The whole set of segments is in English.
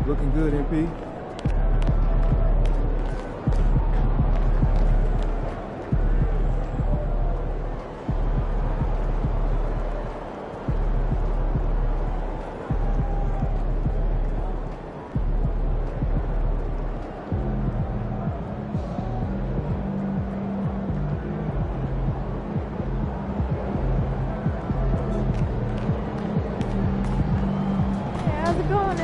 Looking good, MP.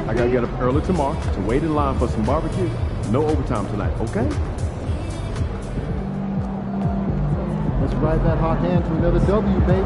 I gotta get up early tomorrow to wait in line for some barbecue. No overtime tonight, okay? Let's ride that hot hand to another W, baby.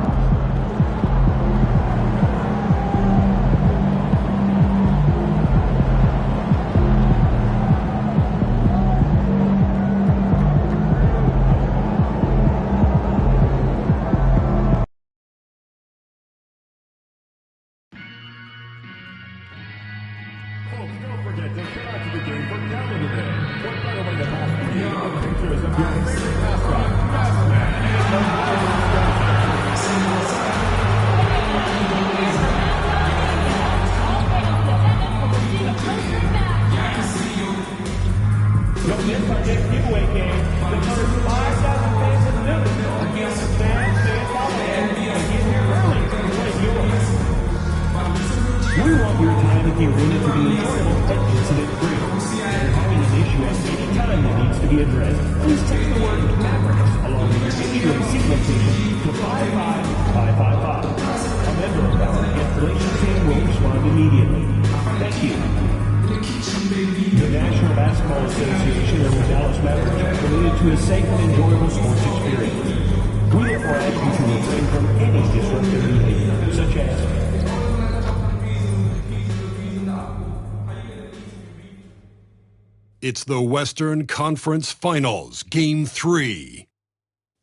It's the Western Conference Finals, Game 3.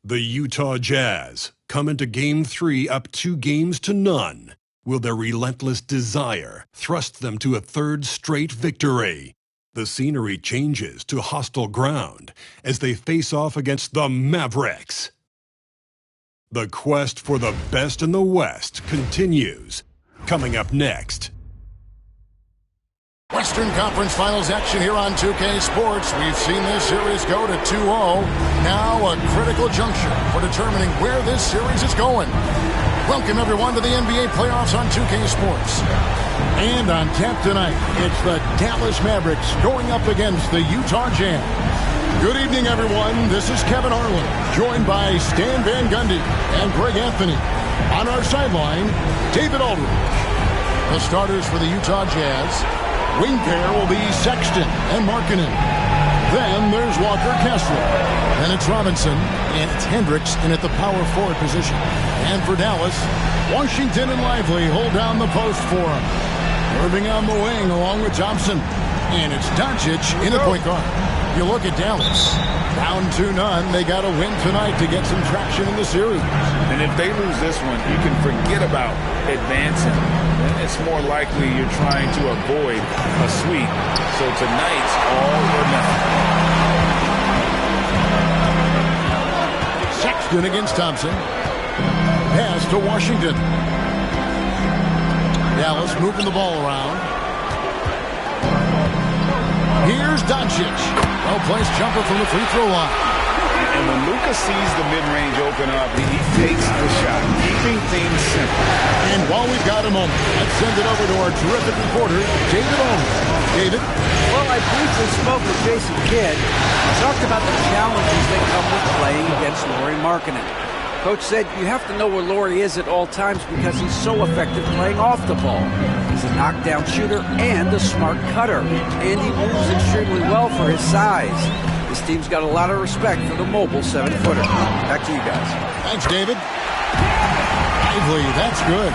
The Utah Jazz come into Game 3 up 2-0. Will their relentless desire thrust them to a third straight victory? The scenery changes to hostile ground as they face off against the Mavericks. The quest for the best in the West continues. Coming up next. Western Conference Finals action here on 2K Sports. We've seen this series go to 2-0. Now a critical juncture for determining where this series is going. Welcome, everyone, to the NBA playoffs on 2K Sports. And on tap tonight, it's the Dallas Mavericks going up against the Utah Jazz. Good evening, everyone. This is Kevin Harlan, joined by Stan Van Gundy and Greg Anthony. On our sideline, David Aldridge. The starters for the Utah Jazz. Wing pair will be Sexton and Markkanen. Then there's Walker Kessler. Then it's Robinson, and it's Hendricks in at the power forward position. And for Dallas, Washington and Lively hold down the post for him. Irving on the wing along with Thompson. And it's Doncic in at point guard. You look at Dallas, down 2-0. They got to win tonight to get some traction in the series. And if they lose this one, you can forget about advancing. It's more likely you're trying to avoid a sweep. So tonight's all or nothing. Sexton against Thompson. Pass to Washington. Dallas moving the ball around. Here's Doncic. Well-placed jumper from the free throw line. And when Luka sees the mid-range open up, he takes the shot, keeping things simple. And while we've got a moment, let's send it over to our terrific reporter, David Aldridge. David? Well, I briefly spoke with Jason Kidd. He talked about the challenges that come with playing against Lauri Markkanen. Coach said you have to know where Lauri is at all times because he's so effective playing off the ball. He's a knockdown shooter and a smart cutter. And he moves extremely well for his size. This team's got a lot of respect for the mobile 7-footer. Back to you guys. Thanks, David. Lively, that's good.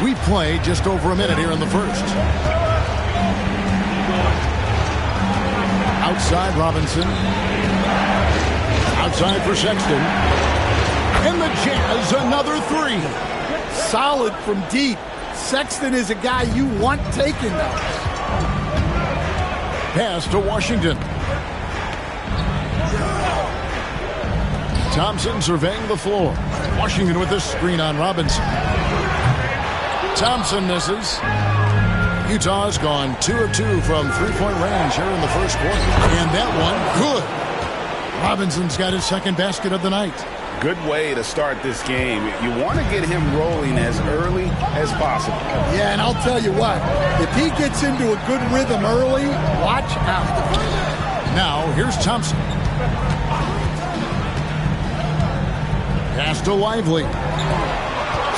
We play just over a minute here in the first. Outside Robinson. Outside for Sexton. And the Jazz, another three. Solid from deep. Sexton is a guy you want taking those. Pass to Washington. Thompson surveying the floor. Washington with this screen on Robinson. Thompson misses. Utah's gone 2 of 2 from three-point range here in the first quarter. And that one, good. Robinson's got his second basket of the night. Good way to start this game. You want to get him rolling as early as possible. Yeah, and I'll tell you what, if he gets into a good rhythm early, watch out. Now, here's Thompson. Pass to Lively.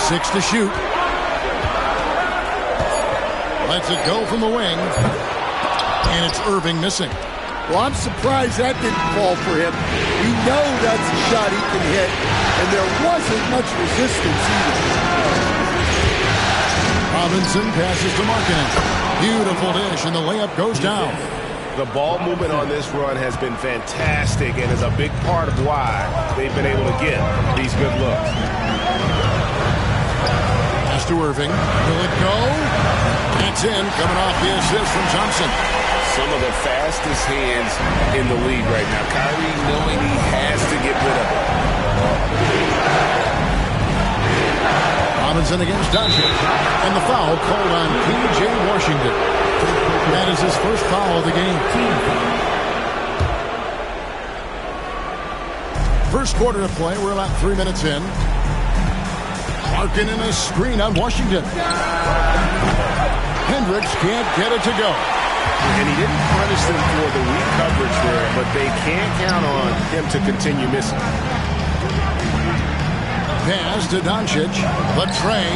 6 to shoot. Lets it go from the wing. And it's Irving missing. Well, I'm surprised that didn't fall for him. You know that's a shot he can hit, and there wasn't much resistance either. Robinson passes to Markkanen. Beautiful dish, and the layup goes down. The ball movement on this run has been fantastic and is a big part of why they've been able to get these good looks. Pass to Irving. Will it go? It's in, coming off the assist from Johnson. Some of the fastest hands in the league right now. Kyrie knowing he has to get rid of it. Robinson against Doncic. And the foul called on P.J. Washington. That is his first foul of the game. First quarter of play. We're about 3 minutes in. Markkanen a screen on Washington. Hendricks can't get it to go. And he didn't punish them for the weak coverage there, but they can't count on him to continue missing. Pass to Doncic. The tray.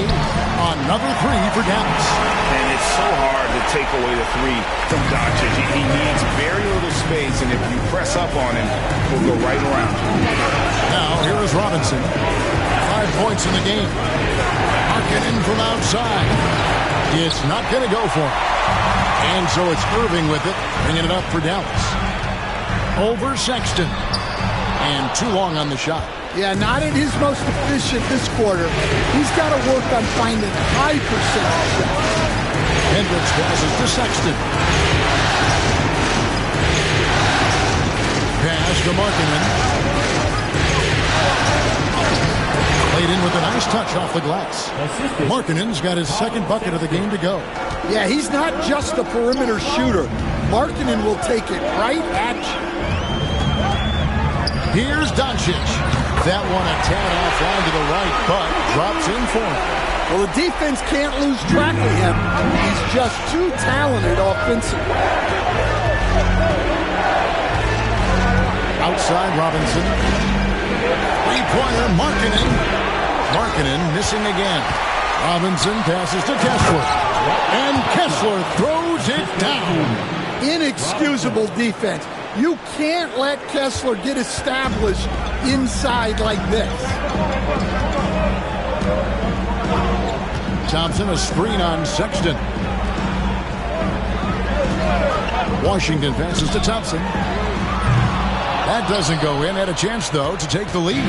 Another three for Dallas. And it's so hard to take away the three from Doncic. He needs very little space, and if you press up on him, he'll go right around you. Now, here is Robinson. 5 points in the game. Markkanen from outside. It's not going to go for him. And so it's Irving with it, bringing it up for Dallas. Over Sexton. And too long on the shot. Yeah, not at his most efficient this quarter. He's got to work on finding high percentage shots. Hendricks passes to Sexton. Pass to Markkanen. Played in with a nice touch off the glass. Markkanen's got his second bucket of the game to go. Yeah, he's not just a perimeter shooter. Markkanen will take it right at you. Here's Doncic. That one a tad offline to the right, but drops in for him. Well, the defense can't lose track of him. He's just too talented offensively. Outside Robinson. Three-pointer, Markkanen. Markkanen missing again. Robinson passes to Kessler. And Kessler throws it down. Inexcusable defense. You can't let Kessler get established inside like this. Thompson a screen on Sexton. Washington passes to Thompson. That doesn't go in. Had a chance, though, to take the lead.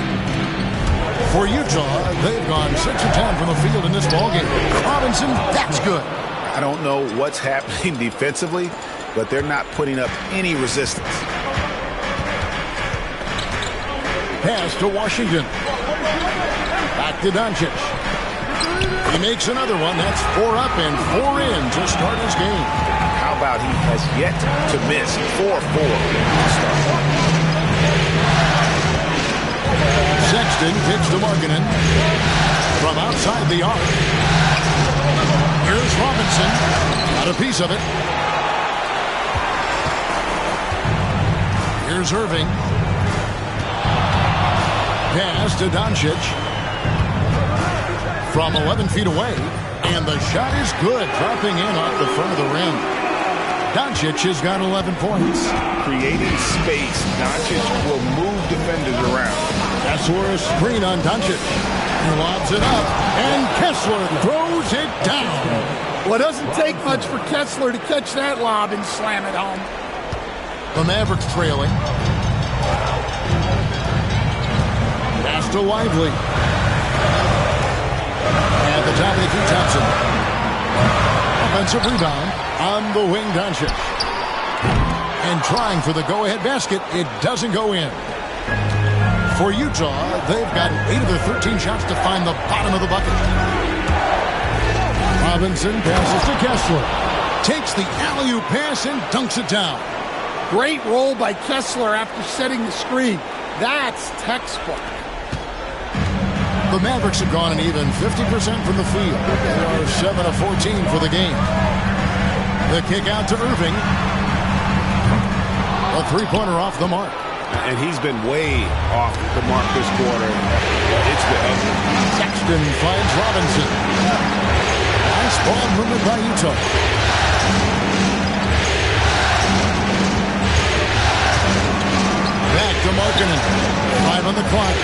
For Utah, they've gone 6 of 10 from the field in this ballgame. Robinson, that's good. I don't know what's happening defensively, but they're not putting up any resistance. Pass to Washington. Back to Doncic. He makes another one. That's 4 up and 4 in to start his game. How about he has yet to miss 4-4 to start. Sexton kicks to Markkanen from outside the arc. Here's Robinson. Got a piece of it. Here's Irving. Pass to Doncic. From 11 feet away. And the shot is good. Dropping in off the front of the rim. Doncic has got 11 points. Creating space. Doncic will move defenders around. Kessler a screen on Doncic. He lobs it up. And Kessler throws it down. Well, it doesn't take much for Kessler to catch that lob and slam it home. The Mavericks trailing. Pass to Lively. At the top of the key, Thompson. Offensive rebound on the wing, Doncic. And trying for the go-ahead basket. It doesn't go in. For Utah, they've got 8 of their 13 shots to find the bottom of the bucket. Robinson passes to Kessler. Takes the alley-oop pass and dunks it down. Great roll by Kessler after setting the screen. That's textbook. The Mavericks have gone an even 50% from the field. They are 7 of 14 for the game. The kick out to Irving. A three-pointer off the mark. And he's been way off the mark this quarter. It's been ugly. Sexton finds Robinson. Nice ball movement by Utah. Back to Markkanen. 5 on the clock.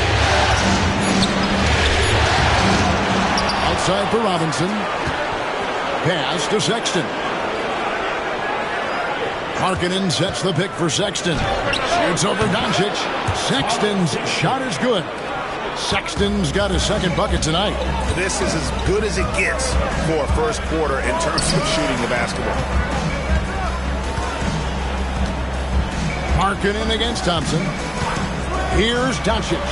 Outside for Robinson. Pass to Sexton. Markkanen sets the pick for Sexton. Shoots over Doncic. Sexton's shot is good. Sexton's got his second bucket tonight. This is as good as it gets for first quarter in terms of shooting the basketball. Markkanen against Thompson. Here's Doncic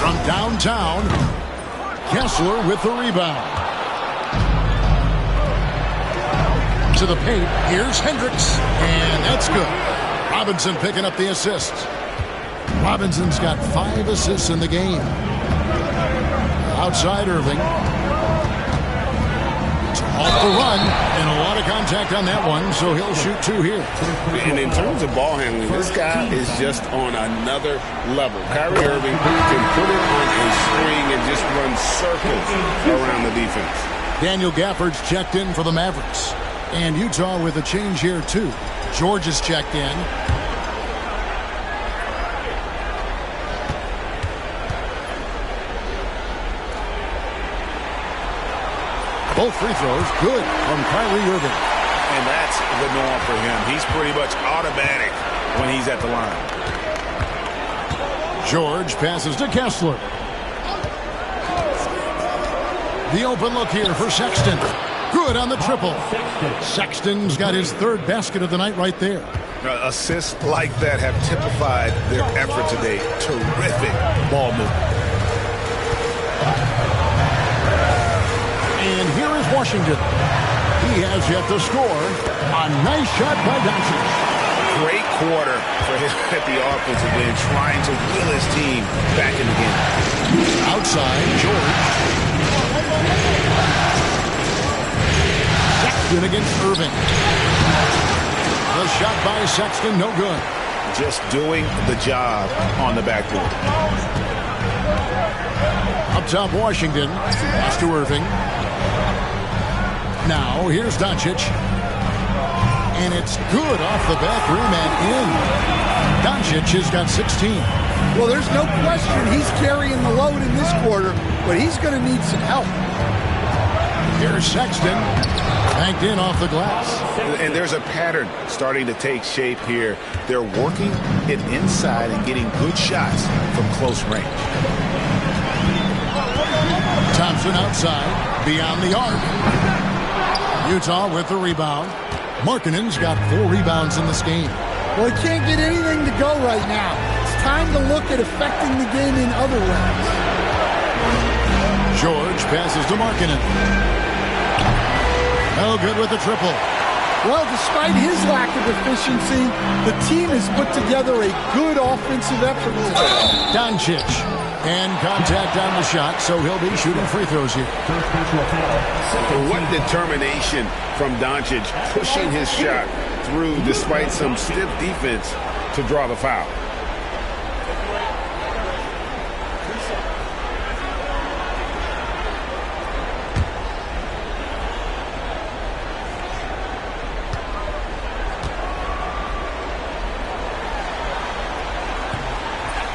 from downtown. Kessler with the rebound. To the paint. Here's Hendricks. And that's good. Robinson picking up the assist. Robinson's got 5 assists in the game. Outside Irving. It's off the run. And a lot of contact on that one, so he'll shoot 2 here. And in terms of ball handling, this guy is just on another level. Kyrie Irving can put it on a string and just run circles around the defense. Daniel Gafford's checked in for the Mavericks. And Utah with a change here, too. George is checked in. Both free throws good from Kyrie Irving. And that's the norm for him. He's pretty much automatic when he's at the line. George passes to Kessler. The open look here for Sexton. Good on the triple. Sexton's got his 3rd basket of the night right there. Assists like that have typified their effort today. Terrific ball movement. And here is Washington. He has yet to score. A nice shot by Doncic. Great quarter for him at the offensive end, trying to will his team back in the game. Outside, George. Sexton against Irving. The shot by Sexton, no good. Just doing the job on the backboard. Up top, Washington. Pass to Irving. Now, here's Doncic. And it's good off the back rim and in. Doncic has got 16. Well, there's no question he's carrying the load in this quarter, but he's going to need some help. Here's Sexton. Banked in off the glass. And there's a pattern starting to take shape here. They're working it inside and getting good shots from close range. Thompson outside, beyond the arc. Utah with the rebound. Markkanen's got 4 rebounds in this game. Well, he can't get anything to go right now. It's time to look at affecting the game in other ways. George passes to Markkanen. No good with the triple. Well, despite his lack of efficiency, the team has put together a good offensive effort today. Doncic. And contact on the shot, so he'll be shooting free throws here. What determination from Doncic, pushing his shot through despite some stiff defense to draw the foul.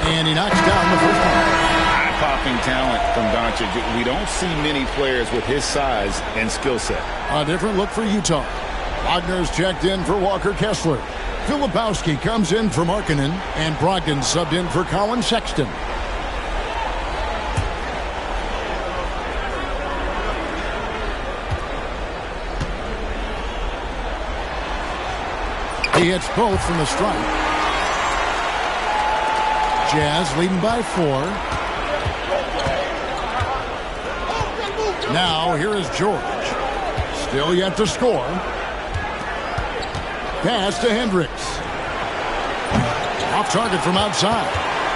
And he knocks down the first one. Eye-popping talent from Doncic. We don't see many players with his size and skill set. A different look for Utah. Wagner's checked in for Walker Kessler. Filipowski comes in for Markkanen. And Brogdon subbed in for Colin Sexton. He hits both from the stripe. Jazz leading by 4. Now here is George. Still yet to score. Pass to Hendricks. Off target from outside.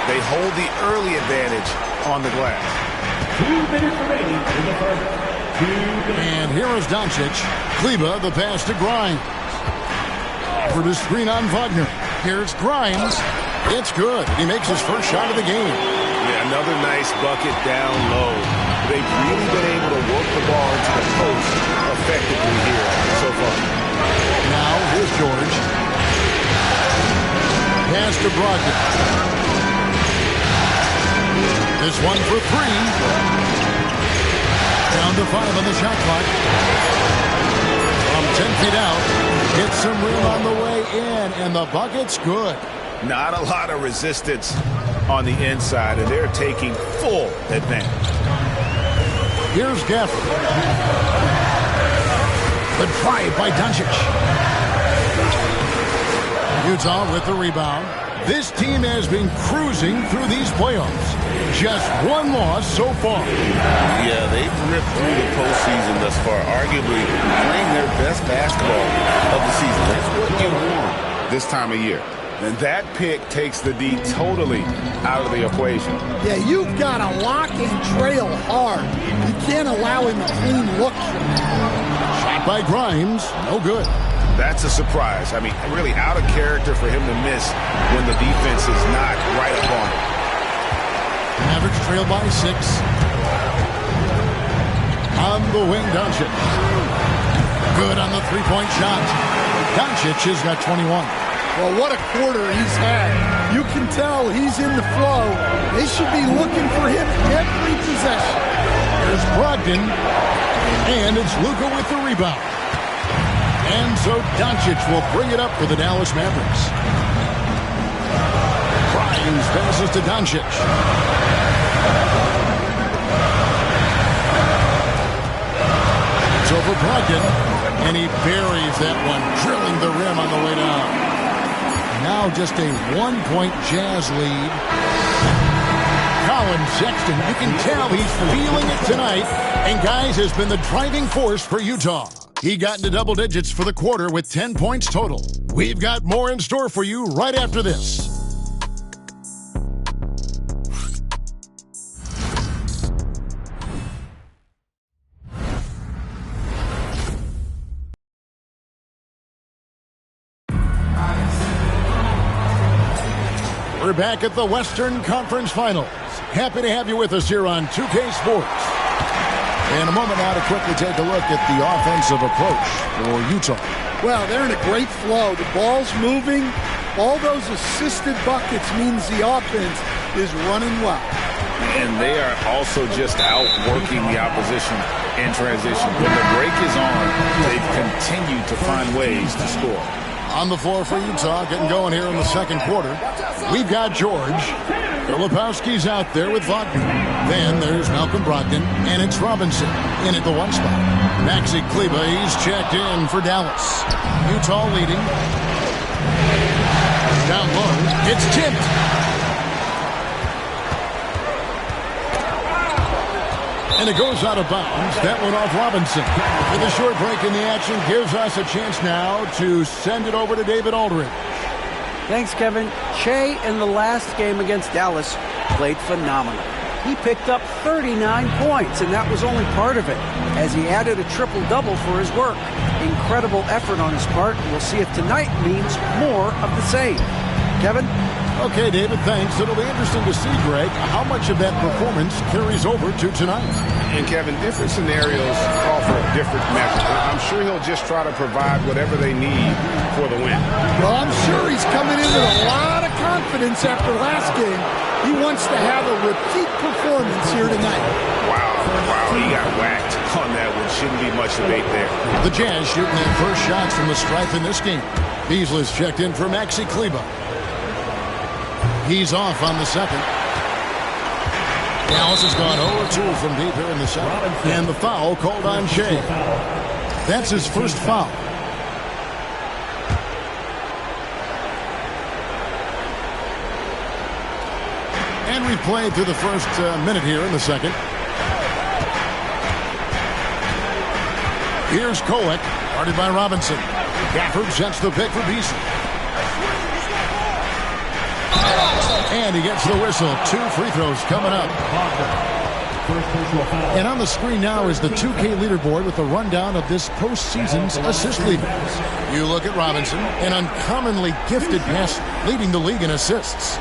They hold the early advantage on the glass. 2 minutes remaining in the first. And here is Doncic. Kryie, the pass to Grimes. Offered a screen on Wagner. Here's Grimes. It's good. He makes his first shot of the game. Yeah, another nice bucket down low. They've really been able to work the ball into the post effectively here so far. Now, here's George. Pass to Brogdon. This one for three. Down to 5 on the shot clock. From 10 feet out. Hits some rim on the way in, and the bucket's good. Not a lot of resistance on the inside, and they're taking full advantage. Here's Gafford. Good drive by Doncic. Utah with the rebound. This team has been cruising through these playoffs. Just one loss so far. Yeah, they've ripped through the postseason thus far, arguably playing their best basketball of the season. That's what you want this time of year. And that pick takes the D totally out of the equation. Yeah, you've got to lock and trail hard. You can't allow him a clean look. Shot by Grimes. No good. That's a surprise. I mean, really out of character for him to miss when the defense is not right up on him. Mavericks trail by 6. On the wing, Doncic. Good on the three-point shot. Doncic has got 21. Well, what a quarter he's had. You can tell he's in the flow. They should be looking for him every possession. There's Brogdon. And it's Luka with the rebound. And so Doncic will bring it up for the Dallas Mavericks. Grimes passes to Doncic. It's over Brogdon. And he buries that one, drilling the rim on the way down. Now just a 1-point Jazz lead. Colin Sexton, you can tell he's feeling it tonight. And guys, has been the driving force for Utah. He got into double digits for the quarter with 10 points total. We've got more in store for you right after this. We're back at the Western Conference Finals. Happy to have you with us here on 2K Sports. In a moment now to quickly take a look at the offensive approach for Utah. Well, they're in a great flow. The ball's moving. All those assisted buckets means the offense is running well. And they are also just outworking the opposition in transition. When the break is on, they've continued to find ways to score. On the floor for Utah, getting going here in the second quarter. We've got George. Filipowski's out there with Wagner. Then there's Malcolm Brogdon, and it's Robinson in at the 1 spot. Maxi Kryie, he's checked in for Dallas. Utah leading. Down low, it's tipped. And it goes out of bounds. That one off Robinson. With a short break in the action gives us a chance now to send it over to David Aldridge. Thanks, Kevin. Shea in the last game against Dallas played phenomenal. He picked up 39 points, and that was only part of it, as he added a triple-double for his work. Incredible effort on his part. We'll see if tonight means more of the same. Kevin? Okay, David, thanks. It'll be interesting to see, Greg, how much of that performance carries over to tonight. And, Kevin, different scenarios call for different measures. I'm sure he'll just try to provide whatever they need for the win. Well, I'm sure he's coming in with a lot of confidence after last game. He wants to have a repeat performance here tonight. Wow, he got whacked on that one. Shouldn't be much debate there. The Jazz shooting their first shots from the stripe in this game. Beasley's checked in for Maxi Kryie. He's off on the second. Dallas has gone 0-2 from deep here in the second. And the foul called on Shea. That's his first foul. And we played through the first minute here in the second. Here's Kolek, guarded by Robinson. Gafford sets the pick for Beasley. And he gets the whistle. 2 free throws coming up. And on the screen now is the 2K leaderboard with a rundown of this postseason's assist leaders. You look at Robinson, an uncommonly gifted passer, leading the league in assists.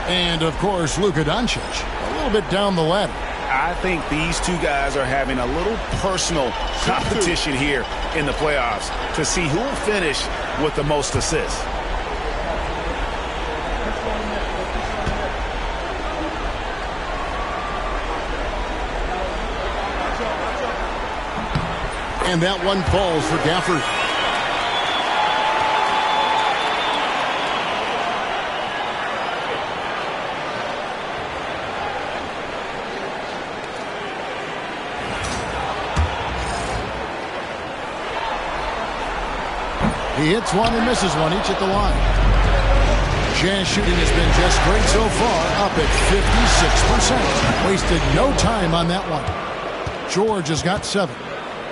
And, of course, Luka Doncic, a little bit down the ladder. I think these two guys are having a little personal competition here in the playoffs to see who will finish with the most assists. And that one falls for Gafford. He hits one and misses one, each at the line. Jazz shooting has been just great so far, up at 56%. Wasted no time on that one. George has got 7.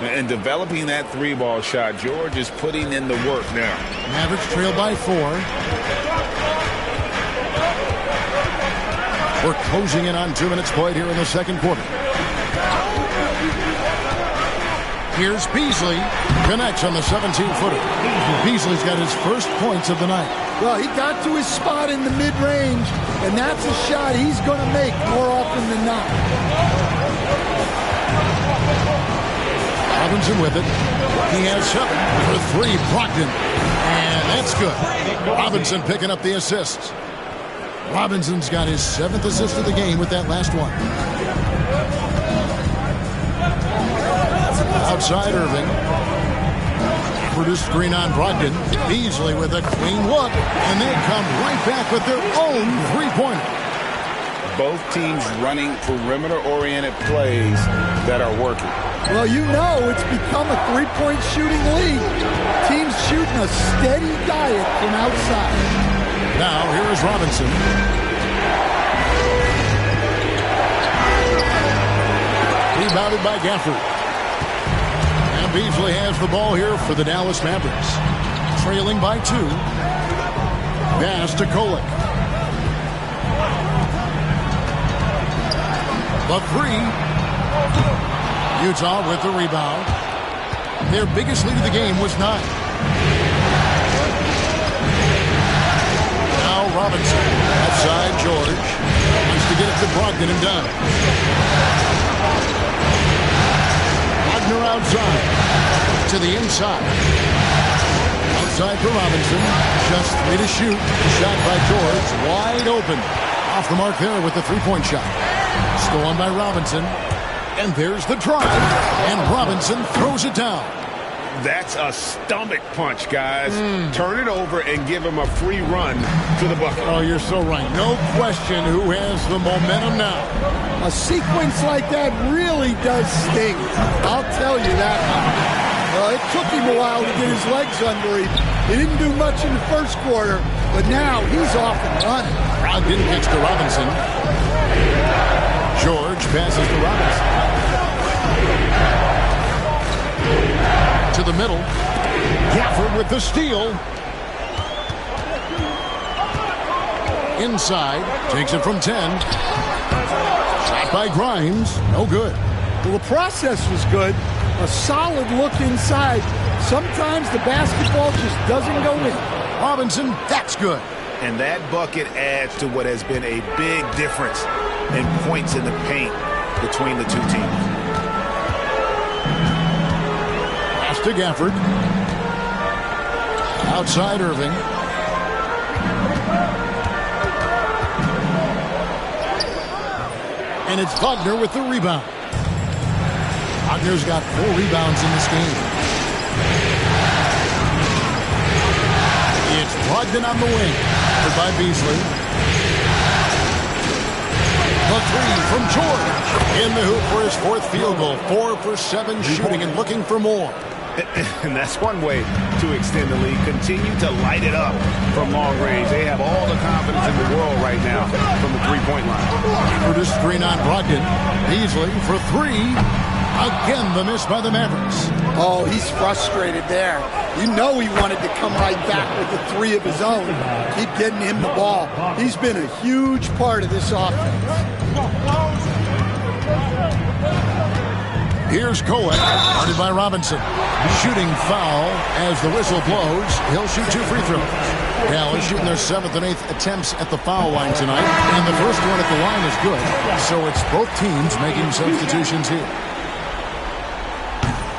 And developing that 3-ball shot, George is putting in the work now. Mavericks trail by 4. We're closing in on 2 minutes played here in the second quarter. Here's Beasley. Connects on the 17-footer. Beasley's got his first points of the night. Well, he got to his spot in the mid-range, and that's a shot he's going to make more often than not. Robinson with it. He has 7 for 3. Brogdon. And that's good. Robinson picking up the assists. Robinson's got his 7th assist of the game with that last one. Outside Irving. Produced screen on Brogdon. Beasley with a clean look. And they come right back with their own 3-pointer. Both teams running perimeter-oriented plays that are working. Well, you know it's become a 3-point shooting league. Teams shooting a steady diet from outside. Now, here is Robinson. Rebounded by Gafford. And Beasley has the ball here for the Dallas Mavericks. Trailing by 2. Pass to Kolek. The 3. Utah with the rebound. Their biggest lead of the game was 9. Now Robinson. Outside George. Wants to get it to Brogdon and done. Wagner outside. To the inside. Outside for Robinson. Just 3 to shoot. Shot by George. Wide open. Off the mark there with the 3-point shot. Stolen by Robinson. And there's the drive. And Robinson throws it down. That's a stomach punch, guys. Turn it over and give him a free run to the bucket. Oh, you're so right. No question who has the momentum now. A sequence like that really does sting. I'll tell you that. It took him a while to get his legs under him. He didn't do much in the first quarter, but now he's off and running. Brogdon gets to Robinson. George passes to Robinson. To the middle. Gafford with the steal. Inside. Takes it from 10. Shot by Grimes. No good. Well, the process was good. A solid look inside. Sometimes the basketball just doesn't go in. Robinson, that's good. And that bucket adds to what has been a big difference in points in the paint between the two teams. Pass to Gafford. Outside Irving. And it's Wagner with the rebound. Wagner's got 4 rebounds in this game. It's Brogdon on the wing. By Beasley. The 3 from George. In the hoop for his 4th field goal. 4 for 7 shooting and looking for more. And that's one way to extend the lead. Continue to light it up from long range. They have all the confidence in the world right now from the 3-point line. Produced screen on Brogdon. Beasley for 3. Again, the miss by the Mavericks. Oh, he's frustrated there. You know he wanted to come right back with the three of his own. Keep getting him the ball. He's been a huge part of this offense. Here's Koek, guarded by Robinson. Shooting foul as the whistle blows. He'll shoot 2 free throws. Dallas shooting their 7th and 8th attempts at the foul line tonight. And the first one at the line is good. So it's both teams making substitutions here.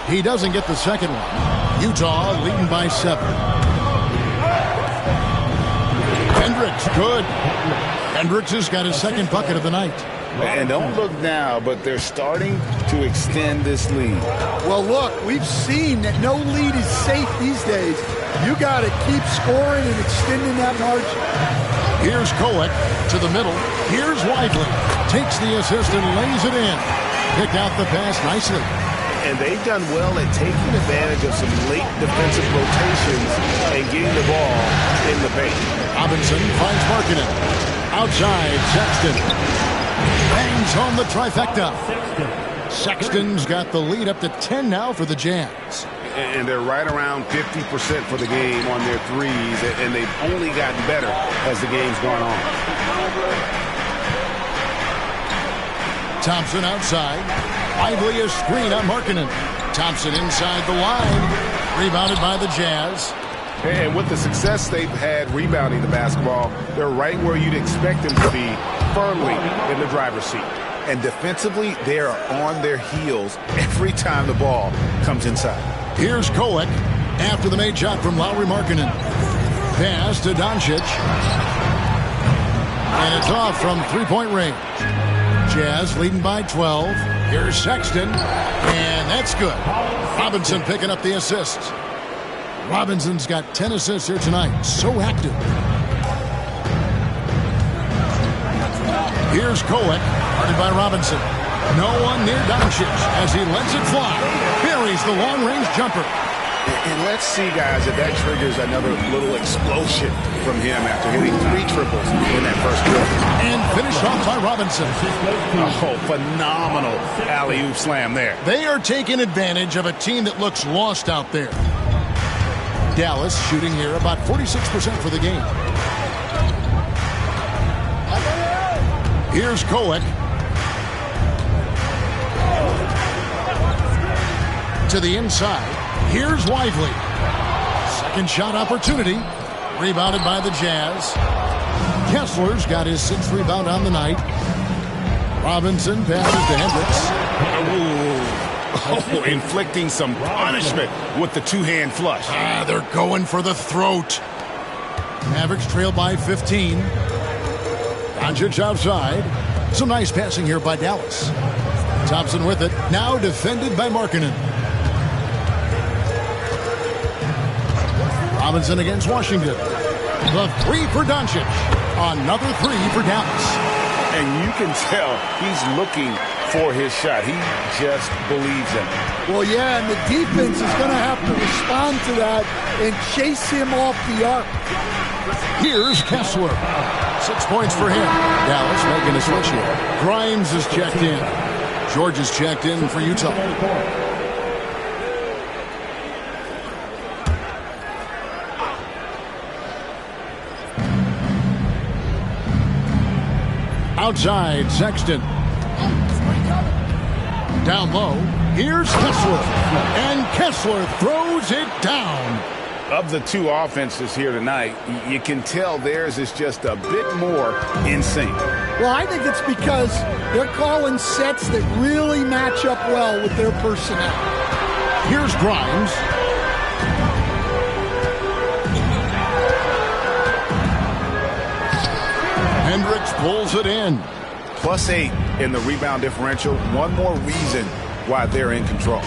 He doesn't get the second one. Utah leading by 7. Hendricks, good. Hendricks has got his second bucket of the night. And don't look now, but they're starting to extend this lead. Well, look, we've seen that no lead is safe these days. You got to keep scoring and extending that margin. Here's Koek to the middle. Here's Widely. Takes the assist and lays it in. Picked out the pass nicely. And they've done well at taking advantage of some late defensive rotations and getting the ball in the paint. Robinson finds Markkanen. Outside, Sexton. Bangs home the trifecta. Sexton's got the lead up to 10 now for the Jazz. And they're right around 50% for the game on their threes, and they've only gotten better as the game's gone on. Thompson outside. Lively a screen on Markkanen. Thompson inside the line. Rebounded by the Jazz. And with the success they've had rebounding the basketball, they're right where you'd expect them to be, firmly in the driver's seat. And defensively, they are on their heels every time the ball comes inside. Here's Koek after the made shot from Lauri Markkanen. Pass to Doncic. And it's off from three-point range. Jazz leading by 12. Here's Sexton. And that's good. Robinson picking up the assist. Robinson's got 10 assists here tonight. So active. Here's Koek, guarded by Robinson. No one near Doncic as he lets it fly. Buries the long-range jumper. And let's see, guys, if that triggers another little explosion from him after hitting 3 triples in that first quarter. And finished off by Robinson. Oh, phenomenal alley-oop slam there. They are taking advantage of a team that looks lost out there. Dallas shooting here about 46% for the game. Here's Koek. To the inside. Here's Lively. Second shot opportunity. Rebounded by the Jazz. Kessler's got his 6th rebound on the night. Robinson passes to Hendricks. Oh, inflicting some punishment with the two-hand flush. They're going for the throat. Mavericks trail by 15. Doncic outside. Some nice passing here by Dallas. Thompson with it. Now defended by Markkanen. Robinson against Washington. The 3 for Doncic. Another 3 for Dallas. And you can tell he's looking for his shot. He just believes in it. Well, yeah, and the defense is going to have to respond to that and chase him off the arc. Here's Kessler. 6 points for him. Dallas making a switch here. Grimes is checked in. George is checked in for Utah. Outside, Sexton. Down low, here's Kessler. And Kessler throws it down. Of the 2 offenses here tonight, you can tell theirs is just a bit more in sync. Well, I think it's because they're calling sets that really match up well with their personnel. Here's Grimes. Hendricks pulls it in. +8 in the rebound differential. One more reason why they're in control.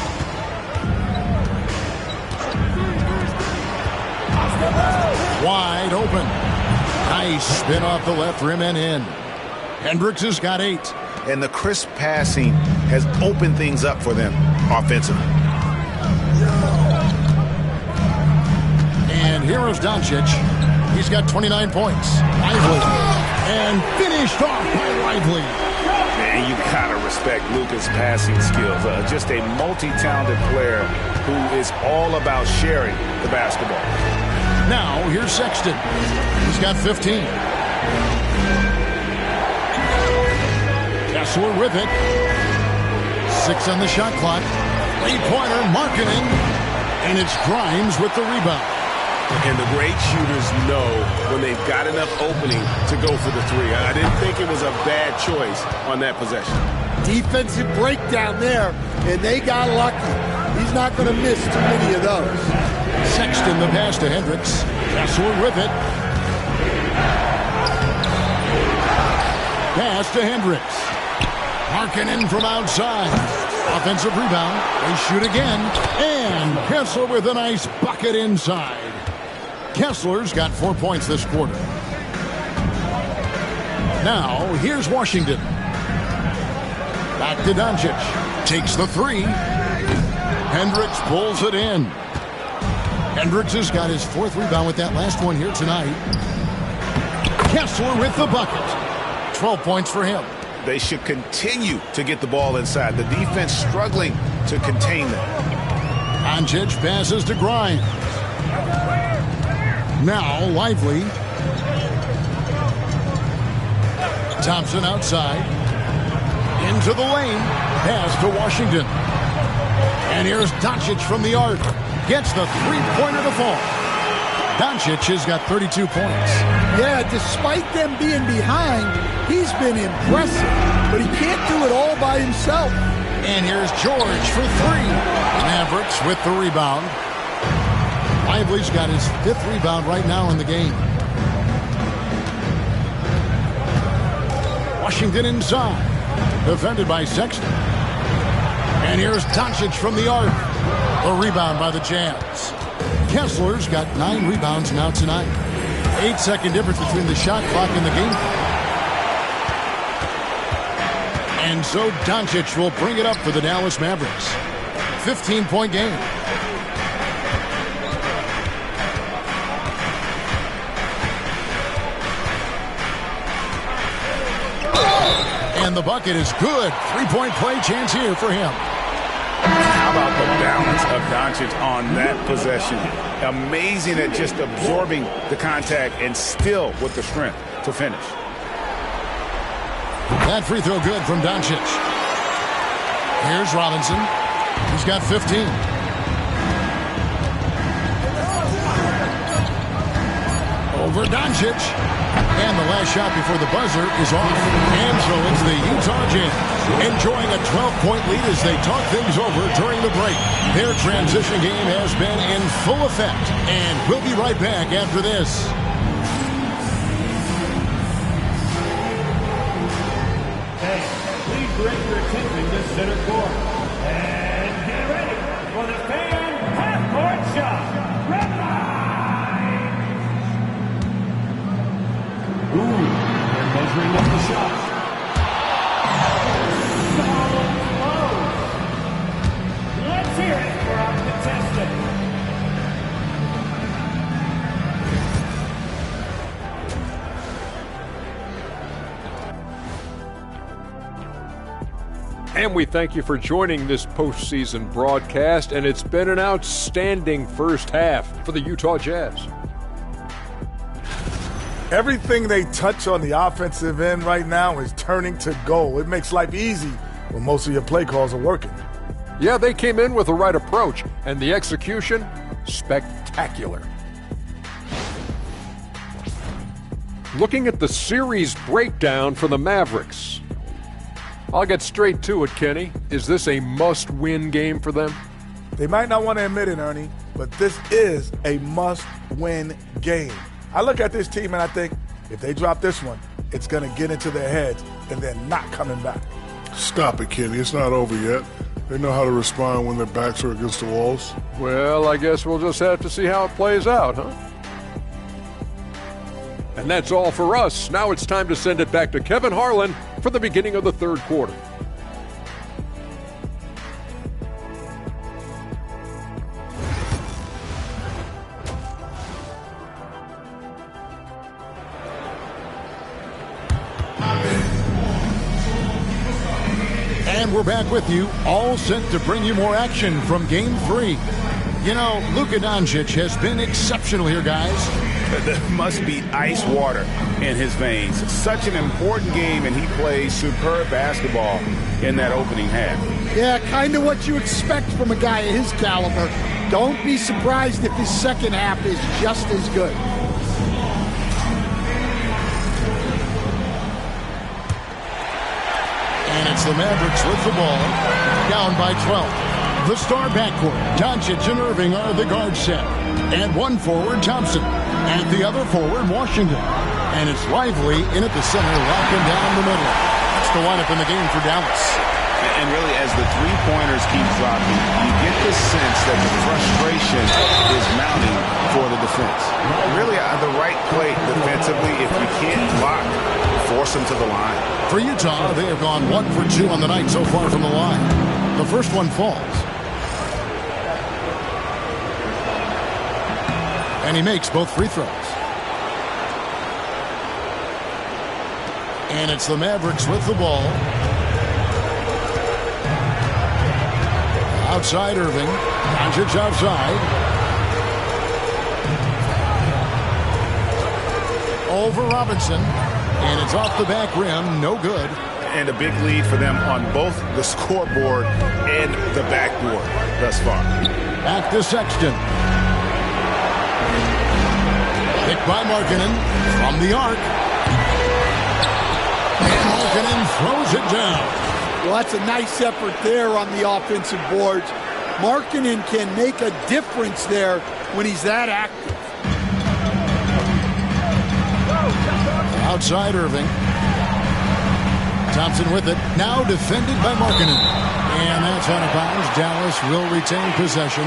Wide open. Nice spin off the left rim and in. Hendricks has got 8. And the crisp passing has opened things up for them offensively. And here is Doncic. He's got 29 points. Lively. And finished off by Lively. Man, you gotta respect Luka's passing skills. Just a multi-talented player who is all about sharing the basketball. Now, here's Sexton. He's got 15. Kessler with it. 6 on the shot clock. Three-pointer, Markkanen. And it's Grimes with the rebound. And the great shooters know when they've got enough opening to go for the three. I didn't think it was a bad choice on that possession. Defensive breakdown there, and they got lucky. He's not going to miss too many of those. Sexton the pass to Hendricks. Kessler with it. Pass to Hendricks. Markkanen from outside. Offensive rebound. They shoot again. And Kessler with a nice bucket inside. Kessler's got 4 points this quarter. Now, here's Washington. Back to Doncic. Takes the three. Hendricks pulls it in. Hendricks has got his 4th rebound with that last one here tonight. Kessler with the bucket. 12 points for him. They should continue to get the ball inside. The defense struggling to contain them. Doncic passes to Grimes. Now Lively. Thompson outside. Into the lane. Pass to Washington. And here's Doncic from the arc. Gets the three-pointer to fall. Doncic has got 32 points. Yeah, despite them being behind, he's been impressive. But he can't do it all by himself. And here's George for 3. Mavericks with the rebound. Lively's got his 5th rebound right now in the game. Washington inside. Defended by Sexton. And here's Doncic from the arc. A rebound by the Jazz. Kessler's got 9 rebounds now tonight. 8-second difference between the shot clock and the game clock. And so Doncic will bring it up for the Dallas Mavericks. 15-point game. And the bucket is good. 3-point play chance here for him. How about the balance of Doncic on that possession? Amazing at just absorbing the contact and still with the strength to finish. That free throw good from Doncic. Here's Robinson. He's got 15. Over Doncic. And the last shot before the buzzer is off. And so it's the Utah Jazz enjoying a 12-point lead as they talk things over during the break. Their transition game has been in full effect. And we'll be right back after this. Hey, please direct your attention to center court. And get ready for the fan half-court shot. Red line! Ooh, they're measuring up the shot. So close. Let's hear it for our contestant. And we thank you for joining this postseason broadcast, and it's been an outstanding first half for the Utah Jazz. Everything they touch on the offensive end right now is turning to goal. It makes life easy when most of your play calls are working. Yeah, they came in with the right approach, and the execution, spectacular. Looking at the series breakdown for the Mavericks. I'll get straight to it, Kenny. Is this a must-win game for them? They might not want to admit it, Ernie, but this is a must-win game. I look at this team and I think if they drop this one, it's going to get into their heads and they're not coming back. Stop it, Kenny. It's not over yet. They know how to respond when their backs are against the walls. Well, I guess we'll just have to see how it plays out, huh? And that's all for us. Now it's time to send it back to Kevin Harlan for the beginning of the third quarter. And we're back with you, all set to bring you more action from Game 3. You know, Luka Doncic has been exceptional here, guys. There must be ice water in his veins. Such an important game, and he plays superb basketball in that opening half. Yeah, kind of what you expect from a guy of his caliber. Don't be surprised if his second half is just as good. And it's the Mavericks with the ball, down by 12. The star backcourt, Doncic and Irving are the guard set. And one forward, Thompson. And the other forward, Washington. And it's Lively in at the center, locking down the middle. That's the lineup in the game for Dallas. And really, as the three-pointers keep dropping, you get the sense that the frustration is mounting for the defense. Really, the right play defensively, if you can't block, force them to the line. For Utah, they have gone 1 for 2 on the night so far from the line. The first one falls. And he makes both free throws. And it's the Mavericks with the ball. Outside Irving. Doncic outside. Over Robinson. And it's off the back rim. No good. And a big lead for them on both the scoreboard and the backboard thus far. Back to Sexton. Picked by Markkanen from the arc. And Markkanen throws it down. Well, that's a nice effort there on the offensive boards. Markkanen can make a difference there when he's that active. Outside Irving. Thompson with it. Now defended by Markkanen. And that's out of bounds. Dallas will retain possession.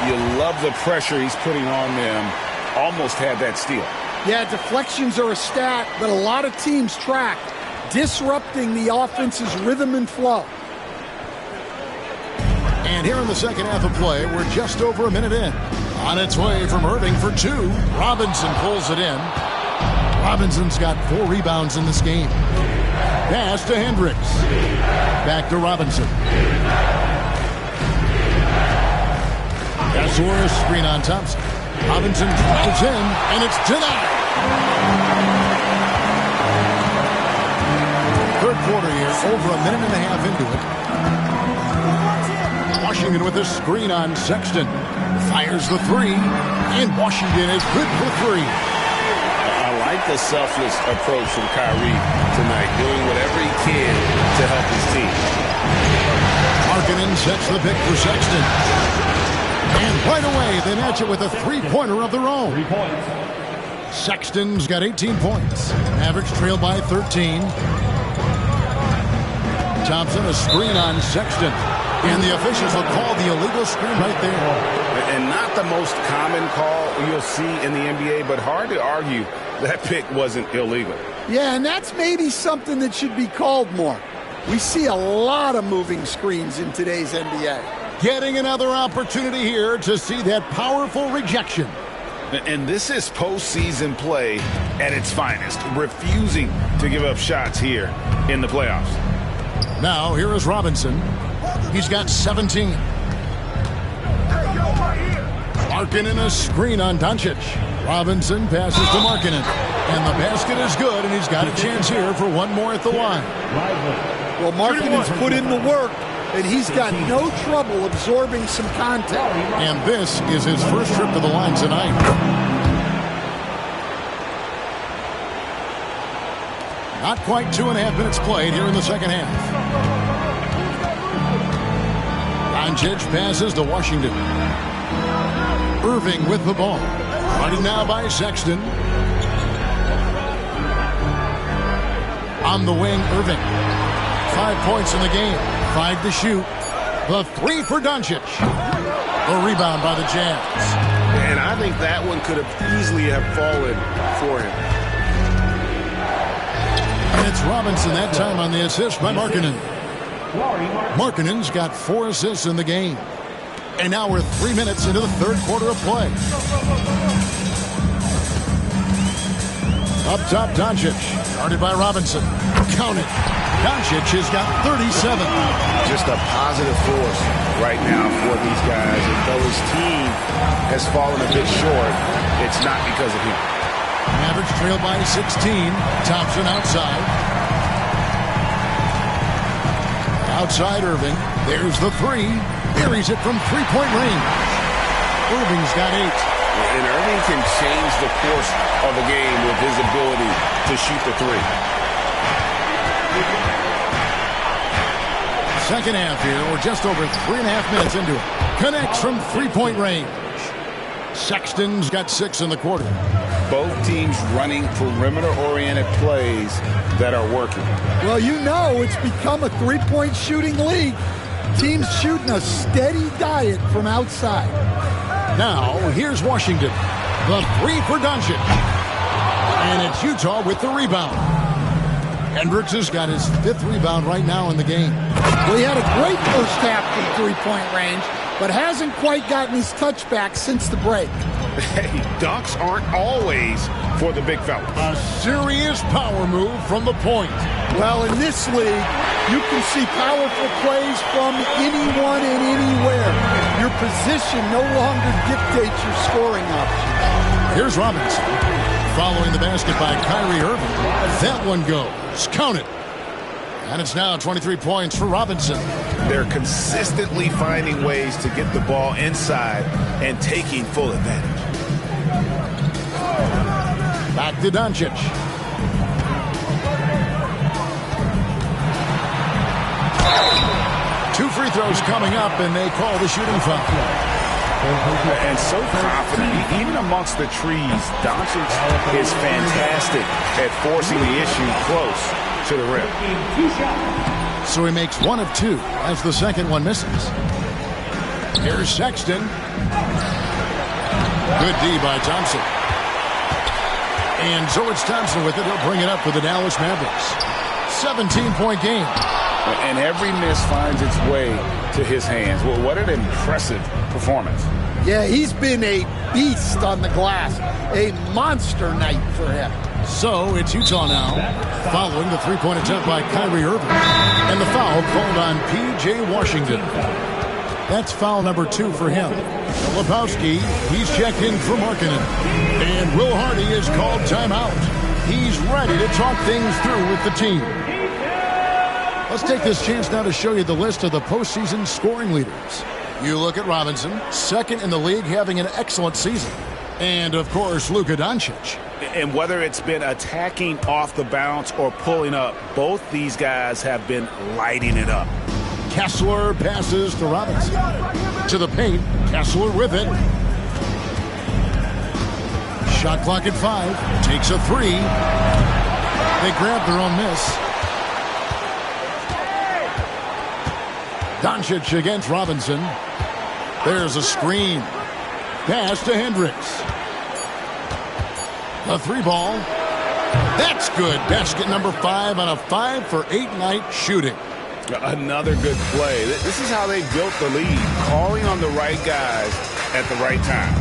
You love the pressure he's putting on them. Almost had that steal. Yeah, deflections are a stat that a lot of teams track, disrupting the offense's rhythm and flow. And here in the second half of play, we're just over a minute in. On its way from Irving for 2. Robinson pulls it in. Robinson's got 4 rebounds in this game. Pass to Hendricks. Back to Robinson. Gasol screen on Thompson. Robinson drives in, and it's denied. Third quarter here, over a minute and a half into it. Washington with a screen on Sexton. Fires the 3, and Washington is good for 3. I like the selfless approach from Kyrie tonight, doing whatever he can to help his team. Markkanen sets the pick for Sexton. And right away, they match it with a three-pointer of their own. 3 points. Sexton's got 18 points. Mavericks trail by 13. Thompson, a screen on Sexton. And the officials will call the illegal screen right there. And not the most common call you'll see in the NBA, but hard to argue that pick wasn't illegal. Yeah, and that's maybe something that should be called more. We see a lot of moving screens in today's NBA. Getting another opportunity here to see that powerful rejection. And this is postseason play at its finest, refusing to give up shots here in the playoffs. Now, here is Robinson. He's got 17. Markkanen a screen on Doncic. Robinson passes to Markkanen. And the basket is good, and he's got a chance here for one more at the line. Well, Markkanen's put in the work, and he's got no trouble absorbing some contact. And this is his first trip to the line tonight. Not quite 2.5 minutes played here in the second half. Doncic passes to Washington. Irving with the ball. Running now by Sexton. On the wing, Irving. 5 points in the game. 5 to shoot. The 3 for Doncic. The rebound by the Jazz. And I think that one could have easily have fallen for him. And it's Robinson that time on the assist by Markkanen. Markkanen's got 4 assists in the game. And now we're 3 minutes into the third quarter of play. Up top, Doncic. Guarded by Robinson. Count it. Doncic has got 37. Just a positive force right now for these guys. And though his team has fallen a bit short, it's not because of him. Mavericks trail by 16. Thompson outside. Outside Irving. There's the three. Buries it from three-point range. Irving's got 8. And Irving can change the course of a game with his ability to shoot the three. Second half here. We're just over 3.5 minutes into it. Connects from three-point range. Sexton's got 6 in the quarter. Both teams running perimeter-oriented plays that are working. Well, you know it's become a three-point shooting league. Teams shooting a steady diet from outside. Now, here's Washington. The three for Doncic. And it's Utah with the rebound. Hendricks has got his 5th rebound right now in the game. Well, he had a great first half from three-point range, but hasn't quite gotten his touchback since the break. Hey, dunks aren't always for the big fella. A serious power move from the point. Well, in this league, you can see powerful plays from anyone and anywhere. Your position no longer dictates your scoring options. Here's Robinson. Following the basket by Kyrie Irving. That one goes. Count it. And it's now 23 points for Robinson. They're consistently finding ways to get the ball inside and taking full advantage. Back to Doncic. Two free throws coming up, and they call the shooting foul. And so confident, even amongst the trees, Doncic is fantastic at forcing the issue close to the rim. So he makes 1 of 2 as the second one misses. Here's Sexton. Good D by Thompson. And so it's Thompson with it. He'll bring it up for the Dallas Mavericks. 17-point game. And every miss finds its way to his hands. Well, what an impressive performance. Yeah, he's been a beast on the glass. A monster night for him. So it's Utah now, following the three-point attempt by Kyrie Irving. And the foul called on P.J. Washington. That's foul number 2 for him. Filipowski, he's checked in for Markkanen. And Will Hardy is called timeout. He's ready to talk things through with the team. Let's take this chance now to show you the list of the postseason scoring leaders. You look at Robinson, second in the league, having an excellent season. And, of course, Luka Doncic. And whether it's been attacking off the bounce or pulling up, both these guys have been lighting it up. Kessler passes to Robinson. To the paint, Kessler with it. Shot clock at 5. Takes a 3. They grab their own miss. Doncic against Robinson. There's a screen. Pass to Hendricks. A 3 ball. That's good. Basket number 5 on a 5 for 8 night shooting. Another good play. This is how they built the lead. Calling on the right guys at the right time.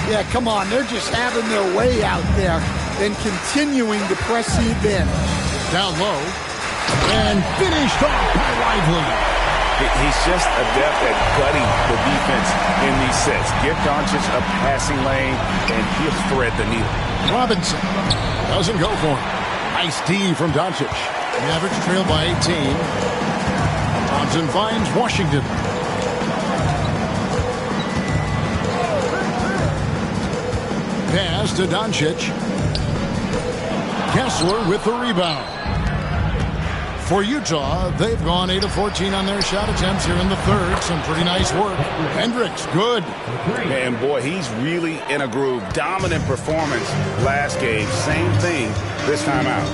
Yeah, come on. They're just having their way out there and continuing to press the advantage. Down low. And finished off by Lively. He's just adept at gutting the defense in these sets. Give Doncic a passing lane, and he'll thread the needle. Robinson doesn't go for him. Nice D from Doncic. Mavericks trail by 18. Thompson finds Washington. Pass to Doncic. Kessler with the rebound. For Utah, they've gone 8 of 14 on their shot attempts here in the third. Some pretty nice work. Hendricks, good. And boy, he's really in a groove. Dominant performance last game. Same thing this time out.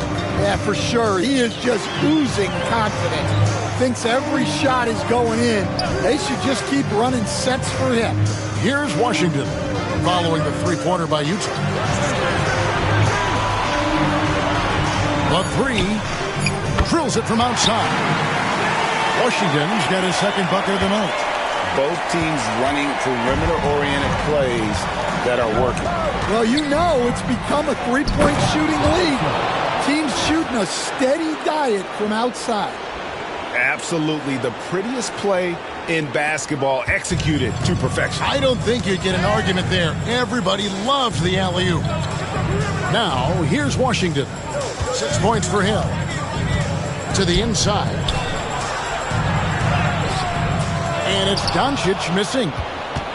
Yeah, for sure. He is just oozing confidence. Thinks every shot is going in. They should just keep running sets for him. Here's Washington, following the three-pointer by Utah. The 3. Drills it from outside. Washington's got his second bucket of the night. Both teams running perimeter-oriented plays that are working. Well, you know it's become a three-point shooting league. Teams shooting a steady diet from outside. Absolutely the prettiest play in basketball, executed to perfection. I don't think you'd get an argument there. Everybody loved the alley-oop. Now, here's Washington. 6 points for him. To the inside. And it's Doncic missing.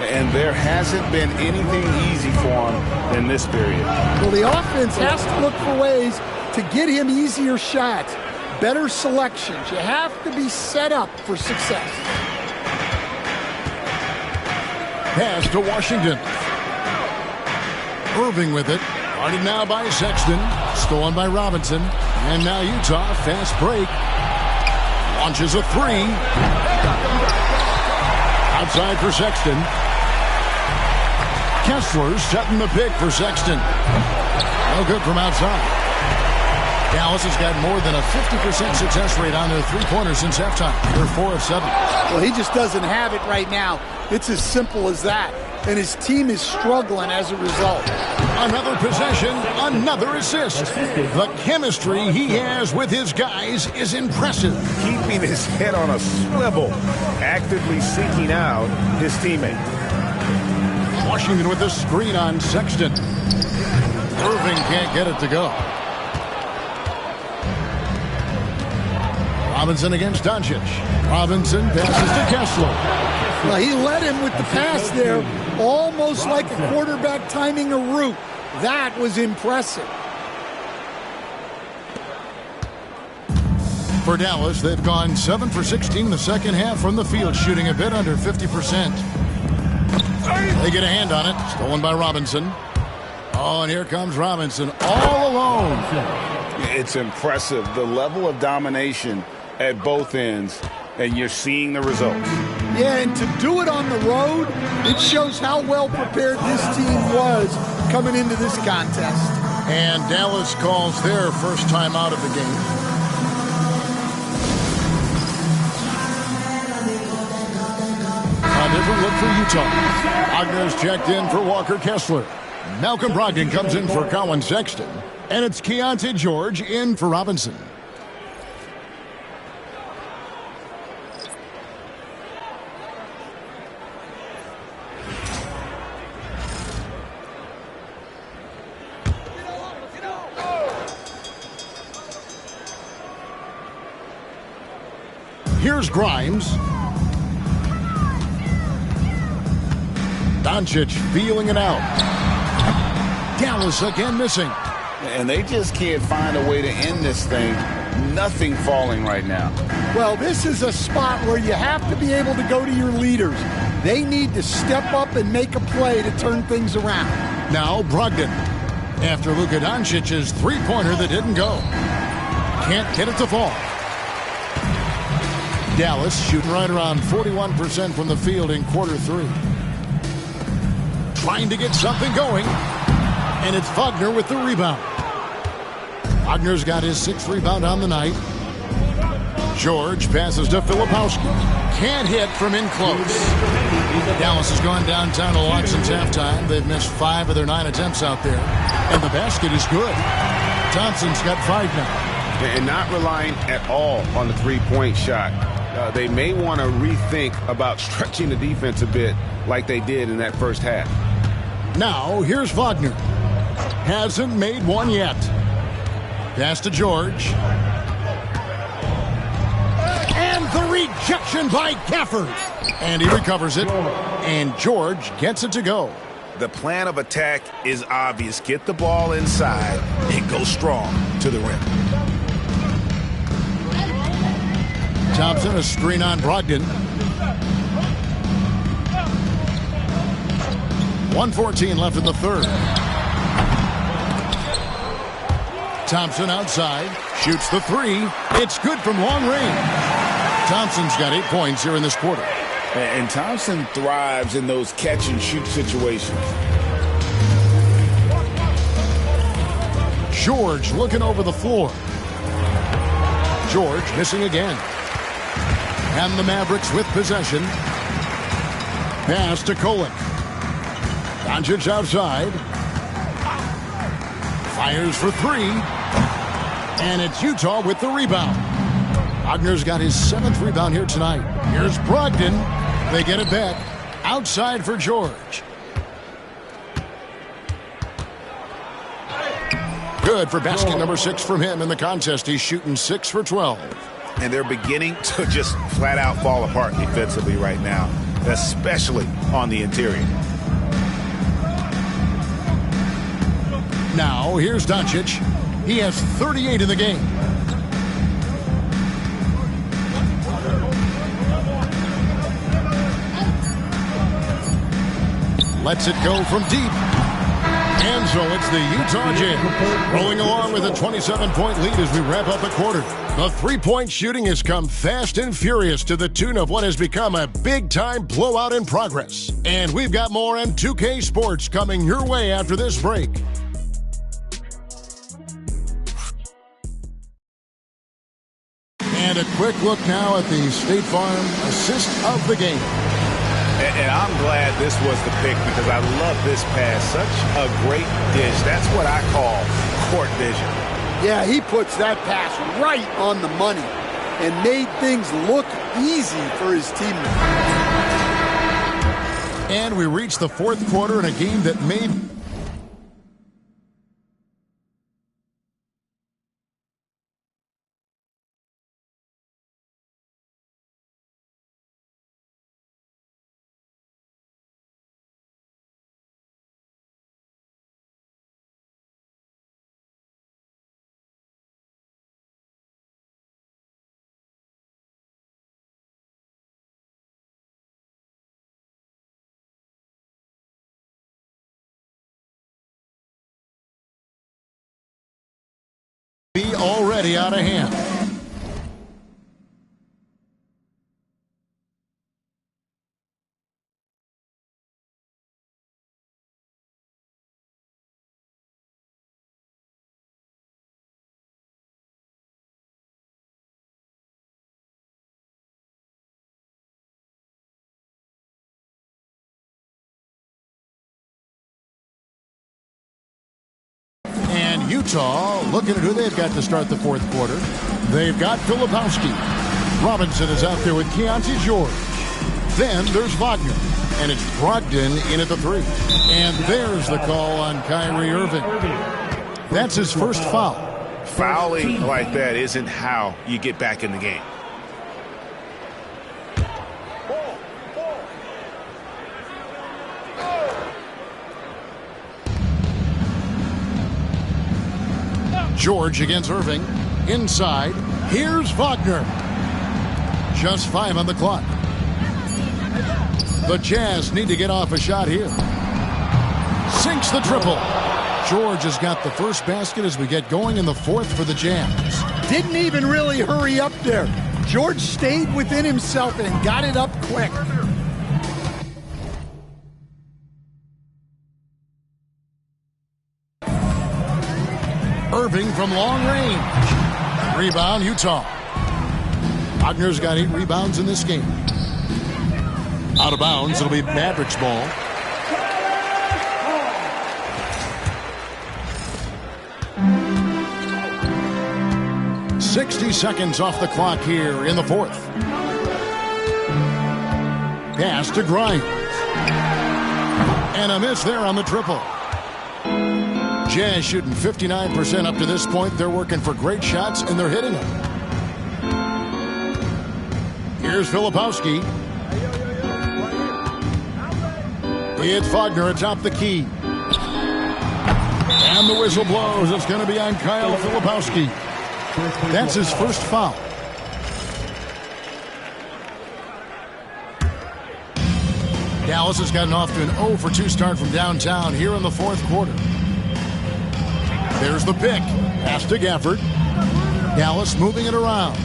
And there hasn't been anything easy for him in this period. Well, the offense has to look for ways to get him easier shots, better selections. You have to be set up for success. Pass to Washington. Irving with it. Guarded now by Sexton. Stolen by Robinson. And now Utah, fast break. Launches a three. Outside for Sexton. Kessler setting the pick for Sexton. No good from outside. Dallas has got more than a 50% success rate on their three-pointers since halftime. They're 4 of 7. Well, he just doesn't have it right now. It's as simple as that. And his team is struggling as a result. Another possession, another assist. The chemistry he has with his guys is impressive. Keeping his head on a swivel, actively seeking out his teammate. Washington with the screen on Sexton. Irving can't get it to go. Robinson against Doncic. Robinson passes to Kessler. Well, he led him with the pass there, almost like a quarterback timing a route. That was impressive. For Dallas, they've gone 7 for 16 in the second half from the field, shooting a bit under 50%. They get a hand on it. Stolen by Robinson. Oh, and here comes Robinson all alone. It's impressive, the level of domination at both ends, and you're seeing the results. Yeah, and to do it on the road, it shows how well prepared this team was coming into this contest. And Dallas calls their first time out of the game. A different look for Utah. Wagner's checked in for Walker Kessler. Malcolm Brogdon comes in for Colin Sexton. And it's Keontae George in for Robinson. Here's Grimes. Doncic feeling it out. Dallas again missing. And they just can't find a way to end this thing. Nothing falling right now. Well, this is a spot where you have to be able to go to your leaders. They need to step up and make a play to turn things around. Now Brogdon. After Luka Doncic's three-pointer that didn't go. Can't get it to fall. Dallas shooting right around 41% from the field in quarter 3. Trying to get something going. And it's Wagner with the rebound. Wagner's got his 6th rebound on the night. George passes to Filipowski. Can't hit from in close. Dallas has gone downtown a lot since halftime. They've missed 5 of their 9 attempts out there. And the basket is good. Thompson's got 5 now. And not relying at all on the three-point shot. They may want to rethink about stretching the defense a bit like they did in that first half. Now, here's Wagner. Hasn't made one yet. Pass to George. And the rejection by Gafford. And he recovers it. And George gets it to go. The plan of attack is obvious. Get the ball inside and go strong to the rim. Thompson, a screen on Brogdon. 1:14 left in the third. Thompson outside, shoots the 3. It's good from long range. Thompson's got 8 points here in this quarter. And Thompson thrives in those catch-and-shoot situations. George looking over the floor. George missing again. And the Mavericks with possession. Pass to Kolek. Doncic outside. Fires for 3. And it's Utah with the rebound. Wagner's got his 7th rebound here tonight. Here's Brogdon. They get it back. Outside for George. Good for basket number 6 from him in the contest. He's shooting 6 for 12. And they're beginning to just flat out fall apart defensively right now, especially on the interior. Now, here's Doncic. He has 38 in the game. Lets it go from deep. And so it's the Utah Jazz rolling along with a 27-point lead as we wrap up the quarter. The three-point shooting has come fast and furious to the tune of what has become a big-time blowout in progress. And we've got more M2K Sports coming your way after this break. And a quick look now at the State Farm assist of the game. And I'm glad this was the pick because I love this pass. Such a great dish. That's what I call court vision. Yeah, he puts that pass right on the money and made things look easy for his teammates. And we reach the 4th quarter in a game that made... be already out of hand. And Utah looking at who they've got to start the 4th quarter. They've got Filipowski. Robinson is out there with Keontae George. Then there's Wagner. And it's Brogdon in at the 3. And there's the call on Kyrie Irving. That's his first foul. Fouling like that isn't how you get back in the game. George against Irving. Inside. Here's Wagner. Just 5 on the clock. The Jazz need to get off a shot here. Sinks the triple. George has got the first basket as we get going in the 4th for the Jazz. Didn't even really hurry up there. George stayed within himself and got it up quick. Irving from long range. Rebound, Utah. Wagner's got 8 rebounds in this game. Out of bounds, it'll be Mavericks ball. "60 seconds off the clock here in the 4th. Pass to Grimes. And a miss there on the triple. Jazz shooting 59% up to this point. They're working for great shots, and they're hitting them. Here's Filipowski. It's Wagner atop the key. And the whistle blows. It's going to be on Kyle Filipowski. That's his first foul. Dallas has gotten off to an 0 for 2 start from downtown here in the 4th quarter. There's the pick. Pass to Gafford. Dallas moving it around.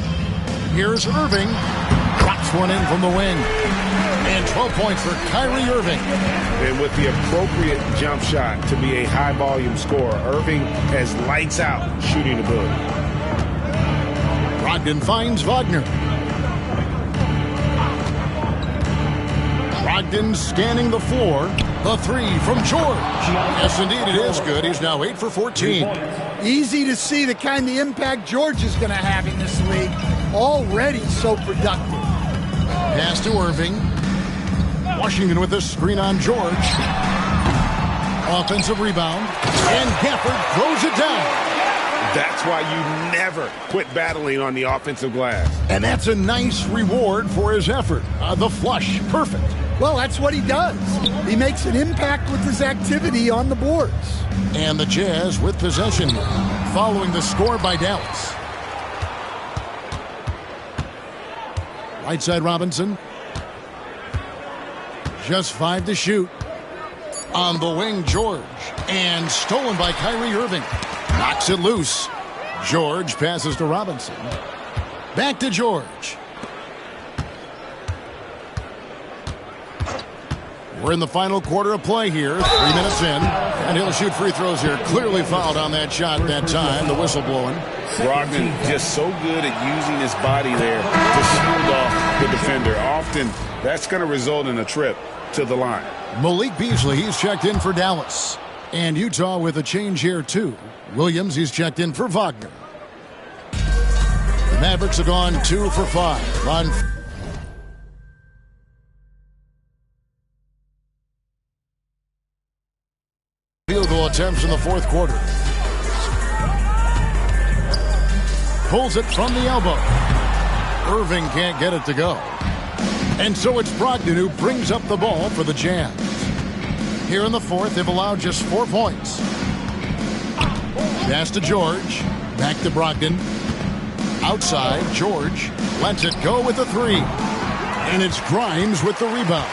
Here's Irving. Drops one in from the wing. And 12 points for Kyrie Irving. And with the appropriate jump shot to be a high-volume scorer, Irving has lights-out shooting ability. Brogdon finds Wagner. Brogdon scanning the floor. The 3 from George. Yes, indeed, it is good. He's now 8 for 14. Easy to see the kind of impact George is going to have in this league. Already so productive. Pass to Irving. Washington with the screen on George. Offensive rebound. And Gafford throws it down. That's why you never quit battling on the offensive glass. And that's a nice reward for his effort. The flush. Perfect. Well, that's what he does. He makes an impact with his activity on the boards. And the Jazz with possession following the score by Dallas. Right side Robinson. Just 5 to shoot. On the wing, George. And stolen by Kyrie Irving. Knocks it loose. George passes to Robinson. Back to George. We're in the final quarter of play here. 3 minutes in. And he'll shoot free throws here. Clearly fouled on that shot that time. The whistle blowing. Brogdon just so good at using his body there to shield off the defender. Often that's going to result in a trip to the line. Malik Beasley, he's checked in for Dallas. And Utah with a change here too. Williams, he's checked in for Wagner. The Mavericks have gone 2 for 5 on field goal attempts in the fourth quarter. Pulls it from the elbow. Irving can't get it to go. And so it's Brogdon who brings up the ball for the Jazz. Here in the fourth, they've allowed just 4 points. Pass to George. Back to Brogdon. Outside, George lets it go with the 3. And it's Grimes with the rebound.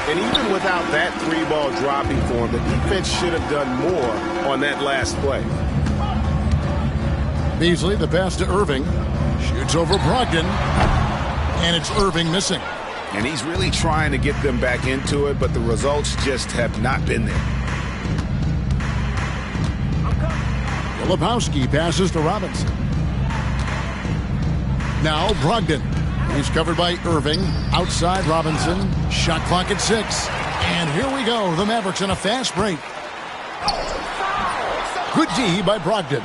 And even without that 3-ball dropping for him, the defense should have done more on that last play. Beasley, the pass to Irving. Shoots over Brogdon. And it's Irving missing. And he's really trying to get them back into it, but the results just have not been there. Filipowski passes to Robinson. Now Brogdon. He's covered by Irving. Outside Robinson. Shot clock at 6. And here we go. The Mavericks in a fast break. Good D by Brogdon.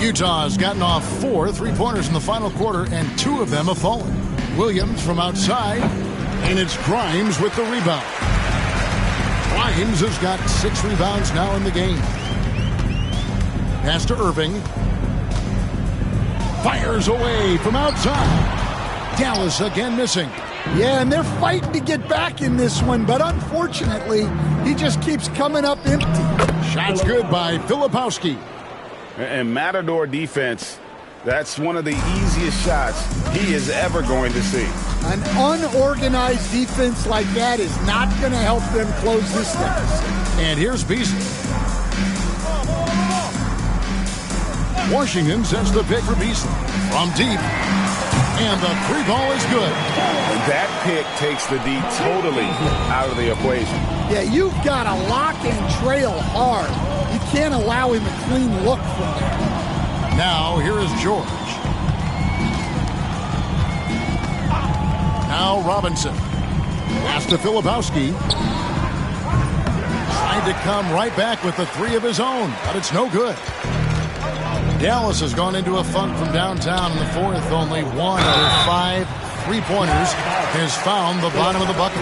Utah has gotten off 4 3-pointers in the final quarter, and 2 of them have fallen. Williams from outside, and it's Grimes with the rebound. Grimes has got 6 rebounds now in the game. Pass to Irving. Fires away from outside. Dallas again missing. Yeah, and they're fighting to get back in this one, but unfortunately, he just keeps coming up empty. Shots good by Filipowski. And Matador defense, that's one of the easiest shots he is ever going to see. An unorganized defense like that is not going to help them close this deficit. And here's Beasley. Washington sends the pick for Beasley from deep. And the 3-ball is good. That pick takes the D totally out of the equation. Yeah, you've got to lock and trail hard. You can't allow him a clean look from there. Now, here is George. Now, Robinson. Pass to Filipowski. Trying to come right back with the 3 of his own, but it's no good. Dallas has gone into a funk from downtown in the fourth. Only 1 of their 5 3-pointers has found the bottom of the bucket.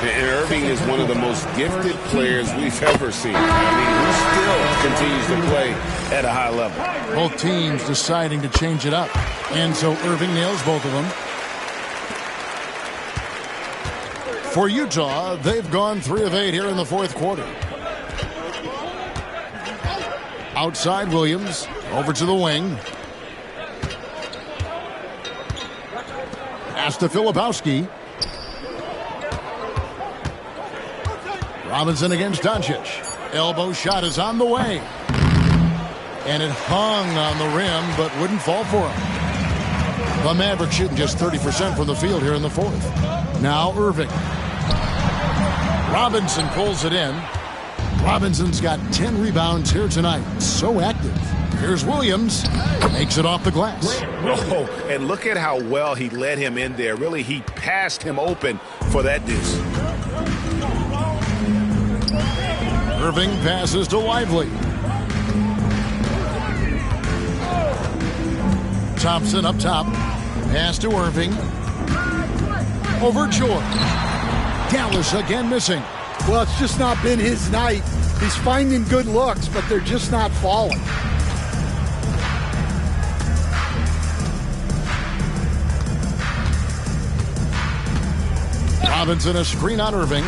And Irving is one of the most gifted players we've ever seen. I mean, he still continues to play at a high level. Both teams deciding to change it up. And so Irving nails both of them. For Utah, they've gone 3 of 8 here in the fourth quarter. Outside Williams, over to the wing. Pass to Filipowski. Robinson against Doncic. Elbow shot is on the way. And it hung on the rim, but wouldn't fall for him. The Mavericks shooting just 30% from the field here in the fourth. Now Irving. Robinson pulls it in. Robinson's got 10 rebounds here tonight. So active. Here's Williams. Makes it off the glass. Oh, and look at how well he led him in there. Really, he passed him open for that deuce. Irving passes to Lively. Thompson up top. Pass to Irving. Over George. Dallas again missing. Well, it's just not been his night. He's finding good looks, but they're just not falling. Robinson a screen on Irving.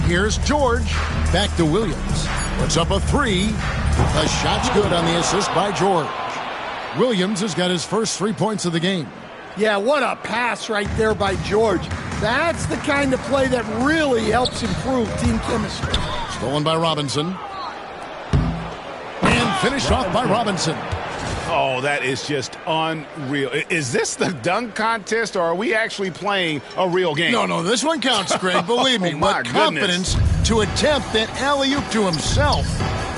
Here's George. Back to Williams. Puts up a three. The shot's good on the assist by George. Williams has got his first 3 points of the game. Yeah, what a pass right there by George. That's the kind of play that really helps improve team chemistry. Stolen by Robinson. And finished off by Robinson. Oh, that is just unreal. Is this the dunk contest, or are we actually playing a real game? No, this one counts, Greg. Believe me. What confidence to attempt that alley-oop to himself.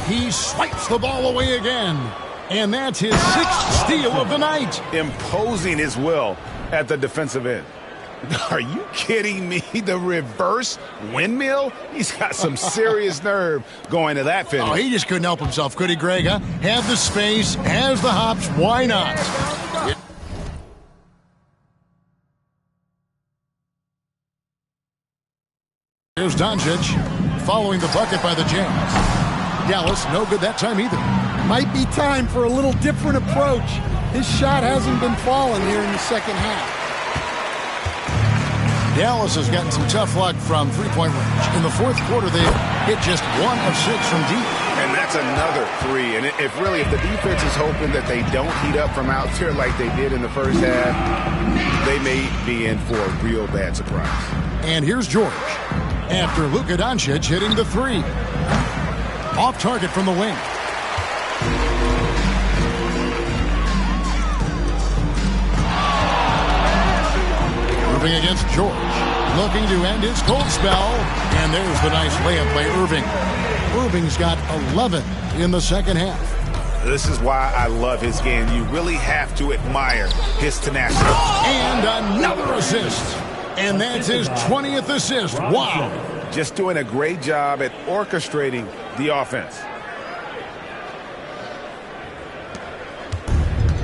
He swipes the ball away again. And that's his 6th steal of the night. Imposing his will at the defensive end. Are you kidding me? The reverse windmill? He's got some serious nerve going to that finish. Oh, he just couldn't help himself, could he, Greg? Huh? Have the space, has the hops, why not? Here's Doncic following the bucket by the Jazz. Dallas, no good that time either. Might be time for a little different approach. His shot hasn't been falling here in the second half. Dallas has gotten some tough luck from three-point range. In the fourth quarter, they hit just 1 of 6 from deep. And that's another three. And if the defense is hoping that they don't heat up from out there like they did in the first half, they may be in for a real bad surprise. And here's George. After Luka Doncic hitting the three. Off target from the wing. Irving against George. Looking to end his cold spell. And there's the nice layup by Irving. Irving's got 11 in the second half. This is why I love his game. You really have to admire his tenacity. And another assist. And that's his 20th assist. Wow. Just doing a great job at orchestrating the offense.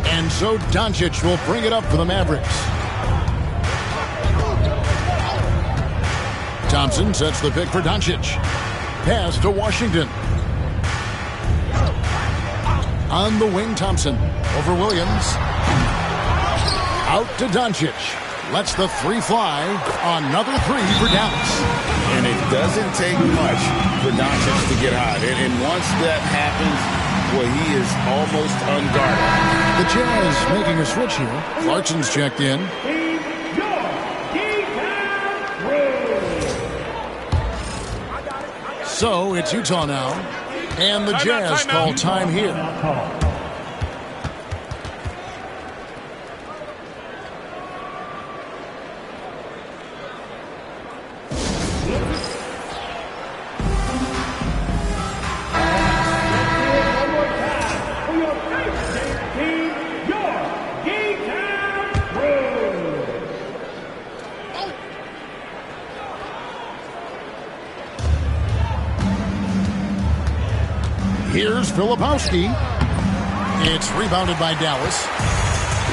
And so Doncic will bring it up for the Mavericks. Thompson sets the pick for Doncic. Pass to Washington. On the wing, Thompson. Over Williams. Out to Doncic. Lets the three fly. Another three for Dallas. And it doesn't take much for Doncic to get hot. And once that happens, well, he is almost unguarded. The Jazz making a switch here. Clarkson's checked in. So it's Utah now. And the Jazz call time here. Here's Filipowski. It's rebounded by Dallas.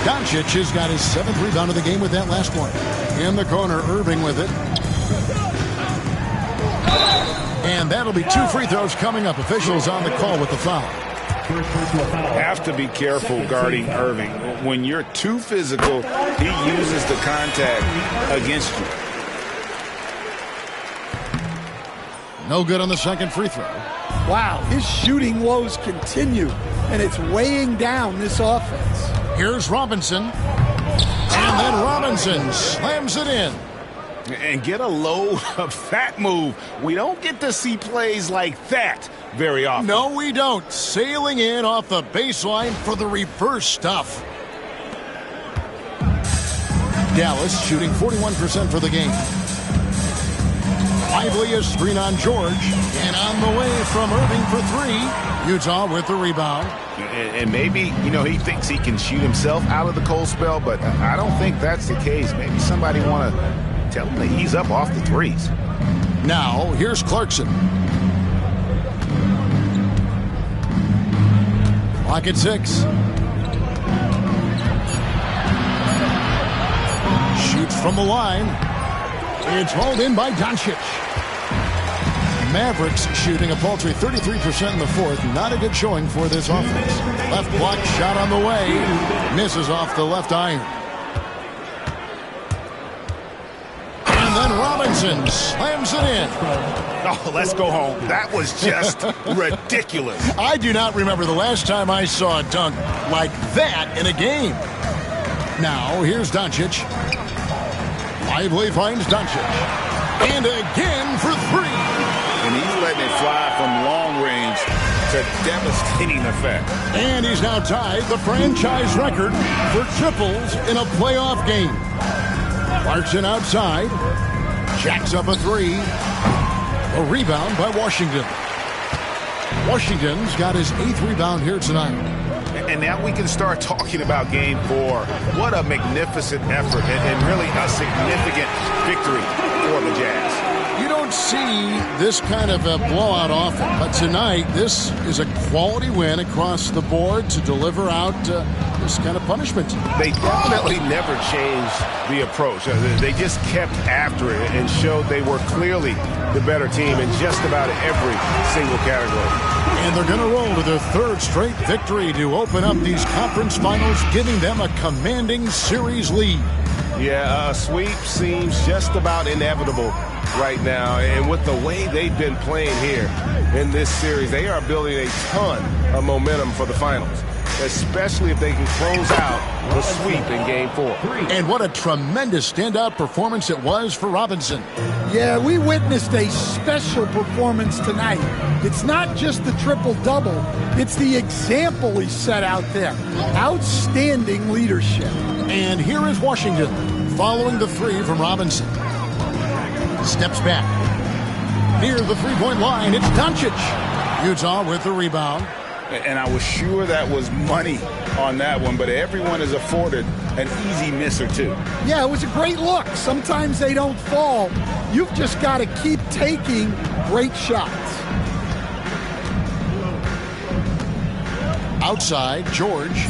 Doncic has got his 7th rebound of the game with that last one. In the corner, Irving with it. And that'll be 2 free throws coming up. Officials on the call with the foul. Have to be careful guarding Irving. When you're too physical, he uses the contact against you. No good on the second free throw. Wow, his shooting woes continue, and it's weighing down this offense. Here's Robinson. And then Robinson slams it in. And get a load of that move. We don't get to see plays like that very often. No, we don't. Sailing in off the baseline for the reverse stuff. Dallas shooting 41% for the game. Lively a screen on George. And on the way from Irving for 3. Utah with the rebound. And maybe, he thinks he can shoot himself out of the cold spell, but I don't think that's the case. Maybe somebody want to tell him to ease up off the threes. Now, here's Clarkson. Clock at 6. Shoots from the line. It's hauled in by Doncic. Mavericks shooting a paltry 33% in the fourth. Not a good showing for this offense. Left block shot on the way. Misses off the left iron. And then Robinson slams it in. Oh, let's go home. That was just ridiculous. I do not remember the last time I saw a dunk like that in a game. Now, here's Doncic. Lively finds Doncic. And again for 3. And he's letting it fly from long range to devastating effect. And he's now tied the franchise record for triples in a playoff game. Clarkson outside. Jacks up a 3. A rebound by Washington. Washington's got his 8th rebound here tonight. And now we can start talking about Game 4. What a magnificent effort and really a significant victory for the Jazz. You don't see this kind of a blowout often, but tonight this is a quality win across the board to deliver out this kind of punishment. They definitely never changed the approach. They just kept after it and showed they were clearly the better team in just about every single category. And they're going to roll to their 3rd straight victory to open up these conference finals, giving them a commanding series lead. Yeah, a sweep seems just about inevitable right now. And with the way they've been playing here in this series, they are building a ton of momentum for the finals, especially if they can close out the sweep in Game 4. And what a tremendous standout performance it was for Robinson. Yeah, we witnessed a special performance tonight. It's not just the triple-double, it's the example he set out there. Outstanding leadership. And here is Washington following the 3 from Robinson. Steps back. Near the three-point line, it's Doncic. Utah with the rebound. And I was sure that was money on that one, but everyone is afforded an easy miss or 2. Yeah, it was a great look. Sometimes they don't fall. You've just got to keep taking great shots. Outside, George.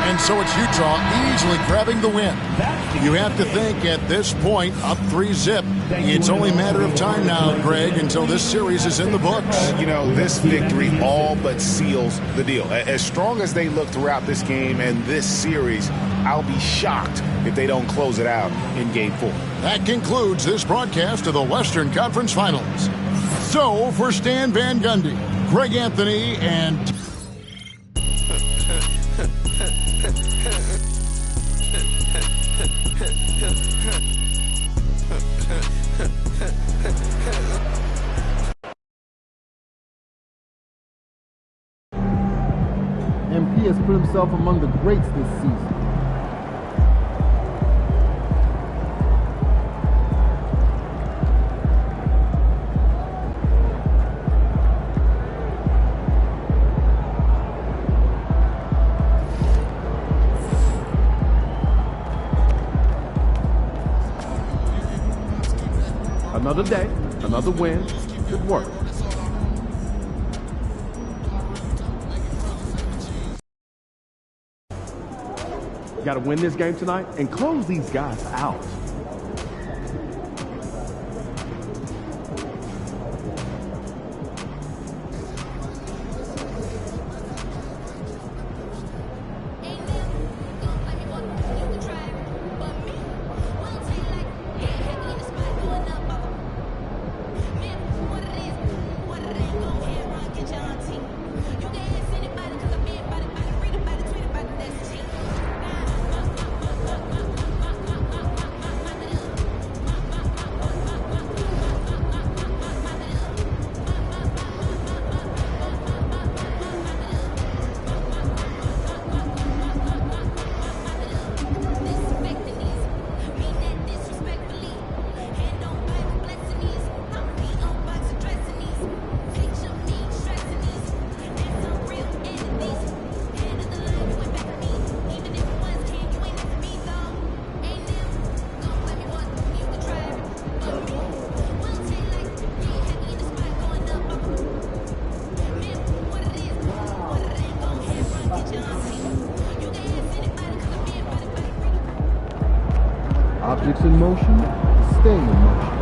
And so it's Utah easily grabbing the win. You have to think at this point, up 3-zip. It's only a matter of time now, Greg, until this series is in the books. You know, this victory all but seals the deal. As strong as they look throughout this game and this series, I'll be shocked if they don't close it out in Game 4. That concludes this broadcast of the Western Conference Finals. So, for Stan Van Gundy, Greg Anthony, and... MP has put himself among the greats this season. Another day, another win. Good work. Got to win this game tonight and close these guys out. Objects in motion stay in motion.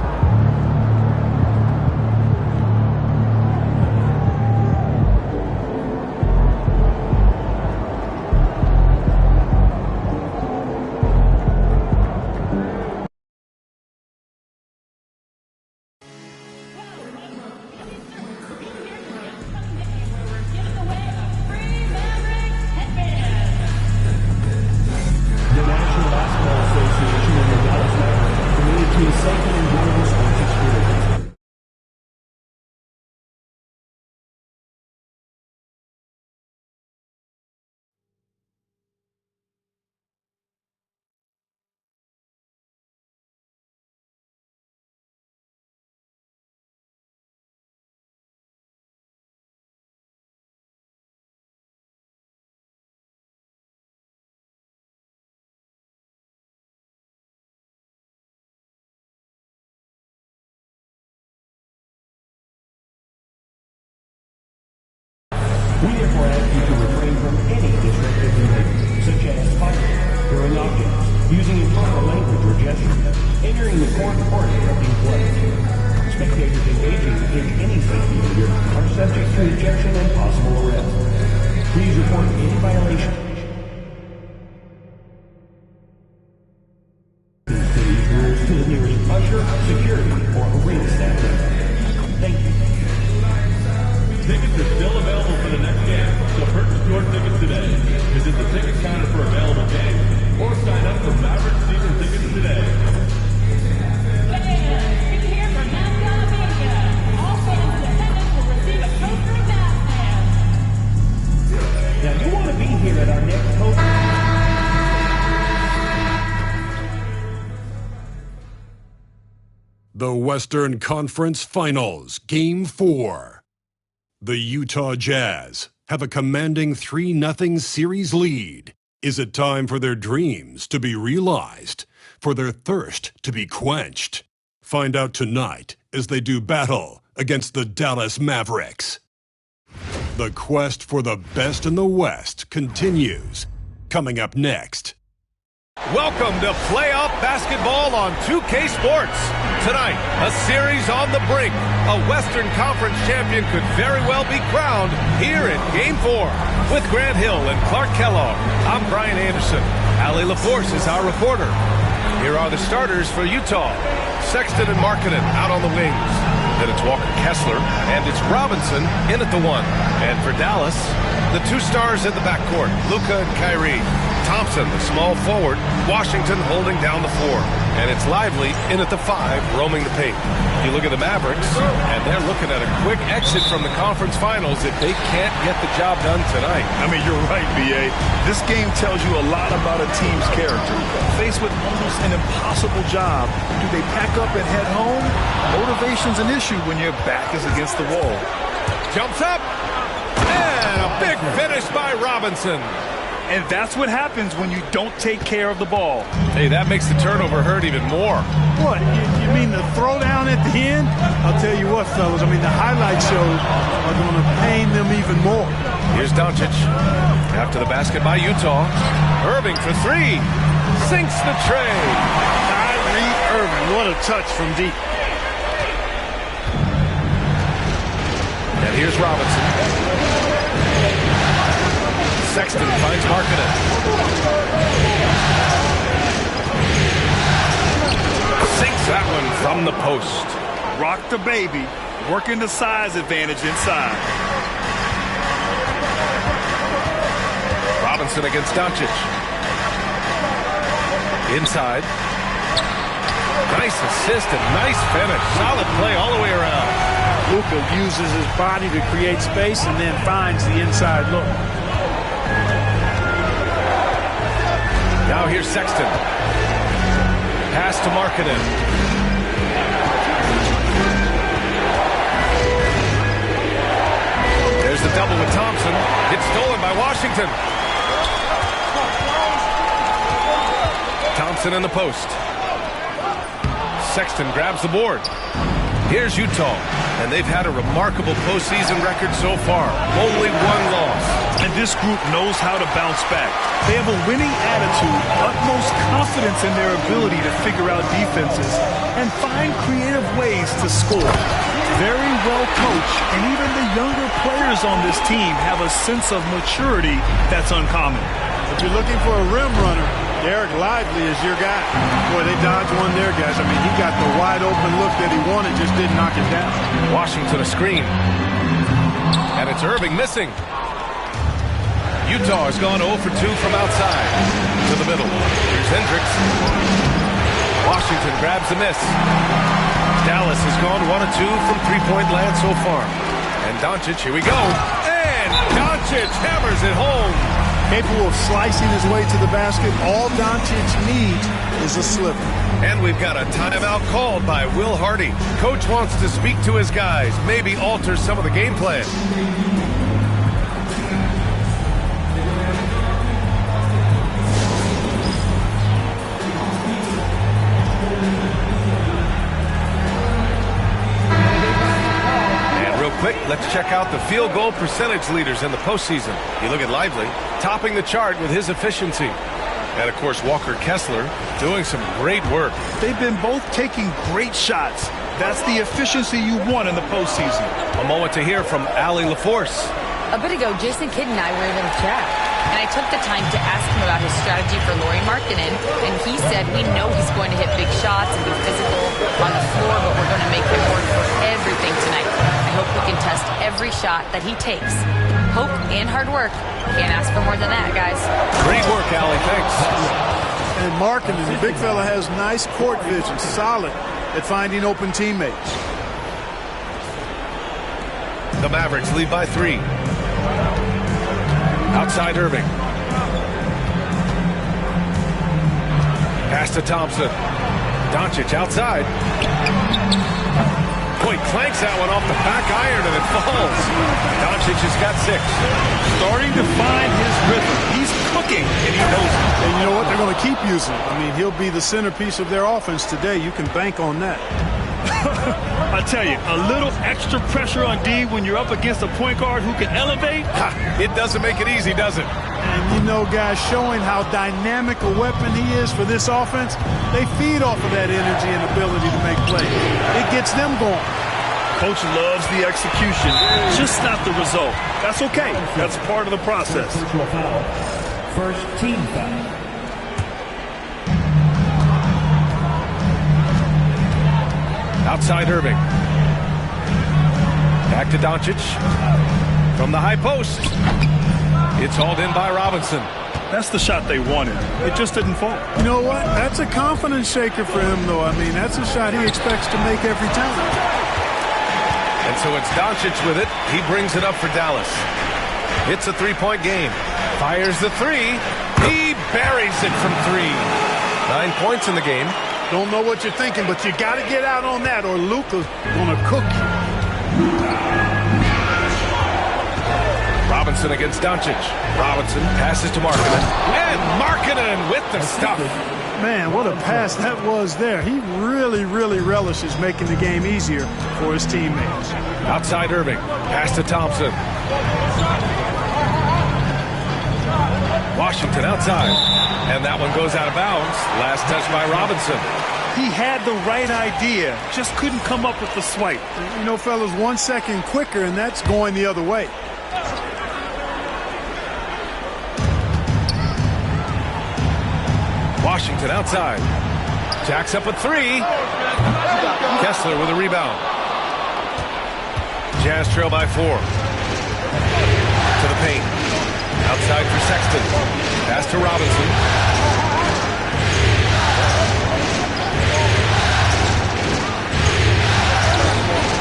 We therefore ask you to refrain from any disruptive behavior, such as fighting, throwing objects, using improper language or gestures, entering the court or interrupting play. Spectators engaging in any such behavior are subject to ejection and possible arrest. Please report any violation to these rules to the nearest usher, security, or arena staff member. Thank you. Tickets are still available for the next game, so purchase your tickets today. Visit the ticket counter for available games, or sign up for Mavericks season tickets today. Fans, you hear from NASCAR Media. All fans in attendance will receive a poster of Batman. Now, you want to be here at our next poster. The Western Conference Finals, Game 4. The Utah Jazz have a commanding 3-0 series lead. Is it time for their dreams to be realized, for their thirst to be quenched? Find out tonight as they do battle against the Dallas Mavericks. The quest for the best in the West continues. Coming up next. Welcome to playoff basketball on 2K Sports. Tonight, a series on the brink. A Western Conference champion could very well be crowned here in Game 4. With Grant Hill and Clark Kellogg, I'm Brian Anderson. Allie LaForce is our reporter. Here are the starters for Utah. Sexton and Markkanen out on the wings. Then it's Walker Kessler, and it's Robinson in at the 1. And for Dallas, the two stars in the backcourt, Luka and Kyrie. Thompson, the small forward, Washington holding down the 4. And it's Lively in at the 5, roaming the paint. You look at the Mavericks, and they're looking at a quick exit from the conference finals if they can't get the job done tonight. I mean, you're right, B.A. This game tells you a lot about a team's character. Faced with almost an impossible job, do they pack up and head home? Motivation's an issue when your back is against the wall. Jumps up, and a big finish by Robinson. And that's what happens when you don't take care of the ball. Hey, that makes the turnover hurt even more. What, you mean the throwdown at the end? I'll tell you what, fellas, I mean, the highlight shows are going to pain them even more. Here's Doncic. After the basket by Utah. Irving for 3. Sinks the tray. Irving, what a touch from deep. And here's Robinson. Sexton finds Markkanen. Sinks that one from the post. Rock the baby, working the size advantage inside. Robinson against Doncic. Inside. Nice assist and nice finish. Solid play all the way around. Luka uses his body to create space and then finds the inside look. Now here's Sexton. Pass to Markkanen. There's the double with Thompson. It's stolen by Washington. Thompson in the post. Sexton grabs the board. Here's Utah, and they've had a remarkable postseason record so far. Only one loss. And this group knows how to bounce back. They have a winning attitude, utmost confidence in their ability to figure out defenses, and find creative ways to score. Very well coached, and even the younger players on this team have a sense of maturity that's uncommon. If you're looking for a rim runner, Derek Lively is your guy. Boy, they dodged one there, guys. I mean, he got the wide open look that he wanted, just didn't knock it down. Washington a screen. And it's Irving missing. Utah has gone 0 for 2 from outside to the middle. Here's Hendricks. Washington grabs the miss. Dallas has gone 1 of 2 from three-point land so far. And Doncic, here we go. And Doncic hammers it home. Capable of slicing his way to the basket. All Doncic needs is a sliver. And we've got a timeout called by Will Hardy. Coach wants to speak to his guys, maybe alter some of the game plan. Quick, let's check out the field goal percentage leaders in the postseason. You look at Lively, topping the chart with his efficiency. And, of course, Walker Kessler doing some great work. They've been both taking great shots. That's the efficiency you want in the postseason. A moment to hear from Allie LaForce. A bit ago, Jason Kidd and I were in the chat, and I took the time to ask him about his strategy for Lauri Markkanen, and he said, we know he's going to hit big shots and be physical on the floor, but we're going to make him work for everything tonight. I hope we can test every shot that he takes. Hope and hard work. Can't ask for more than that, guys. Great work, Allie. Thanks. And Markkanen, the big fella, has nice court vision, solid at finding open teammates. The Mavericks lead by 3. Outside Irving. Pass to Thompson. Doncic outside. Boy, clanks that one off the back iron and it falls. Doncic has got 6. Starting to find his rhythm. He's cooking, and he knows it. And you know what? They're going to keep using him. I mean, he'll be the centerpiece of their offense today. You can bank on that. I tell you, a little extra pressure on D when you're up against a point guard who can elevate. It doesn't make it easy, does it? And you know, guys, showing how dynamic a weapon he is for this offense, they feed off of that energy and ability to make plays. It gets them going. Coach loves the execution, just not the result. That's okay. That's part of the process. First team foul. Outside Irving. Back to Doncic. From the high post. It's hauled in by Robinson. That's the shot they wanted. It just didn't fall. You know what? That's a confidence shaker for him, though. I mean, that's a shot he expects to make every time. And so it's Doncic with it. He brings it up for Dallas. It's a three-point game. Fires the 3. He buries it from 3. 9 points in the game. Don't know what you're thinking, but you got to get out on that or Luka's going to cook you. Robinson against Doncic. Robinson passes to Markkanen. And Markkanen with the stuff. Man, what a pass that was there. He really, really relishes making the game easier for his teammates. Outside Irving. Pass to Thompson. Washington outside. And that one goes out of bounds. Last touch by Robinson. He had the right idea, just couldn't come up with the swipe. You know, fellas, 1 second quicker, and that's going the other way. Washington outside. Jacks up a 3. Kessler with a rebound. Jazz trail by 4. To the paint. Outside for Sexton. Pass to Robinson.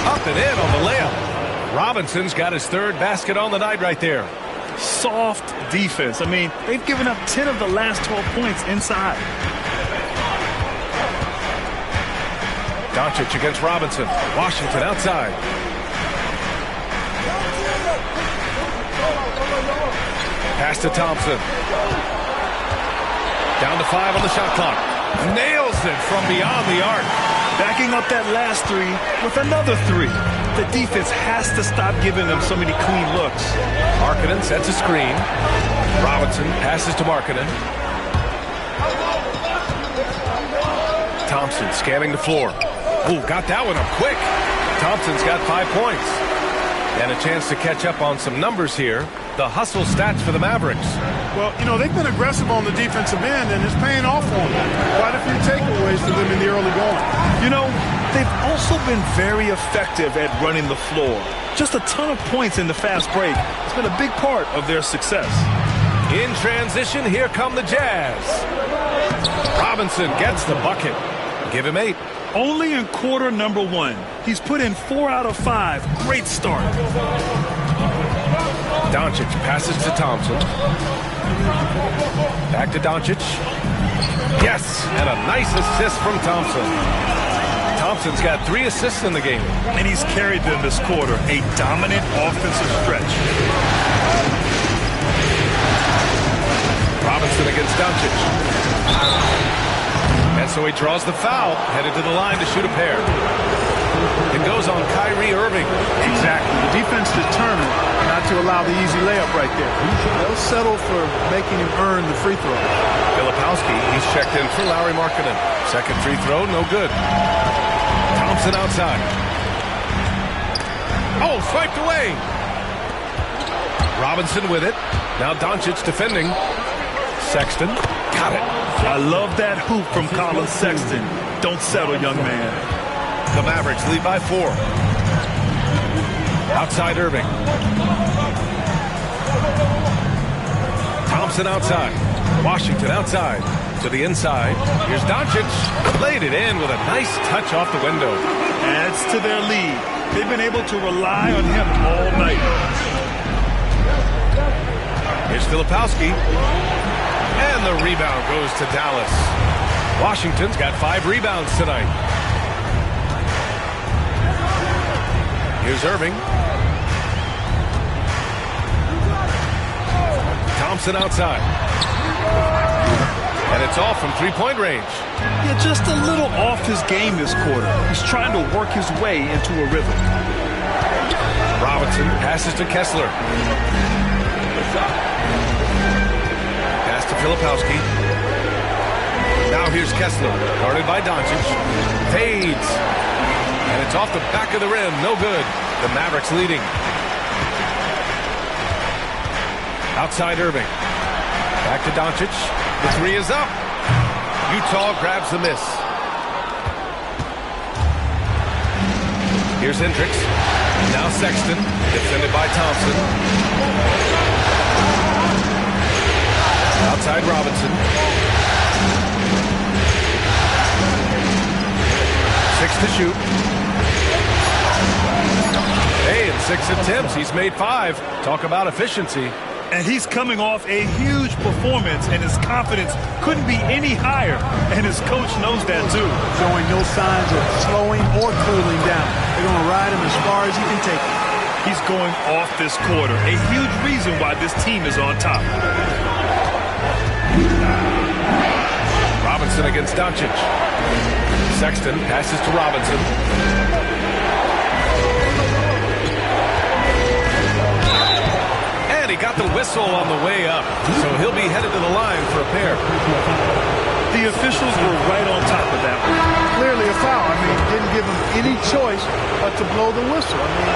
Up and in on the layup. Robinson's got his 3rd basket on the night right there. Soft defense. I mean, they've given up 10 of the last 12 points inside. Doncic against Robinson. Washington outside. Pass to Thompson. Down to 5 on the shot clock. Nails it from beyond the arc. Backing up that last 3 with another 3. The defense has to stop giving them so many clean looks. Markkanen sets a screen. Robinson passes to Markkanen. Thompson scanning the floor. Oh, got that one up quick. Thompson's got 5 points. And a chance to catch up on some numbers here. The hustle stats for the Mavericks. Well, you know, they've been aggressive on the defensive end, and it's paying off on them. Quite a few takeaways for them in the early going. You know, they've also been very effective at running the floor. Just a ton of points in the fast break. It's been a big part of their success. In transition, here come the Jazz. Robinson gets the bucket. Give him 8. Only in quarter number 1. He's put in 4 out of 5. Great start. Doncic passes to Thompson. Back to Doncic. Yes, and a nice assist from Thompson. Thompson's got 3 assists in the game. And he's carried them this quarter. A dominant offensive stretch. Robinson against Doncic. And so he draws the foul, headed to the line to shoot a pair. It goes on Kyrie Irving. Exactly. The defense determined not to allow the easy layup right there. They'll settle for making him earn the free throw. Filipowski, he's checked in for Lauri Markkanen. Second free throw, no good. Thompson outside. Oh, swiped away. Robinson with it. Now Doncic defending. Sexton, got it. I love that hoop from Colin Sexton. Don't settle, young man. The Mavericks lead by 4. Outside Irving. Thompson outside. Washington outside. To the inside. Here's Doncic. Laid it in with a nice touch off the window. Adds to their lead. They've been able to rely on him all night. Here's Filipowski. And the rebound goes to Dallas. Washington's got 5 rebounds tonight. Here's Irving. Thompson outside. And it's off from 3-point range. Yeah, just a little off his game this quarter. He's trying to work his way into a rhythm. Robinson passes to Kessler. Pass to Filipowski. Now here's Kessler, guarded by Doncic. Fades. And it's off the back of the rim. No good. The Mavericks leading. Outside Irving. Back to Doncic. The 3 is up. Utah grabs the miss. Here's Hendricks. Now Sexton, defended by Thompson. Outside Robinson. 6 to shoot. Hey, in 6 attempts, he's made 5. Talk about efficiency. And he's coming off a huge performance, and his confidence couldn't be any higher. And his coach knows that, too. Showing no signs of slowing or cooling down. They're going to ride him as far as he can take him. He's going off this quarter. A huge reason why this team is on top. Robinson against Doncic. Sexton passes to Robinson. And he got the whistle on the way up, so he'll be headed to the line for a pair. The officials were right on top of that one. Clearly a foul. I mean, didn't give him any choice but to blow the whistle. I mean,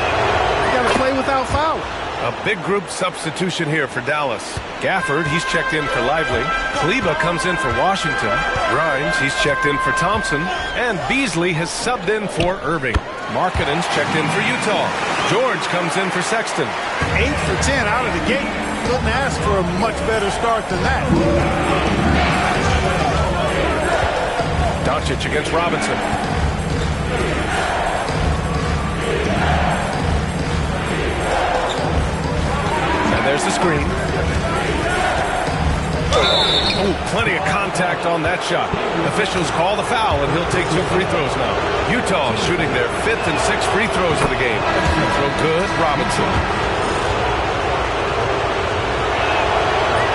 they got to play without fouling. A big group substitution here for Dallas. Gafford, he's checked in for Lively. Kleba comes in for Washington. Grimes, he's checked in for Thompson. And Beasley has subbed in for Irving. Markkanen's checked in for Utah. George comes in for Sexton. 8 for 10 out of the gate. Couldn't ask for a much better start than that. Doncic against Robinson. And there's the screen. Oh, plenty of contact on that shot. Officials call the foul, and he'll take 2 free throws now. Utah shooting their 5th and 6th free throws of the game. Free throw good, Robinson.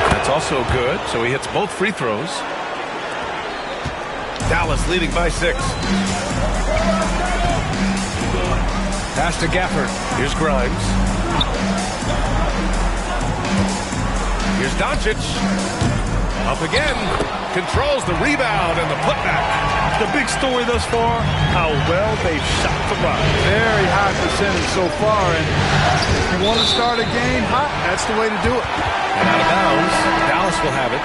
That's also good, so he hits both free throws. Dallas leading by 6. Pass to Gafford. Here's Grimes. Here's Doncic. Up again. Controls the rebound and the putback. The big story thus far, how well they've shot the rock. Very high percentage so far, and if you want to start a game hot, that's the way to do it. And out of bounds, Dallas will have it.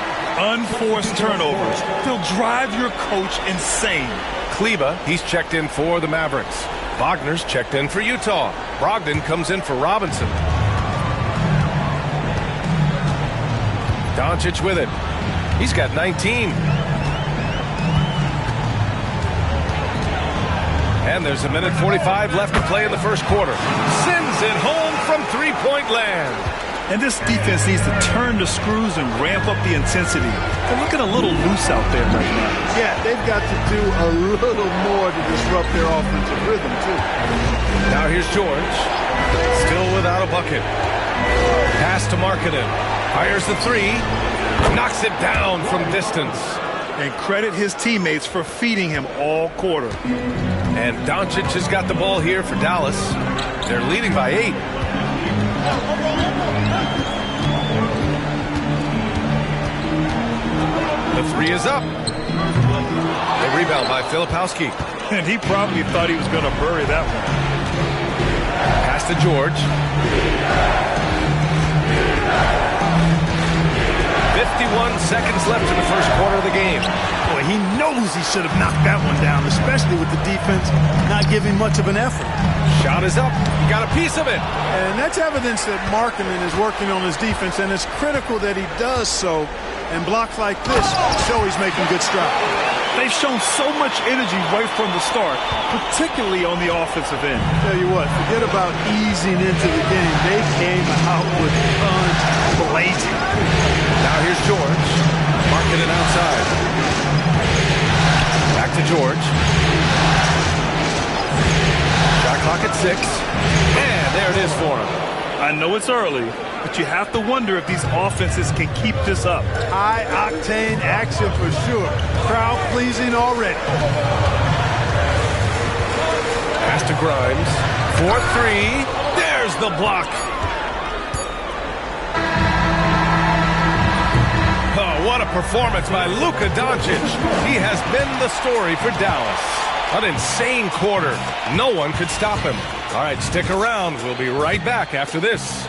Unforced turnovers. They'll drive your coach insane. Kryie, he's checked in for the Mavericks. Wagner's checked in for Utah. Brogdon comes in for Robinson. Doncic with it. He's got 19. And there's a minute 45 left to play in the first quarter. Sends it home from three-point land. And this defense needs to turn the screws and ramp up the intensity. They're looking a little loose out there right now. Yeah, they've got to do a little more to disrupt their offensive rhythm, too. Now here's George. Still without a bucket. Pass to Markkanen. Fires the three. Knocks it down from distance. And credit his teammates for feeding him all quarter. And Doncic has got the ball here for Dallas. They're leading by 8. The three is up. The rebound by Filipowski. And he probably thought he was going to bury that one. Pass to George. 51 seconds left in the first quarter of the game. Boy, he knows he should have knocked that one down, especially with the defense not giving much of an effort. Shot is up. Got a piece of it. And that's evidence that Markkanen is working on his defense, and it's critical that he does so. And blocks like this show he's making good strides. They've shown so much energy right from the start, particularly on the offensive end. Tell you what, forget about easing into the game. They came out with guns blazing. Now here's George. Markkanen outside. Back to George. Shot clock at 6. And there it is for him. I know it's early, but you have to wonder if these offenses can keep this up. High-octane action for sure. Crowd-pleasing already. Pass to Grimes. 4-3. There's the block. Oh, what a performance by Luka Doncic. He has been the story for Dallas. An insane quarter. No one could stop him. All right, stick around. We'll be right back after this.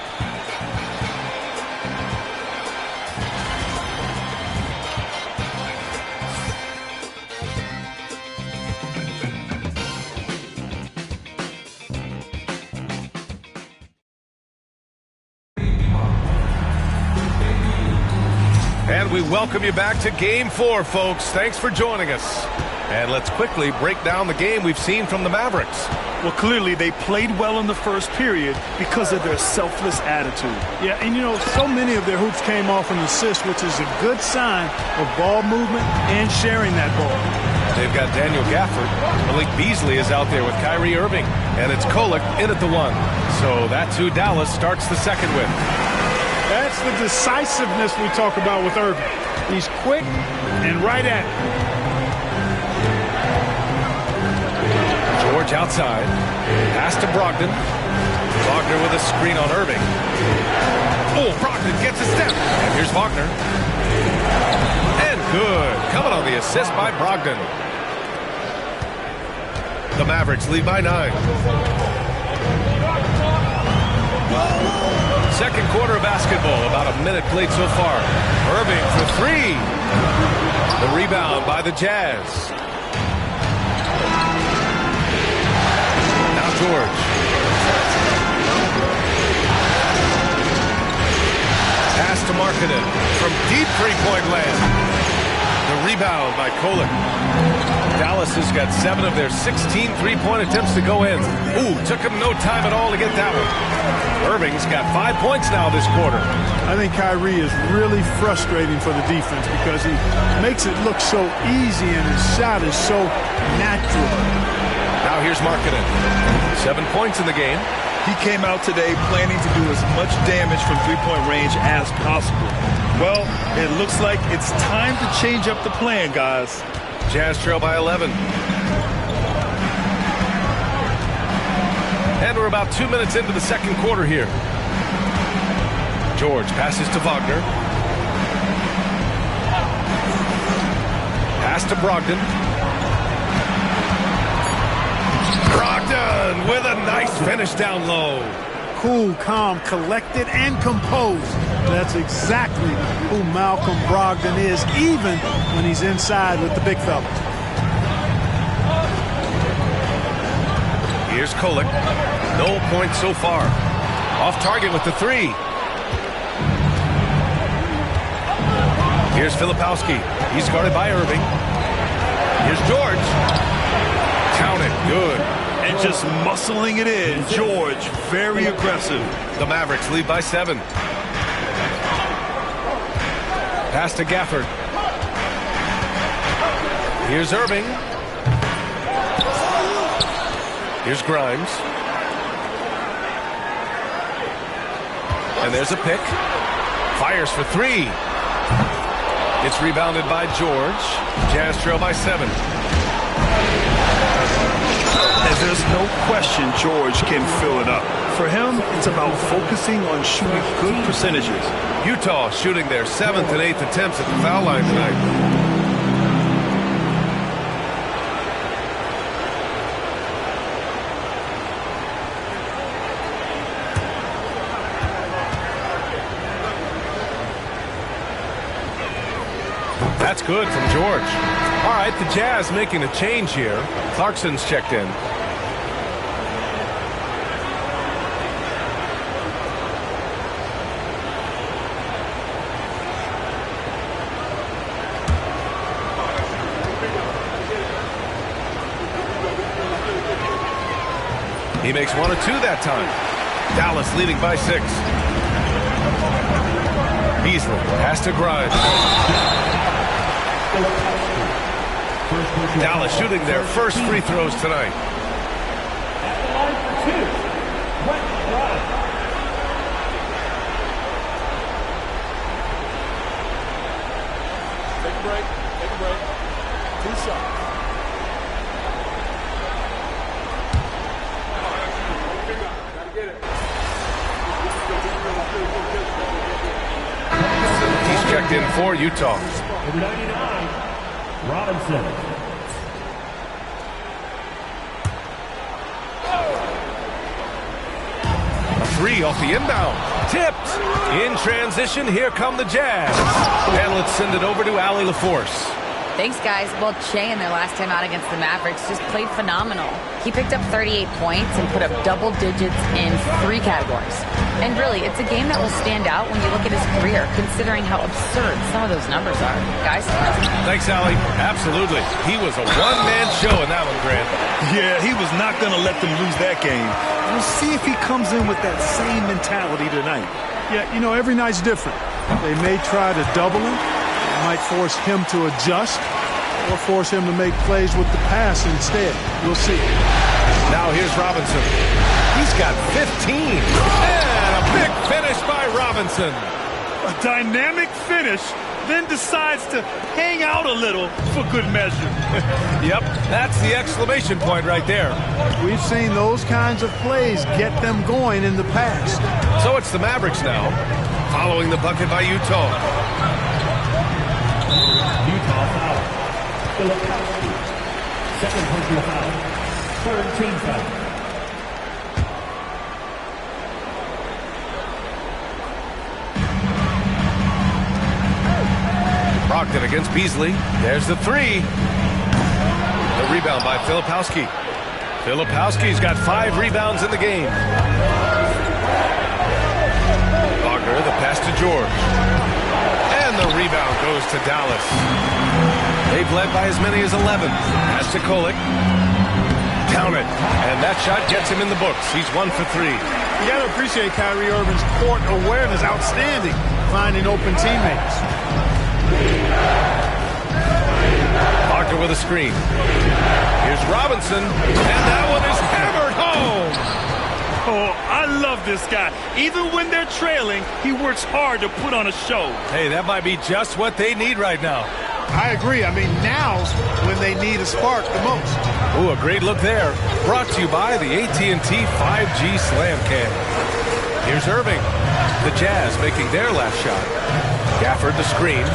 And we welcome you back to Game 4, folks. Thanks for joining us. And let's quickly break down the game we've seen from the Mavericks. Well, clearly they played well in the first period because of their selfless attitude. Yeah, and you know, so many of their hoops came off an assist, which is a good sign of ball movement and sharing that ball. They've got Daniel Gafford. Malik Beasley is out there with Kyrie Irving. And it's Kolek in at the 1. So that's who Dallas starts the second with. That's the decisiveness we talk about with Irving. He's quick and right at it. George outside. Pass to Brogdon. Wagner with a screen on Irving. Oh, Brogdon gets a step. And here's Wagner. And good. Coming on the assist by Brogdon. The Mavericks lead by 9. Second quarter of basketball. About a minute played so far. Irving for 3. The rebound by the Jazz. George. Pass to Markkanen from deep three-point land. The rebound by Kolek. Dallas has got 7 of their 16 three-point attempts to go in. Ooh, took him no time at all to get that one. Irving's got 5 points now this quarter. I think Kyrie is really frustrating for the defense because he makes it look so easy and his shot is so natural. Now here's Markkanen. 7 points in the game. He came out today planning to do as much damage from three-point range as possible. Well, it looks like it's time to change up the plan, guys. Jazz trail by 11. And we're about 2 minutes into the second quarter here. George passes to Wagner. Pass to Brogdon. Brogdon with a nice finish down low. Cool, calm, collected, and composed. That's exactly who Malcolm Brogdon is, even when he's inside with the big fella. Here's Kolek. No points so far. Off target with the three. Here's Filipowski. He's guarded by Irving. Here's George. Counted. Good. And just muscling it in. George, very aggressive. The Mavericks lead by 7. Pass to Gafford. Here's Irving. Here's Grimes. And there's a pick. Fires for 3. It's rebounded by George. Jazz trail by 7. And there's no question George can fill it up. For him, it's about focusing on shooting good percentages. Utah shooting their 7th and 8th attempts at the foul line tonight. That's good from George. All right, the Jazz making a change here. Clarkson's checked in. He makes 1 or 2 that time. Dallas leading by 6. Beasley has to Grimes. Dallas shooting their first free throws tonight. Take a break. Take a break. 2 shots. He's checked in for Utah. Number 99, Robinson. A 3 off the inbound. Tipped. In transition, here come the Jazz. And let's send it over to Allie LaForce. Thanks, guys. Well, Che in their last time out against the Mavericks just played phenomenal. He picked up 38 points and put up double digits in 3 categories. And really, it's a game that will stand out when you look at his career, considering how absurd some of those numbers are. Guys? Thanks, Allie. Absolutely. He was a one-man show in that one, Grant. Yeah, he was not going to let them lose that game. We'll see if he comes in with that same mentality tonight. Yeah, you know, every night's different. They may try to double him. They might force him to adjust or force him to make plays with the pass instead. We'll see. Now here's Robinson. He's got 15. And a big finish by Robinson. A dynamic finish, then decides to hang out a little for good measure. Yep, that's the exclamation point right there. We've seen those kinds of plays get them going in the past. So it's the Mavericks now, following the bucket by Utah. Utah foul. Filipowski. Second personal foul. Third team foul. Brogdon against Beasley. There's the 3. The rebound by Filipowski. Filipowski's got 5 rebounds in the game. Wagner, the pass to George. And the rebound goes to Dallas. They've led by as many as 11. Pass to Kolek. Count it. And that shot gets him in the books. He's 1 for 3. You got to appreciate Kyrie Irving's court awareness. Outstanding. Finding open teammates. Wagner with a screen. Here's Robinson. And that one is hammered home. Oh, I love this guy. Even when they're trailing, he works hard to put on a show. Hey, that might be just what they need right now. I agree. I mean, now's when they need a spark the most. Ooh, a great look there. Brought to you by the AT&T 5G Slam Cam. Here's Irving. The Jazz making their last shot. Gafford the screen.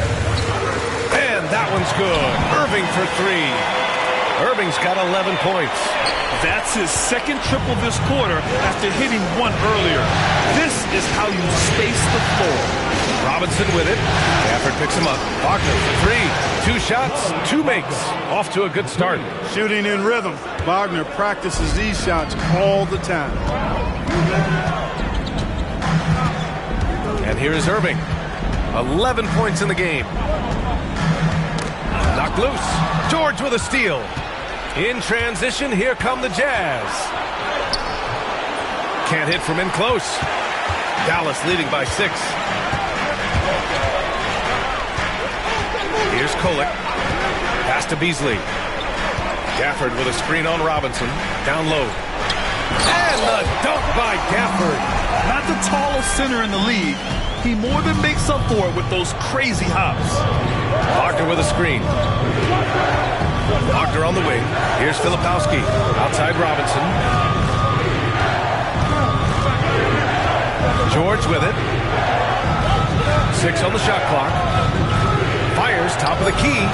And that one's good. Irving for three. Irving's got 11 points. That's his second triple this quarter after hitting one earlier. This is how you space the floor. Robinson with it. Gafford picks him up. Wagner for three. 2 shots, 2 makes. Off to a good start. Shooting in rhythm. Wagner practices these shots all the time. And here is Irving. 11 points in the game. Knocked loose. George with a steal. In transition, here come the Jazz. Can't hit from in close. Dallas leading by 6. Here's Kolek. Pass to Beasley. Gafford with a screen on Robinson. Down low. And the dunk by Gafford. Not the tallest center in the league. He more than makes up for it with those crazy hops. Wagner with a screen. Wagner on the wing. Here's Filipowski. Outside Robinson. George with it. 6 on the shot clock. Fires top of the key.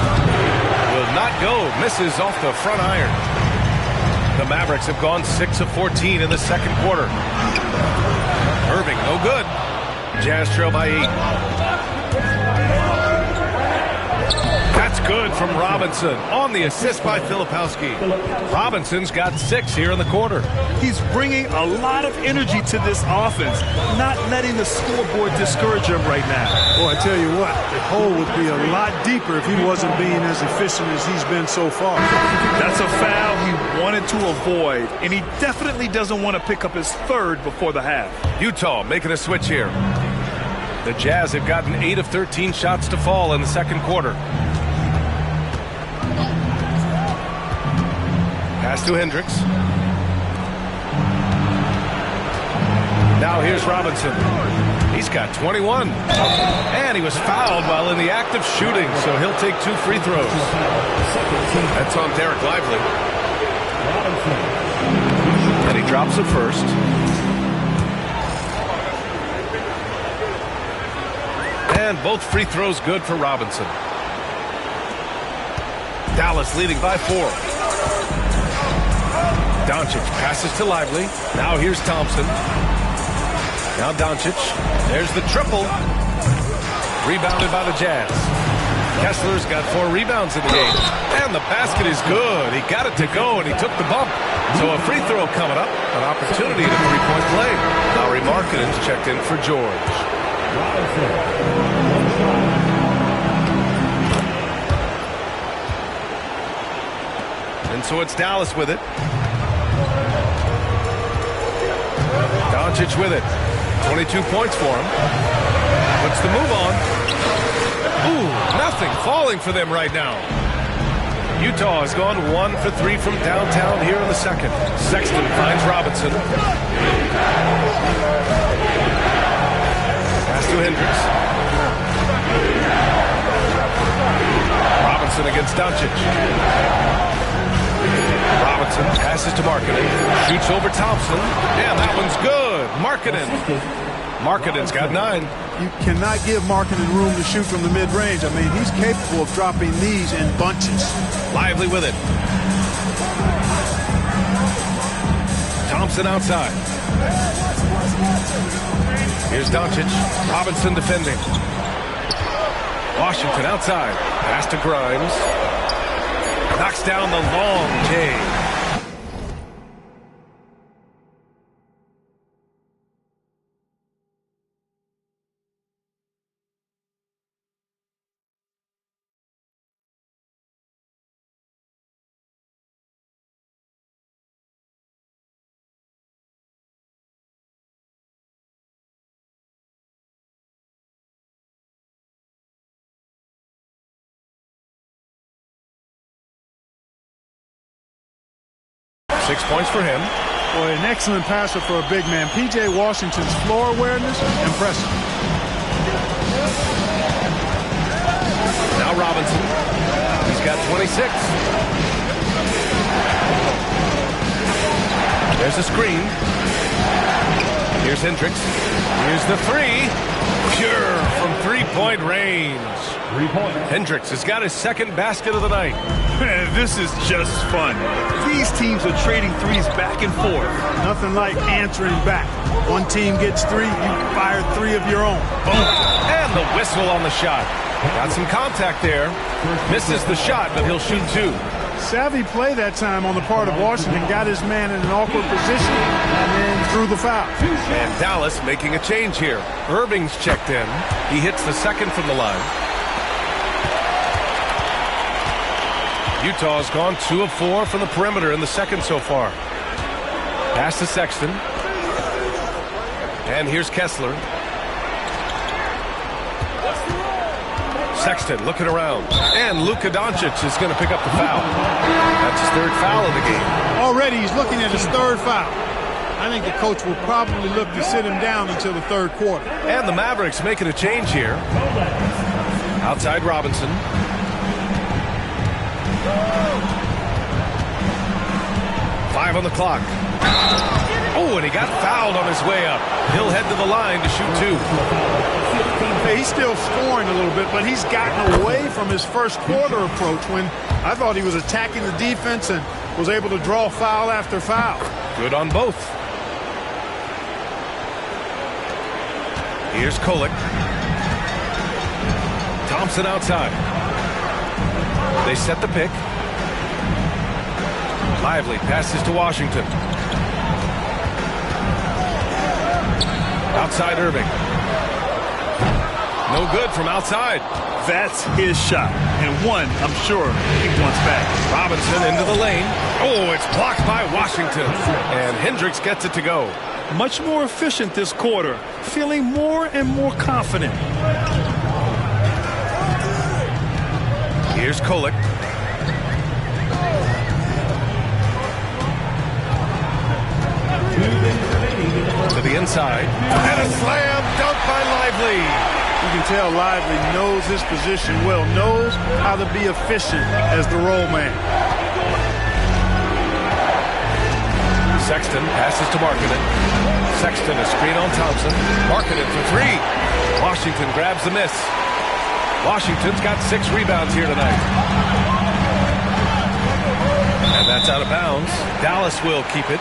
Will not go. Misses off the front iron. The Mavericks have gone 6 of 14 in the second quarter. Irving, no good. Jazz trail by 8. That's good from Robinson on the assist by Filipowski. Robinson's got 6 here in the quarter. He's bringing a lot of energy to this offense, not letting the scoreboard discourage him right now. Boy, I tell you what, the hole would be a lot deeper if he wasn't being as efficient as he's been so far. That's a foul he wanted to avoid, and he definitely doesn't want to pick up his 3rd before the half. Utah making a switch here. The Jazz have gotten 8 of 13 shots to fall in the second quarter. Pass to Hendricks. Now here's Robinson. He's got 21. And he was fouled while in the act of shooting, so he'll take 2 free throws. That's on Derek Lively. And he drops it first. And both free throws good for Robinson. Dallas leading by 4. Doncic passes to Lively. Now here's Thompson. Now Doncic. There's the triple. Rebounded by the Jazz. Kessler's got 4 rebounds in the game. And the basket is good. He got it to go, and he took the bump. So a free throw coming up. An opportunity to 3-point play. Lauri Markkanen's checked in for George. And so it's Dallas with it. Doncic with it. 22 points for him. What's the move on? Ooh, nothing falling for them right now. Utah has gone 1 for 3 from downtown here in the second. Sexton finds Robinson. Pass to Hendricks. Robinson against Doncic. Robinson passes to Markkanen. Shoots over Thompson. And that one's good. Markkanen's got 9. You cannot give Markkanen room to shoot from the mid-range. I mean, he's capable of dropping these in bunches. Lively with it. Thompson outside. Here's Doncic. Robinson defending. Washington outside. Pass to Grimes. Knocks down the long J. Six points for him. Boy, an excellent passer for a big man. P.J. Washington's floor awareness, impressive. Now Robinson. 26. There's a screen. Here's Hendricks. Here's the three. Pure from three-point range. 3 points. Hendricks has got his second basket of the night. This is just fun. These teams are trading threes back and forth. Nothing like answering back. One team gets 3, you fire 3 of your own. Boom. And the whistle on the shot. Got some contact there. Misses the shot, but he'll shoot 2. Savvy play that time on the part of Washington. Got his man in an awkward position and then threw the foul. And Dallas making a change here. Irving's checked in. He hits the second from the line. Utah's gone 2 of 4 from the perimeter in the second so far. Pass to Sexton. And here's Kessler. Sexton looking around. And Luka Doncic is going to pick up the foul. That's his 3rd foul of the game. Already he's looking at his 3rd foul. I think the coach will probably look to sit him down until the 3rd quarter. And the Mavericks making a change here. Outside Robinson. Five on the clock. Oh, and he got fouled on his way up. He'll head to the line to shoot 2. Hey, he's still scoring a little bit, but he's gotten away from his first quarter approach when I thought he was attacking the defense and was able to draw foul after foul. Good on both. Here's Kolek. Thompson outside. They set the pick. Lively passes to Washington. Outside Irving. No good from outside. That's his shot. And one, I'm sure, he wants back. Robinson into the lane. Oh, it's blocked by Washington. And Hendricks gets it to go. Much more efficient this quarter. Feeling more and more confident. Here's Kolek. To the inside. And a slam dunk by Lively. You can tell Lively knows his position well, knows how to be efficient as the roll man. Sexton passes to Markkanen. Sexton a screen on Thompson. Markkanen for 3. Washington grabs the miss. Washington's got 6 rebounds here tonight. And that's out of bounds. Dallas will keep it.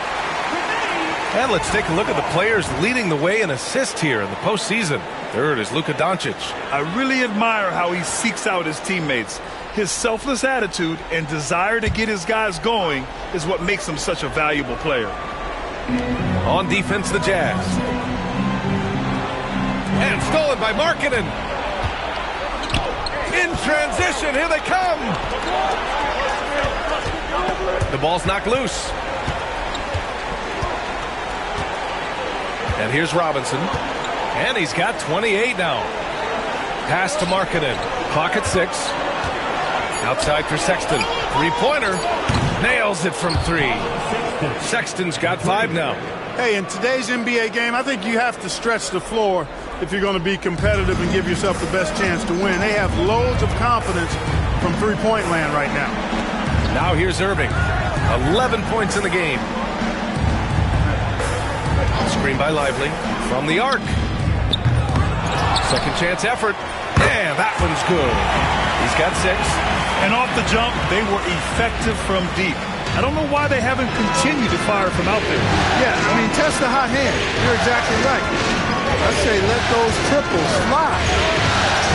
And let's take a look at the players leading the way in assists here in the postseason. 3rd is Luka Doncic. I really admire how he seeks out his teammates. His selfless attitude and desire to get his guys going is what makes him such a valuable player. On defense, the Jazz. And stolen by Markkanen. In transition, here they come. The ball's knocked loose. And here's Robinson. And he's got 28 now. Pass to Markkanen. Clock at 6. Outside for Sexton. 3-pointer. Nails it from 3. Sexton's got 5 now. Hey, in today's NBA game, I think you have to stretch the floor if you're going to be competitive and give yourself the best chance to win. They have loads of confidence from three-point land right now. Now here's Irving. 11 points in the game. Screen by Lively from the arc. Second chance effort. And that one's good. He's got 6. And off the jump, they were effective from deep. I don't know why they haven't continued to fire from out there. Yeah, I mean, test the hot hand. You're exactly right. I say let those triples fly.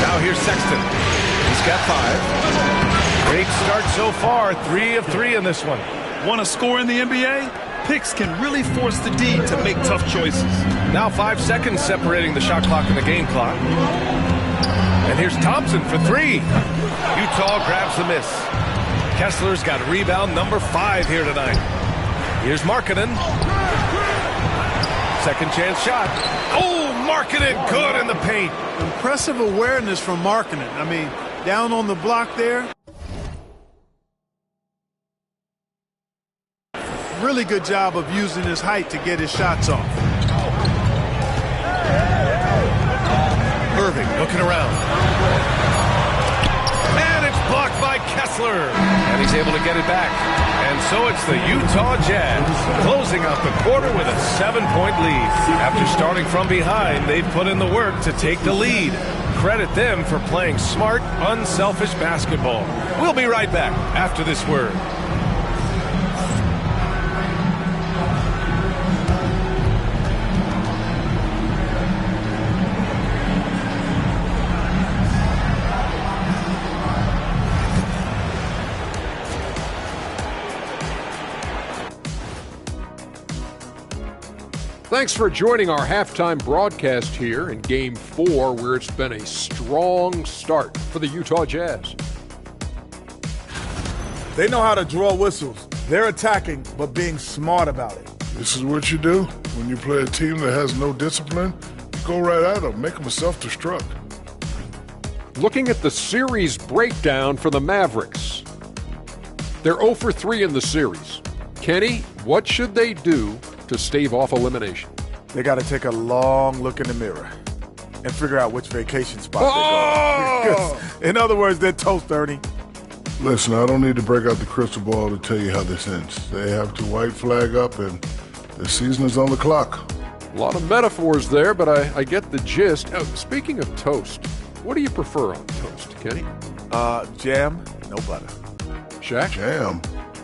Now here's Sexton. He's got 5. Great start so far. 3 of 3 in this one. Want to score in the NBA? Picks can really force the D to make tough choices. Now 5 seconds separating the shot clock and the game clock. And here's Thompson for 3. Utah grabs the miss. Kessler's got rebound number 5 here tonight. Here's Markkanen. Second chance shot. Oh, Markkanen good in the paint. Impressive awareness from Markkanen. I mean, down on the block there. Really good job of using his height to get his shots off. Irving looking around. And it's blocked by Kessler. able to get it back. And so it's the Utah Jazz closing out the quarter with a 7-point lead. After starting from behind, they've put in the work to take the lead. Credit them for playing smart, unselfish basketball. We'll be right back after this word. Thanks for joining our halftime broadcast here in Game 4, where it's been a strong start for the Utah Jazz. They know how to draw whistles. They're attacking, but being smart about it. This is what you do when you play a team that has no discipline. You go right at them, make them self-destruct. Looking at the series breakdown for the Mavericks. They're 0 for 3 in the series. Kenny, what should they do to stave off elimination? They got to take a long look in the mirror and figure out which vacation spot they're going. In other words, they're toast, Ernie. Listen, I don't need to break out the crystal ball to tell you how this ends. They have to white flag up, and the season is on the clock. A lot of metaphors there, but I get the gist. Oh, speaking of toast, what do you prefer on toast, Kenny? Jam, no butter. Shaq? Jam,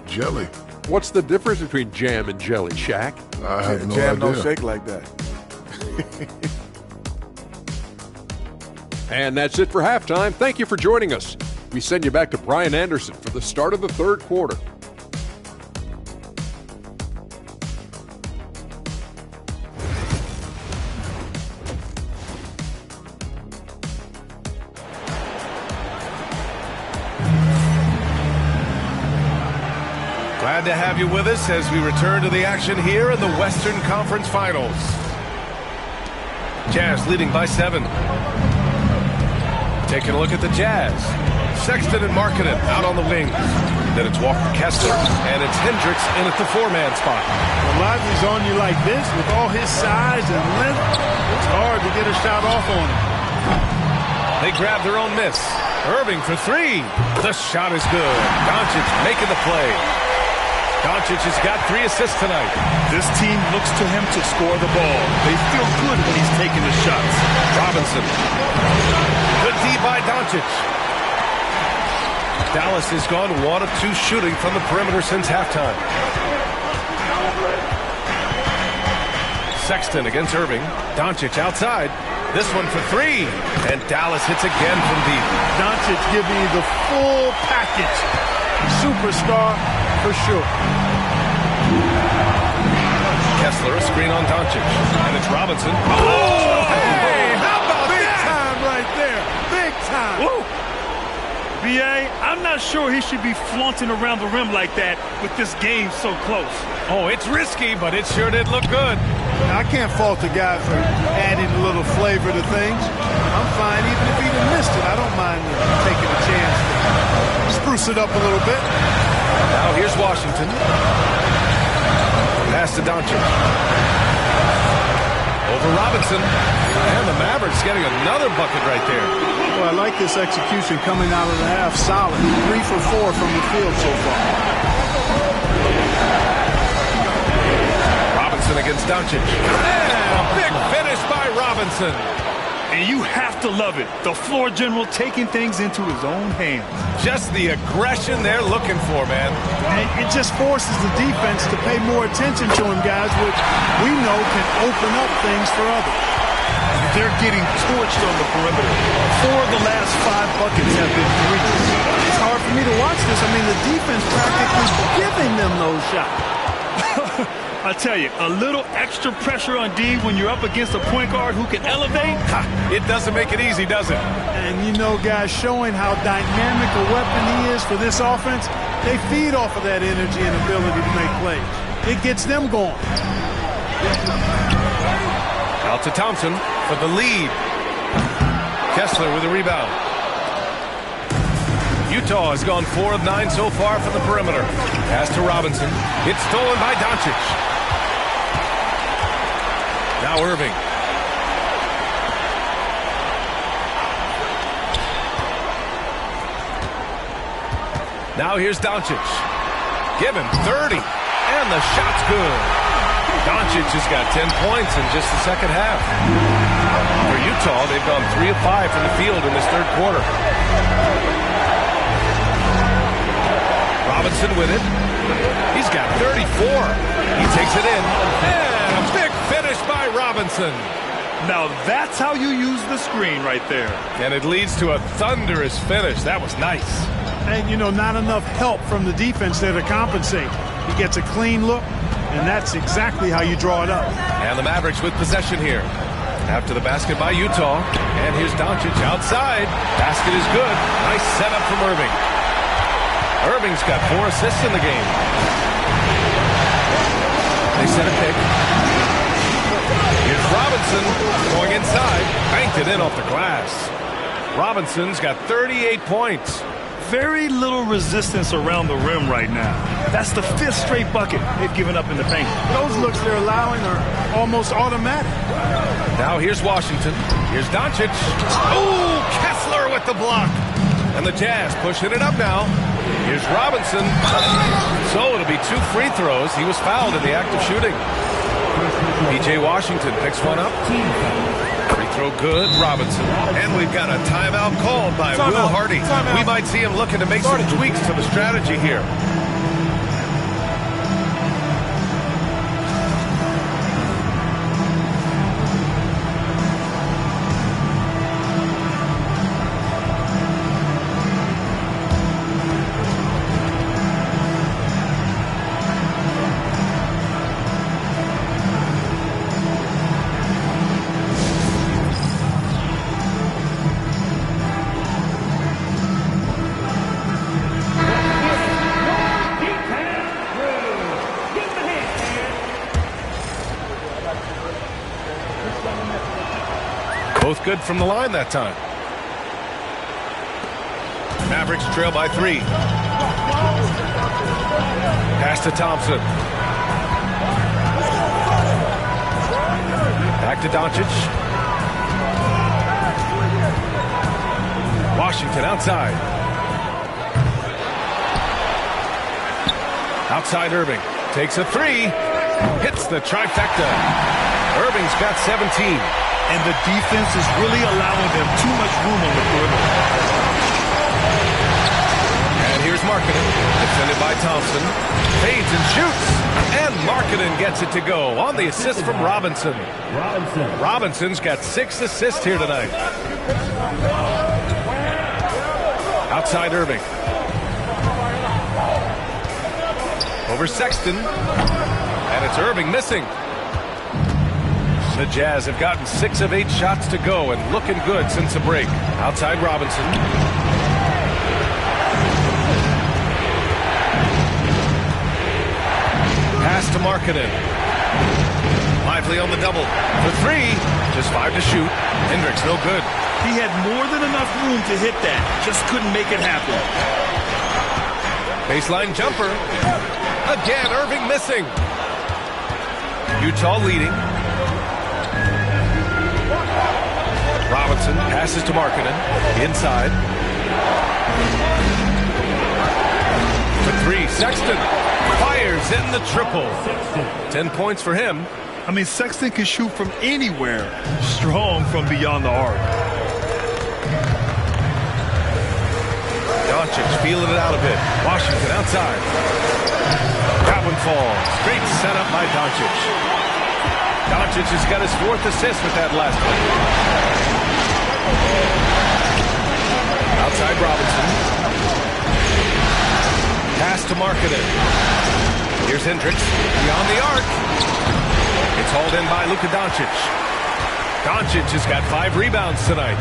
jelly. What's the difference between jam and jelly, Shaq? I have no jam idea. don't shake like that. And that's it for halftime. Thank you for joining us. We send you back to Brian Anderson for the start of the third quarter. Glad to have you with us as we return to the action here in the Western Conference Finals. Jazz leading by 7. Taking a look at the Jazz. Sexton and Markkanen out on the wings. Then it's Walker Kessler, and it's Hendricks in at the 4-man spot. When Lively's on you like this, with all his size and length, it's hard to get a shot off on him. They grab their own miss. Irving for 3. The shot is good. Doncic making the play. Doncic has got 3 assists tonight. This team looks to him to score the ball. They feel good when he's taking the shots. Robinson. Good D by Doncic. Dallas has gone 1 of 2 shooting from the perimeter since halftime. Sexton against Irving. Doncic outside. This one for 3. And Dallas hits again from deep. Doncic giving you the full package. Superstar for sure. Kessler, a screen on Doncic. And it's Robinson. Oh, hey, how about big that? Big time right there. Big time. Woo. B.A., I'm not sure he should be flaunting around the rim like that with this game so close. Oh, it's risky, but it sure did look good. Now, I can't fault the guy for adding a little flavor to things. I'm fine even if he missed it. I don't mind taking a chance to spruce it up a little bit. Now here's Washington. Pass to Doncic. Over Robinson. And the Mavericks getting another bucket right there. Well, I like this execution coming out of the half solid. 3 for 4 from the field so far. Robinson against Doncic. And a big finish by Robinson. And you have to love it. The floor general taking things into his own hands. Just the aggression they're looking for, man. And it just forces the defense to pay more attention to him, guys, which we know can open up things for others. They're getting torched on the perimeter. 4 of the last 5 buckets have been threes. It's hard for me to watch this. I mean, the defense practically giving them those shots. I tell you, a little extra pressure on D when you're up against a point guard who can elevate. It doesn't make it easy, does it? And you know, guys, showing how dynamic a weapon he is for this offense, they feed off of that energy and ability to make plays. It gets them going. Out to Thompson for the lead. Kessler with a rebound. Utah has gone 4 of 9 so far from the perimeter. Pass to Robinson. It's stolen by Doncic. Now Irving. Now here's Doncic. Give him 30. And the shot's good. Doncic has got 10 points in just the second half. For Utah, they've gone 3 of 5 from the field in this third quarter. Robinson with it. He's got 34. He takes it in. And a big finish by Robinson. Now that's how you use the screen right there. And it leads to a thunderous finish. That was nice. And, you know, not enough help from the defense there to compensate. He gets a clean look, and that's exactly how you draw it up. And the Mavericks with possession here. After the basket by Utah. And here's Doncic outside. Basket is good. Nice setup from Irving. Irving's got 4 assists in the game. They set a pick. Here's Robinson going inside. Banked it in off the glass. Robinson's got 38 points. Very little resistance around the rim right now. That's the 5th straight bucket they've given up in the paint. Those looks they're allowing are almost automatic. Now here's Washington. Here's Doncic. Oh, Kessler with the block. And the Jazz pushing it up now. Here's Robinson. So it'll be 2 free throws. He was fouled in the act of shooting. P.J. Washington picks one up. Free throw good, Robinson. And we've got a timeout called by Will Hardy. We might see him looking to make some tweaks to the strategy here. Both good from the line that time. Mavericks trail by 3. Pass to Thompson. Back to Doncic. Washington outside. Outside Irving. Takes a 3. Hits the trifecta. Irving's got 17. And the defense is really allowing them too much room on the perimeter. And here's Markkanen, defended by Thompson. Fades and shoots. And Markkanen gets it to go on the assist from Robinson. Robinson's got 6 assists here tonight. Outside Irving. Over Sexton. And it's Irving missing. The Jazz have gotten 6 of 8 shots to go and looking good since the break. Outside Robinson. Pass to Markkanen. Lively on the double. For 3. Just 5 to shoot. Hendricks no good. He had more than enough room to hit that. Just couldn't make it happen. Baseline jumper. Again, Irving missing. Utah leading. Robinson passes to Markkanen. Inside. For 3. Sexton fires in the triple. 10 points for him. I mean, Sexton can shoot from anywhere. Strong from beyond the arc. Doncic feeling it out a bit. Washington outside. That one falls. Great setup by Doncic. Doncic has got his 4th assist with that last one. Outside Robinson. Pass to Markkanen. Here's Hendricks. Beyond the arc. It's hauled in by Luka Doncic. Doncic has got 5 rebounds tonight.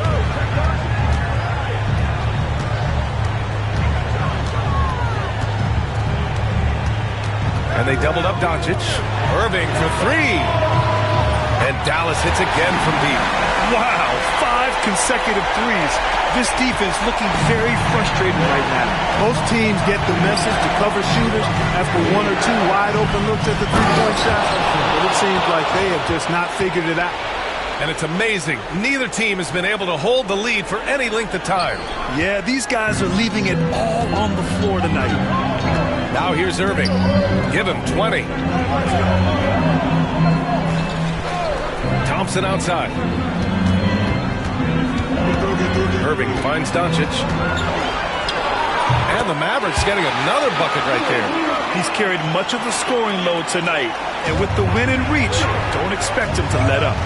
And they doubled up Doncic. Irving for 3. And Dallas hits again from deep. Wow, 5 consecutive threes. This defense looking very frustrated right now. Most teams get the message to cover shooters after 1 or 2 wide open looks at the three-point shot, but it seems like they have just not figured it out. And it's amazing. Neither team has been able to hold the lead for any length of time. Yeah, these guys are leaving it all on the floor tonight. Now here's Irving. Give him 20. Thompson outside. Irving finds Doncic. And the Mavericks getting another bucket right there. He's carried much of the scoring load tonight. And with the win in reach, don't expect him to let up.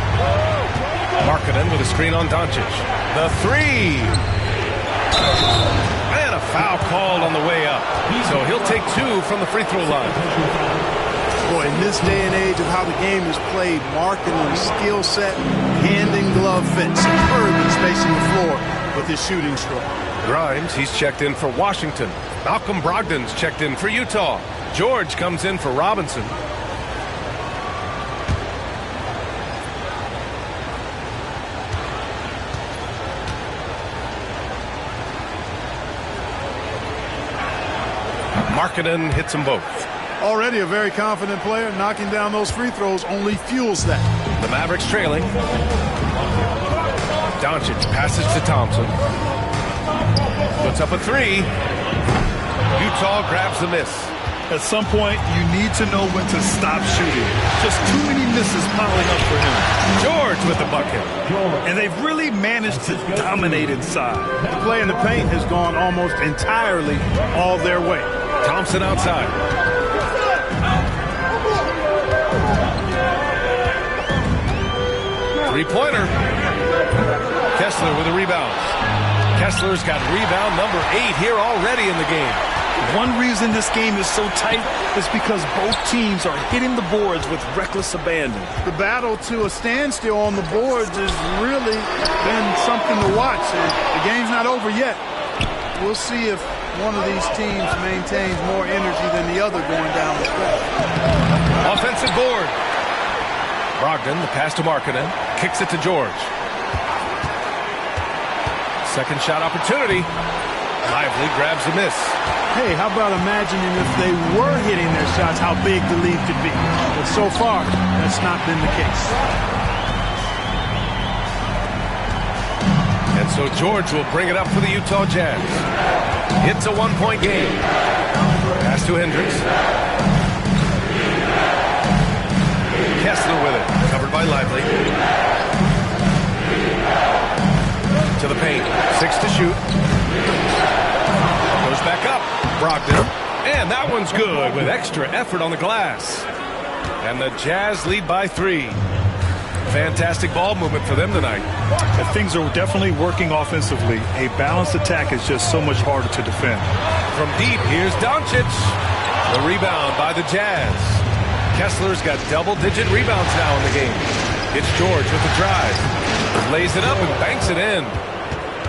Markkanen with a screen on Doncic. The three. And a foul called on the way up. So he'll take 2 from the free throw line. Boy, in this day and age of how the game is played, Markkanen's skill set, hand and glove fit, superb in spacing the floor with his shooting stroke. Grimes, he's checked in for Washington. Malcolm Brogdon's checked in for Utah. George comes in for Robinson. Markkanen hits them both. Already a very confident player. Knocking down those free throws only fuels that. The Mavericks trailing. Doncic passes to Thompson. Puts up a 3. Utah grabs the miss. At some point, you need to know when to stop shooting. Just too many misses piling up for him. George with the bucket. And they've really managed to dominate inside. The play in the paint has gone almost entirely all their way. Thompson outside. Three-pointer. Kessler with a rebound. Kessler's got rebound number 8 here already in the game. One reason this game is so tight is because both teams are hitting the boards with reckless abandon. The battle to a standstill on the boards has really been something to watch. The game's not over yet. We'll see if one of these teams maintains more energy than the other going down the stretch. Offensive board. Brogdon, the pass to Markkanen, kicks it to George. Second shot opportunity. Lively grabs the miss. Hey, how about imagining if they were hitting their shots, how big the lead could be. But so far, that's not been the case. And so George will bring it up for the Utah Jazz. It's a 1-point game. Pass to Hendricks. Kessler with it. Covered by Lively. To the paint. 6 to shoot. Goes back up. Brogdon. And that one's good with extra effort on the glass. And the Jazz lead by 3. Fantastic ball movement for them tonight. And things are definitely working offensively. A balanced attack is just so much harder to defend. From deep, here's Doncic. The rebound by the Jazz. Kessler's got double-digit rebounds now in the game. It's George with the drive. Lays it up and banks it in.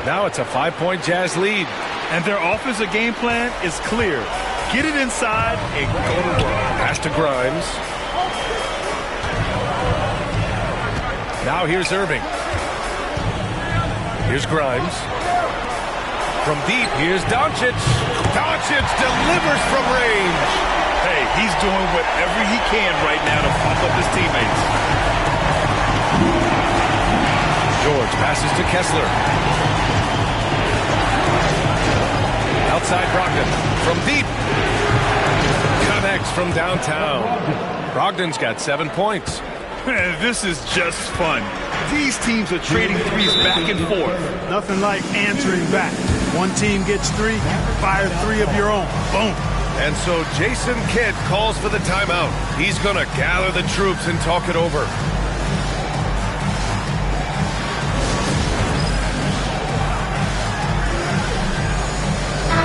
Now it's a 5-point Jazz lead. And their offensive game plan is clear. Get it inside and go to work. Pass to Grimes. Now here's Irving. Here's Grimes. From deep, here's Doncic. Doncic delivers from range. Hey, he's doing whatever he can right now to pump up his teammates. George passes to Kessler. Outside Brogdon. From deep. Connects from downtown. Brogdon's got 7 points. Man, this is just fun. These teams are trading threes back and forth. Nothing like answering back. One team gets 3, fire 3 of your own. Boom. And so Jason Kidd calls for the timeout. He's going to gather the troops and talk it over.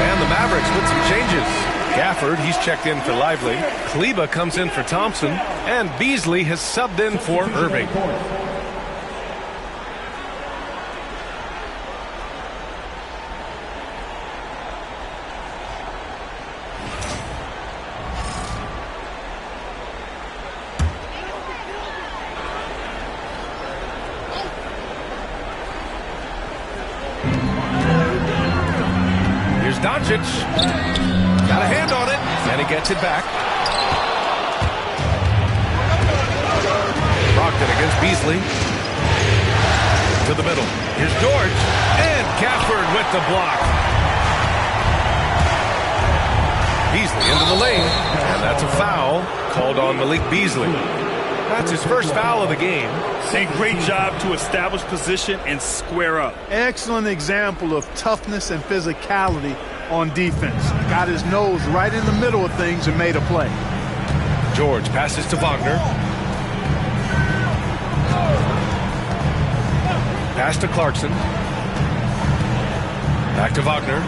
And the Mavericks with some changes. Gafford, he's checked in for Lively. Kleba comes in for Thompson. And Beasley has subbed in for Irving. Here's Doncic. Got a hand on it, and he gets it back. Brogdon against Beasley. To the middle. Here's George. And Gafford with the block. Beasley into the lane. And that's a foul called on Malik Beasley. That's his first foul of the game. A great job to establish position and square up. Excellent example of toughness and physicality on defense. Got his nose right in the middle of things and made a play. George passes to Wagner. Pass to Clarkson. Back to Wagner.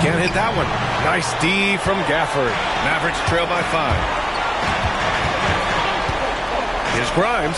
Can't hit that one. Nice D from Gafford. Mavericks trail by 5. Here's Grimes.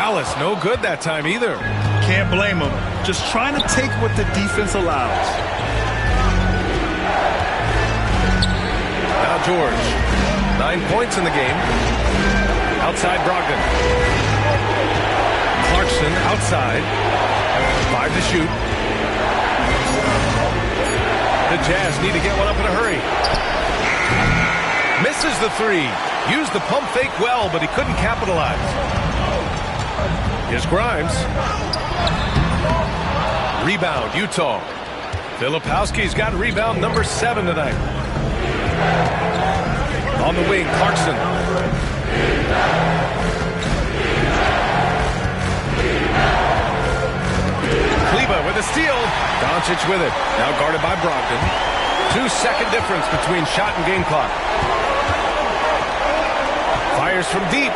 Dallas, no good that time either. Can't blame him. Just trying to take what the defense allows. Now George. 9 points in the game. Outside Brogdon. Clarkson outside. 5 to shoot. The Jazz need to get one up in a hurry. Misses the three. Used the pump fake well, but he couldn't capitalize. Here's Grimes. Rebound, Utah. Filipowski's got rebound number 7 tonight. On the wing, Clarkson. Kleba with a steal. Doncic with it. Now guarded by Brogdon. 2-second difference between shot and game clock. Fires from deep.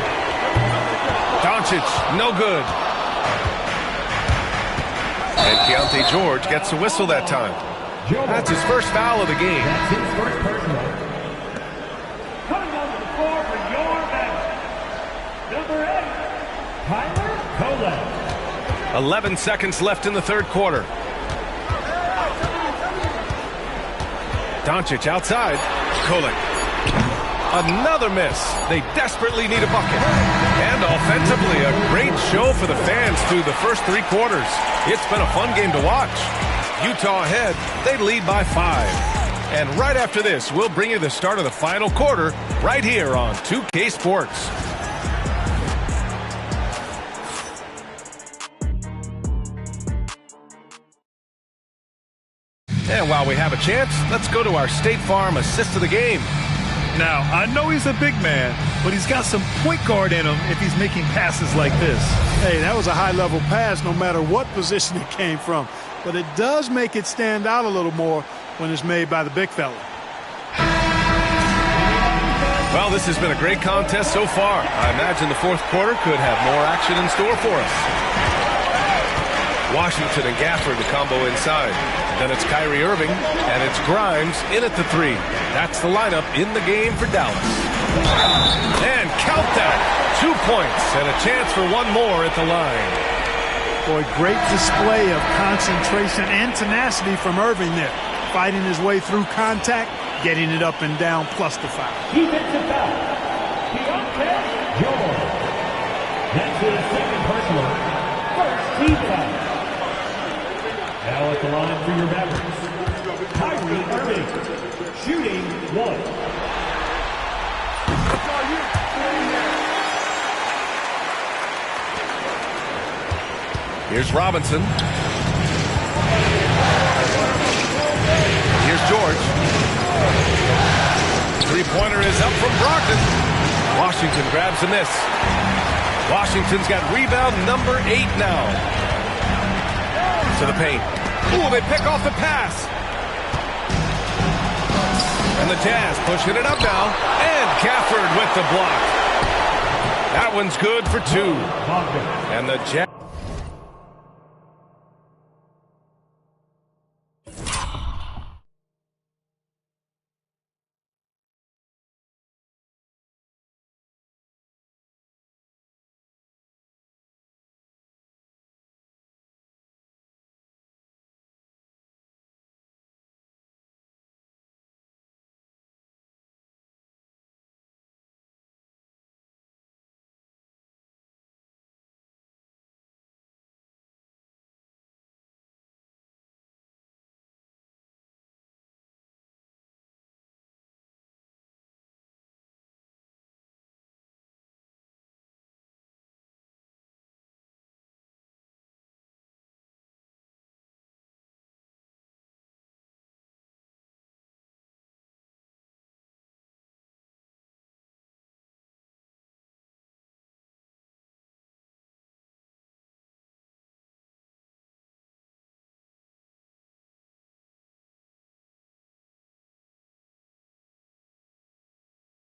Doncic, no good. And Keontae George gets a whistle that time. That's his first foul of the game. That's his first personal. Coming down to the floor for your Mavericks, number 8, Tyler Kolek. 11 seconds left in the third quarter. Doncic outside. Kolek. Another miss. They desperately need a bucket. And offensively, a great show for the fans through the first 3 quarters. It's been a fun game to watch. Utah ahead. They lead by 5. And right after this, we'll bring you the start of the final quarter right here on 2K Sports. And while we have a chance, let's go to our State Farm assist of the game. Now, I know he's a big man, but he's got some point guard in him if he's making passes like this. Hey, that was a high-level pass no matter what position it came from. But it does make it stand out a little more when it's made by the big fella. Well, this has been a great contest so far. I imagine the fourth quarter could have more action in store for us. Washington and Gafford to combo inside. Then it's Kyrie Irving, and it's Grimes in at the 3. That's the lineup in the game for Dallas. And count that. 2 points and a chance for one more at the line. Boy, great display of concentration and tenacity from Irving there. Fighting his way through contact, getting it up and down, plus the foul. Defensive foul. Keontae George. That's his second personal. First team foul. Now at the line for your Mavericks, Kyrie Irving, shooting 1. Here's Robinson. Here's George. Three-pointer is up from Brogdon. Washington grabs a miss. Washington's got rebound number 8 now. To the paint. Ooh, they pick off the pass. And the Jazz pushing it up now. And Gafford with the block. That one's good for 2. And the Jazz.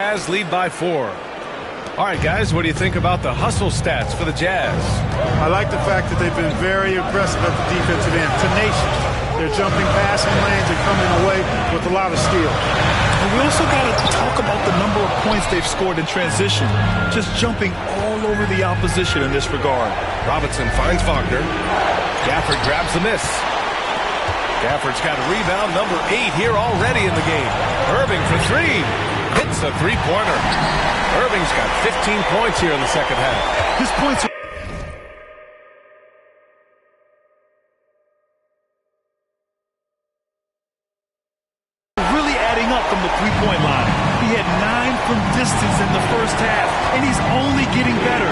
Jazz lead by 4. All right, guys, what do you think about the hustle stats for the Jazz? I like the fact that they've been very aggressive at the defensive end, tenacious. They're jumping passing lanes and coming away with a lot of steal. And we also got to talk about the number of points they've scored in transition, just jumping all over the opposition in this regard. Robinson finds Wagner. Gafford grabs the miss. Gafford's got a rebound, number 8 here already in the game. Irving for 3. Hits a three-pointer. Irving's got 15 points here in the second half. His points are really adding up from the three-point line. He had 9 from distance in the first half, and he's only getting better.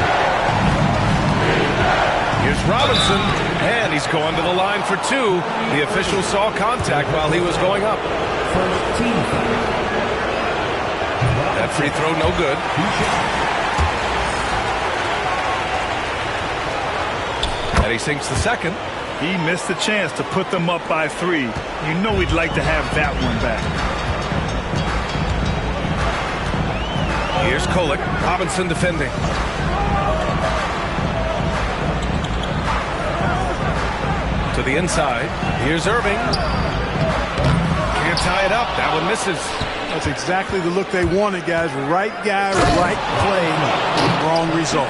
Here's Robinson, and he's going to the line for 2. The official saw contact while he was going up. That free throw no good. And he sinks the second. He missed the chance to put them up by 3. You know he'd like to have that one back. Here's Kolek. Robinson defending. To the inside. Here's Irving. Can't tie it up. That one misses. That's exactly the look they wanted, guys. Right guy, right play, wrong result.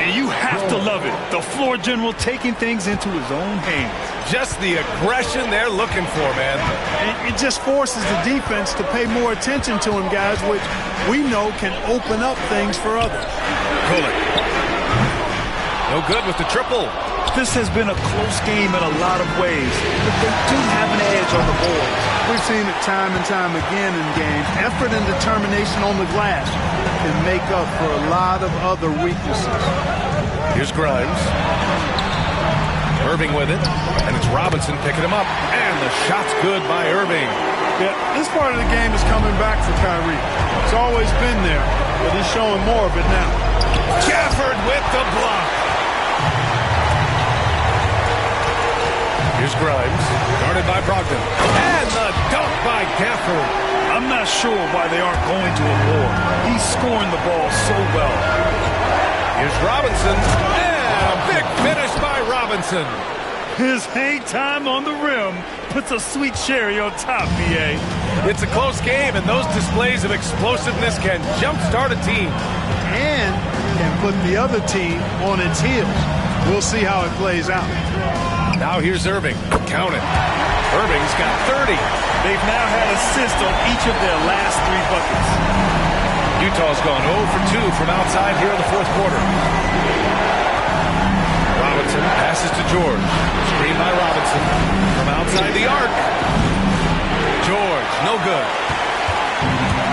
And you have to love it. The floor general taking things into his own hands. Just the aggression they're looking for, man. And it just forces the defense to pay more attention to him, guys, which we know can open up things for others. Kolek. No good with the triple. This has been a close game in a lot of ways, but they do have an edge on the board. We've seen it time and time again in games. Effort and determination on the glass can make up for a lot of other weaknesses. Here's Grimes. Irving with it, and it's Robinson picking him up. And the shot's good by Irving. Yeah, this part of the game is coming back for Kyrie. It's always been there, but he's showing more of it now. Gafford with the block. Here's Grimes, guarded by Brogdon. And the dunk by Gafford. I'm not sure why they aren't going to a war. He's scoring the ball so well. Here's Robinson. And a big finish by Robinson. His hang time on the rim puts a sweet cherry on top, B.A. It's a close game, and those displays of explosiveness can jumpstart a team. And can put the other team on its heels. We'll see how it plays out. Now here's Irving. Count it. Irving's got 30. They've now had assists on each of their last 3 buckets. Utah's gone 0 for 2 from outside here in the fourth quarter. Robinson passes to George. Screen by Robinson. From outside the arc. George, no good.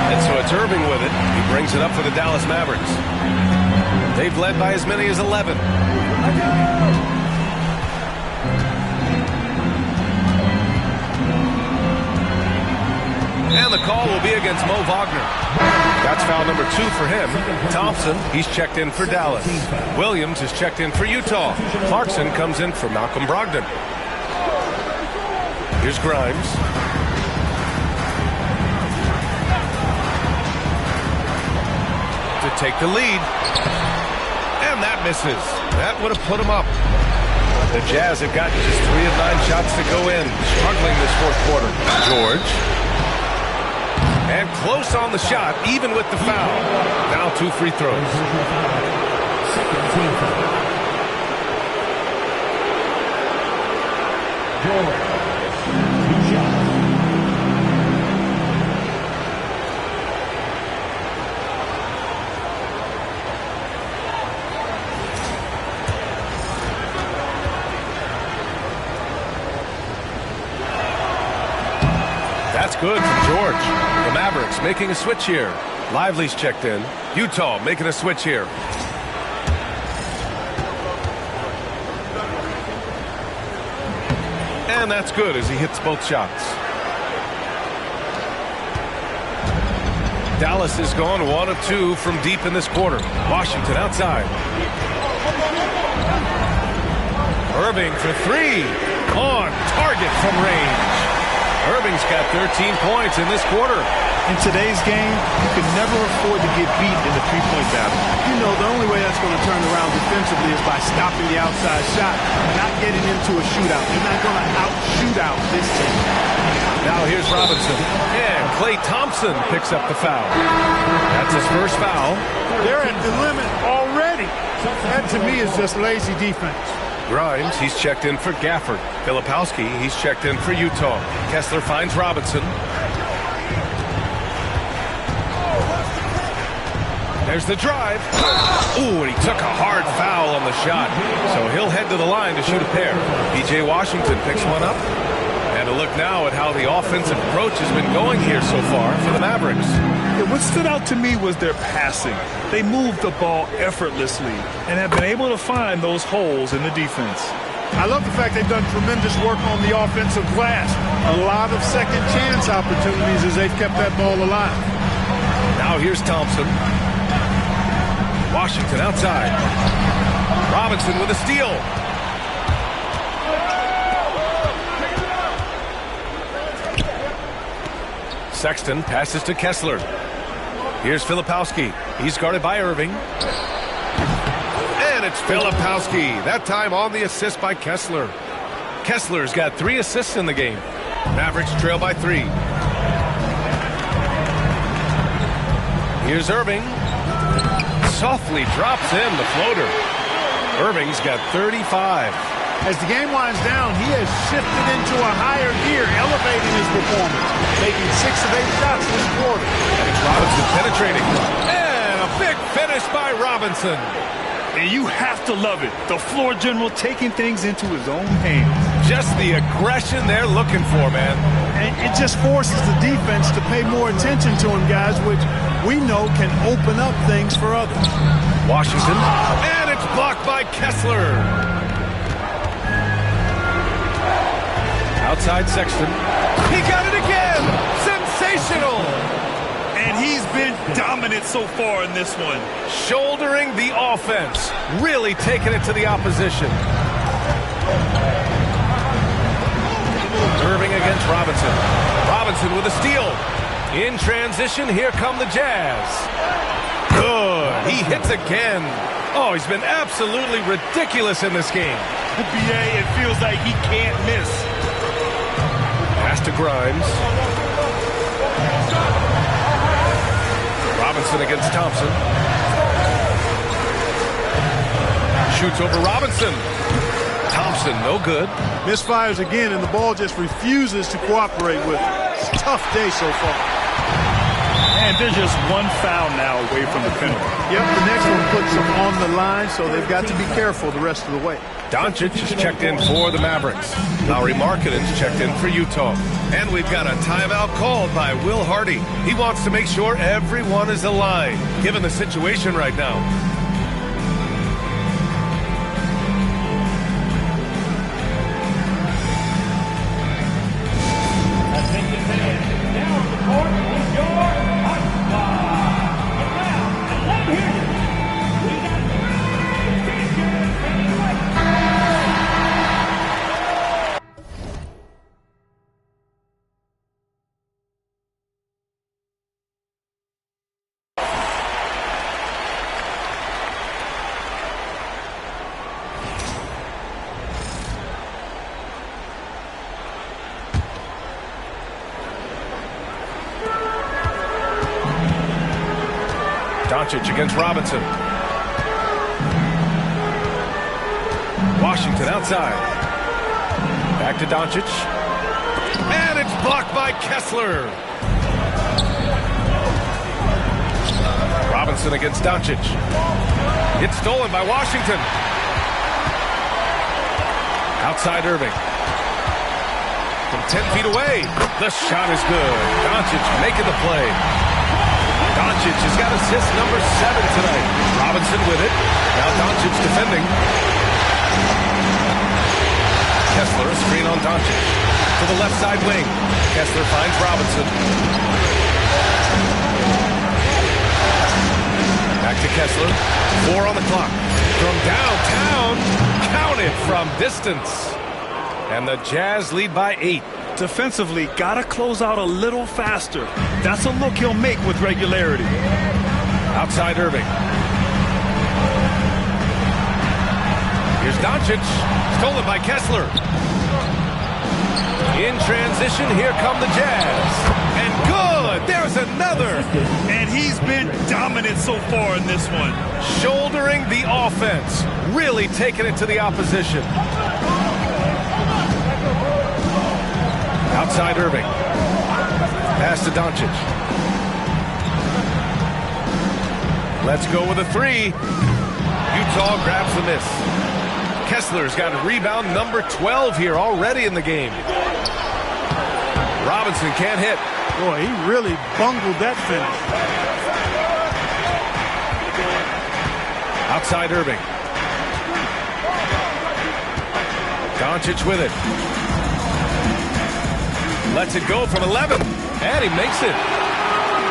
And so it's Irving with it. He brings it up for the Dallas Mavericks. They've led by as many as 11. And the call will be against Mo Wagner. That's foul number 2 for him. Thompson, he's checked in for Dallas. Williams is checked in for Utah. Clarkson comes in for Malcolm Brogdon. Here's Grimes. To take the lead. And that misses. That would have put him up. The Jazz have gotten just 3 of 9 shots to go in. Struggling this fourth quarter. George. And close on the shot, even with the foul. Now 2 free throws. That's good from George. The Mavericks making a switch here. Lively's checked in. Utah making a switch here. And that's good as he hits both shots. Dallas is gone 1 of 2 from deep in this quarter. Washington outside. Irving for 3. On target from range. Irving's got 13 points in this quarter. In today's game, you can never afford to get beat in the three-point battle. You know, the only way that's going to turn around defensively is by stopping the outside shot, not getting into a shootout. You're not going to out-shoot out this team. Now here's Robinson. And Klay Thompson picks up the foul. That's his first foul. They're at the limit already. That to me is just lazy defense. Grimes, he's checked in for Gafford. Filipowski, he's checked in for Utah. Kessler finds Robinson. There's the drive. Ooh, and he took a hard foul on the shot. So he'll head to the line to shoot a pair. P.J. Washington picks one up. And a look now at how the offensive approach has been going here so far for the Mavericks. Yeah, what stood out to me was their passing. They moved the ball effortlessly and have been able to find those holes in the defense. I love the fact they've done tremendous work on the offensive glass. A lot of second chance opportunities as they've kept that ball alive. Now here's Thompson. Washington outside. Robinson with a steal. Sexton passes to Kessler. Here's Filipowski. He's guarded by Irving. And it's Filipowski. That time on the assist by Kessler. Kessler's got 3 assists in the game. Mavericks trail by 3. Here's Irving. Softly drops in the floater. Irving's got 35. As the game winds down, he has shifted into a higher gear, elevating his performance, making 6 of 8 shots this quarter. It's Robinson penetrating. And a big finish by Robinson. And you have to love it. The floor general taking things into his own hands. Just the aggression they're looking for, man. And it just forces the defense to pay more attention to him, guys, which we know can open up things for others. Washington. And it's blocked by Kessler. Outside Sexton. He got it again! Sensational! And he's been dominant so far in this one. Shouldering the offense. Really taking it to the opposition. Irving against Robinson. Robinson with a steal. In transition, here come the Jazz. Good. He hits again. Oh, he's been absolutely ridiculous in this game. BA, it feels like he can't miss. Pass to Grimes. Robinson against Thompson. Shoots over Robinson. Thompson, no good. Misfires again, and the ball just refuses to cooperate with it. It's a tough day so far. And they're just one foul now away from the penalty. Yep, the next one puts them on the line, so they've got to be careful the rest of the way. Doncic is checked in for the Mavericks. Lauri Markkanen's checked in for Utah. And we've got a timeout called by Will Hardy. He wants to make sure everyone is aligned, given the situation right now. Attention fans, now on the court is your hot squad. And now, let me hear you. We got 3 features in the way. Doncic against Robinson. Washington outside. Back to Doncic. And it's blocked by Kessler. Robinson against Doncic. It's stolen by Washington. Outside Irving. From 10 feet away. The shot is good. Doncic making the play. Doncic has got assist number 7 tonight. Robinson with it. Now Doncic defending. Kessler, a screen on Doncic. To the left side wing. Kessler finds Robinson. Back to Kessler. 4 on the clock. From downtown. Counted from distance. And the Jazz lead by 8. Defensively, gotta close out a little faster. That's a look he'll make with regularity. Outside Irving. Here's Doncic. Stolen by Kessler. In transition, here come the Jazz. And good! There's another! And he's been dominant so far in this one. Shouldering the offense. Really taking it to the opposition. Outside Irving. Pass to Doncic. Let's go with a three. Utah grabs the miss. Kessler's got a rebound number 12 here already in the game. Robinson can't hit. Boy, he really bungled that finish. Outside Irving. Doncic with it. Lets it go from 11. And he makes it.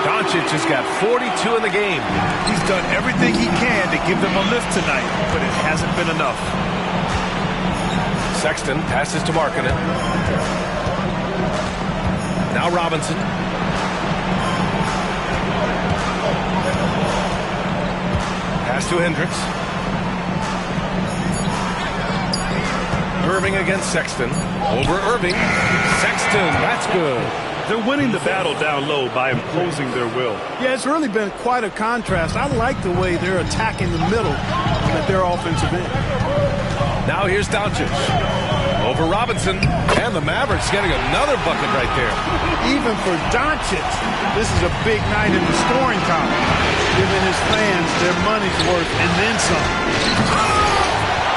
Doncic has got 42 in the game. He's done everything he can to give them a lift tonight, but it hasn't been enough. Sexton passes to Markkanen. Now Robinson. Pass to Hendricks. Irving against Sexton. Over Irving. Sexton, that's good. They're winning the battle down low by imposing their will. Yeah, it's really been quite a contrast. I like the way they're attacking the middle at their offensive end. Now here's Doncic. Over Robinson. And the Mavericks getting another bucket right there. Even for Doncic, this is a big night in the scoring column, giving his fans their money's worth and then some.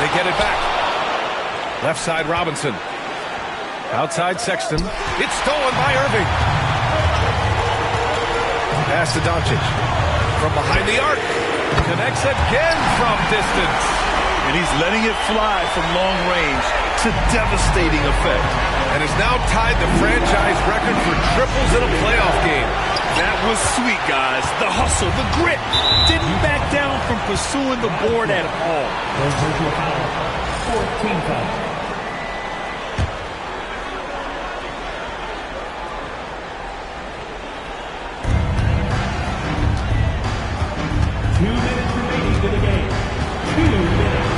They get it back. Left side Robinson. Outside Sexton. It's stolen by Irving. Pass to Doncic. From behind the arc. Connects again from distance. And he's letting it fly from long range to devastating effect. And has now tied the franchise record for triples in a playoff game. That was sweet, guys. The hustle, the grit. Didn't back down from pursuing the board at all. 14 fouls. To the game. 2 minutes.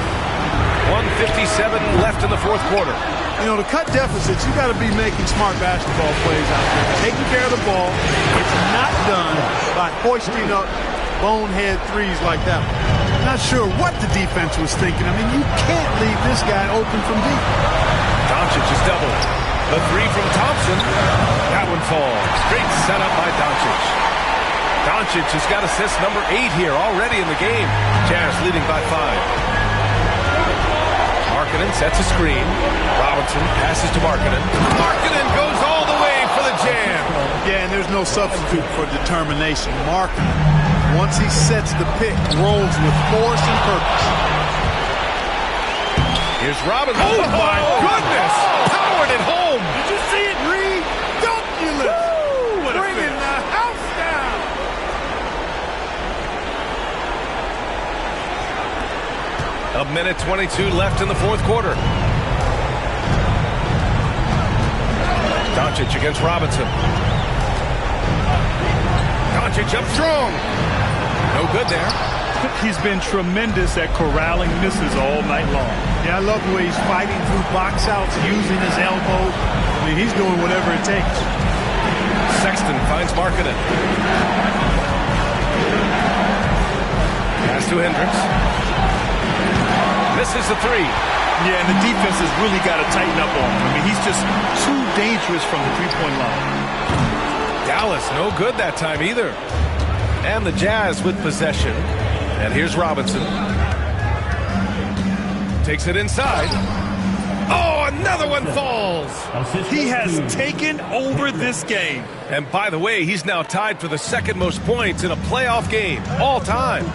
1:57 left in the fourth quarter. You know, to cut deficits, you got to be making smart basketball plays out there. Taking care of the ball. It's not done by hoisting up bonehead threes like that one. Not sure what the defense was thinking. I mean, you can't leave this guy open from deep. Doncic is doubled. The three from Thompson. That one falls. Great setup by Doncic. Doncic has got assist number 8 here already in the game. Jazz leading by 5. Markkanen sets a screen. Robinson passes to Markkanen. Markkanen goes all the way for the jam. Yeah, and there's no substitute for determination. Markkanen, once he sets the pick, rolls with force and purpose. Here's Robinson. Oh, my goodness! Powered it home. Did you see it, Reed? Don't you listen? Bringing the house down. A minute 22 left in the fourth quarter. Doncic against Robinson. Doncic up strong. No good there. He's been tremendous at corralling misses all night long. Yeah, I love the way he's fighting through box outs, using his elbow. I mean, he's doing whatever it takes. Sexton finds Markkanen. Pass to Hendricks. Misses the three. Yeah, and the defense has really got to tighten up on him. I mean, he's just too dangerous from the three-point line. Dallas, no good that time either. And the Jazz with possession. And here's Robinson. Takes it inside. Oh, another one falls. He has taken over this game. And by the way, he's now tied for the second most points in a playoff game all time.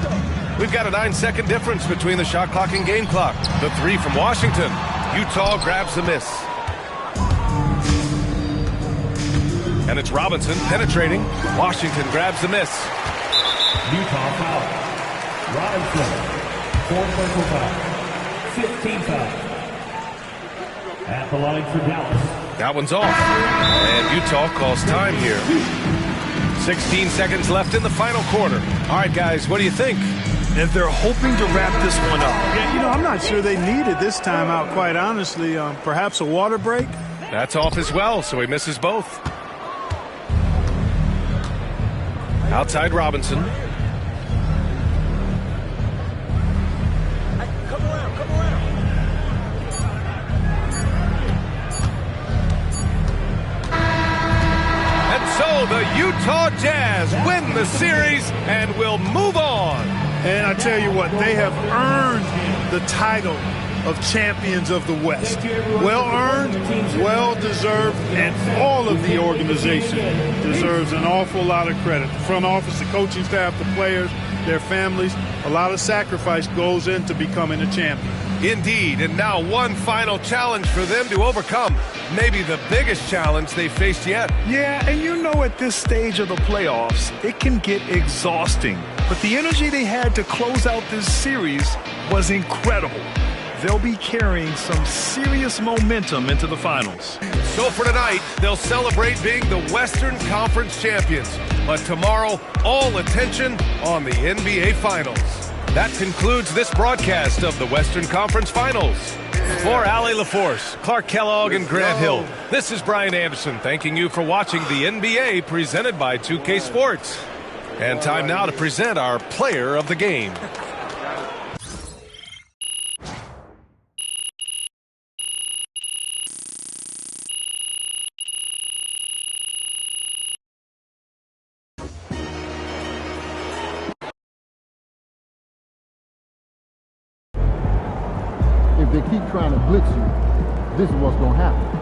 We've got a 9-second difference between the shot clock and game clock. The three from Washington. Utah grabs the miss. And it's Robinson penetrating. Washington grabs the miss. Utah foul. Robinson. 4 personal fouls. 15 fouls. At the line for Dallas. That one's off. And Utah calls time here. 16 seconds left in the final quarter. All right, guys, what do you think? And they're hoping to wrap this one up. Yeah, you know, I'm not sure they needed this timeout, quite honestly. Perhaps a water break? That's off as well, so he misses both. Outside Robinson. And so the Utah Jazz win the series and will move on. And I tell you what, they have earned the title of champions of the West. Well earned, well deserved, and all of the organization deserves an awful lot of credit. The front office, the coaching staff, the players, their families, a lot of sacrifice goes into becoming a champion. Indeed, and now one final challenge for them to overcome. Maybe the biggest challenge they've faced yet. Yeah, and you know at this stage of the playoffs, it can get exhausting. But the energy they had to close out this series was incredible. They'll be carrying some serious momentum into the finals. So for tonight, they'll celebrate being the Western Conference champions. But tomorrow, all attention on the NBA Finals. That concludes this broadcast of the Western Conference Finals. For Allie LaForce, Clark Kellogg, and Grant Hill, this is Brian Anderson thanking you for watching the NBA presented by 2K Sports. And time now to present our player of the game. If they keep trying to blitz you, this is what's going to happen.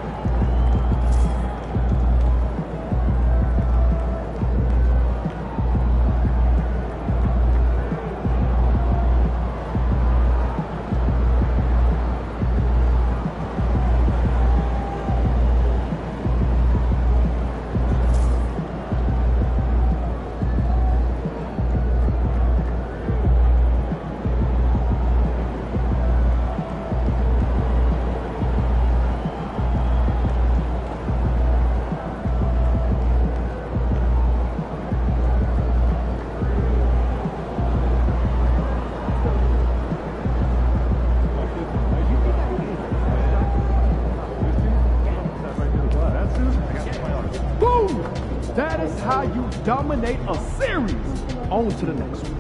That is how you dominate a series. On to the next one.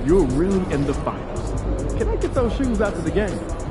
You're really in the finals. Can I get those shoes after the game?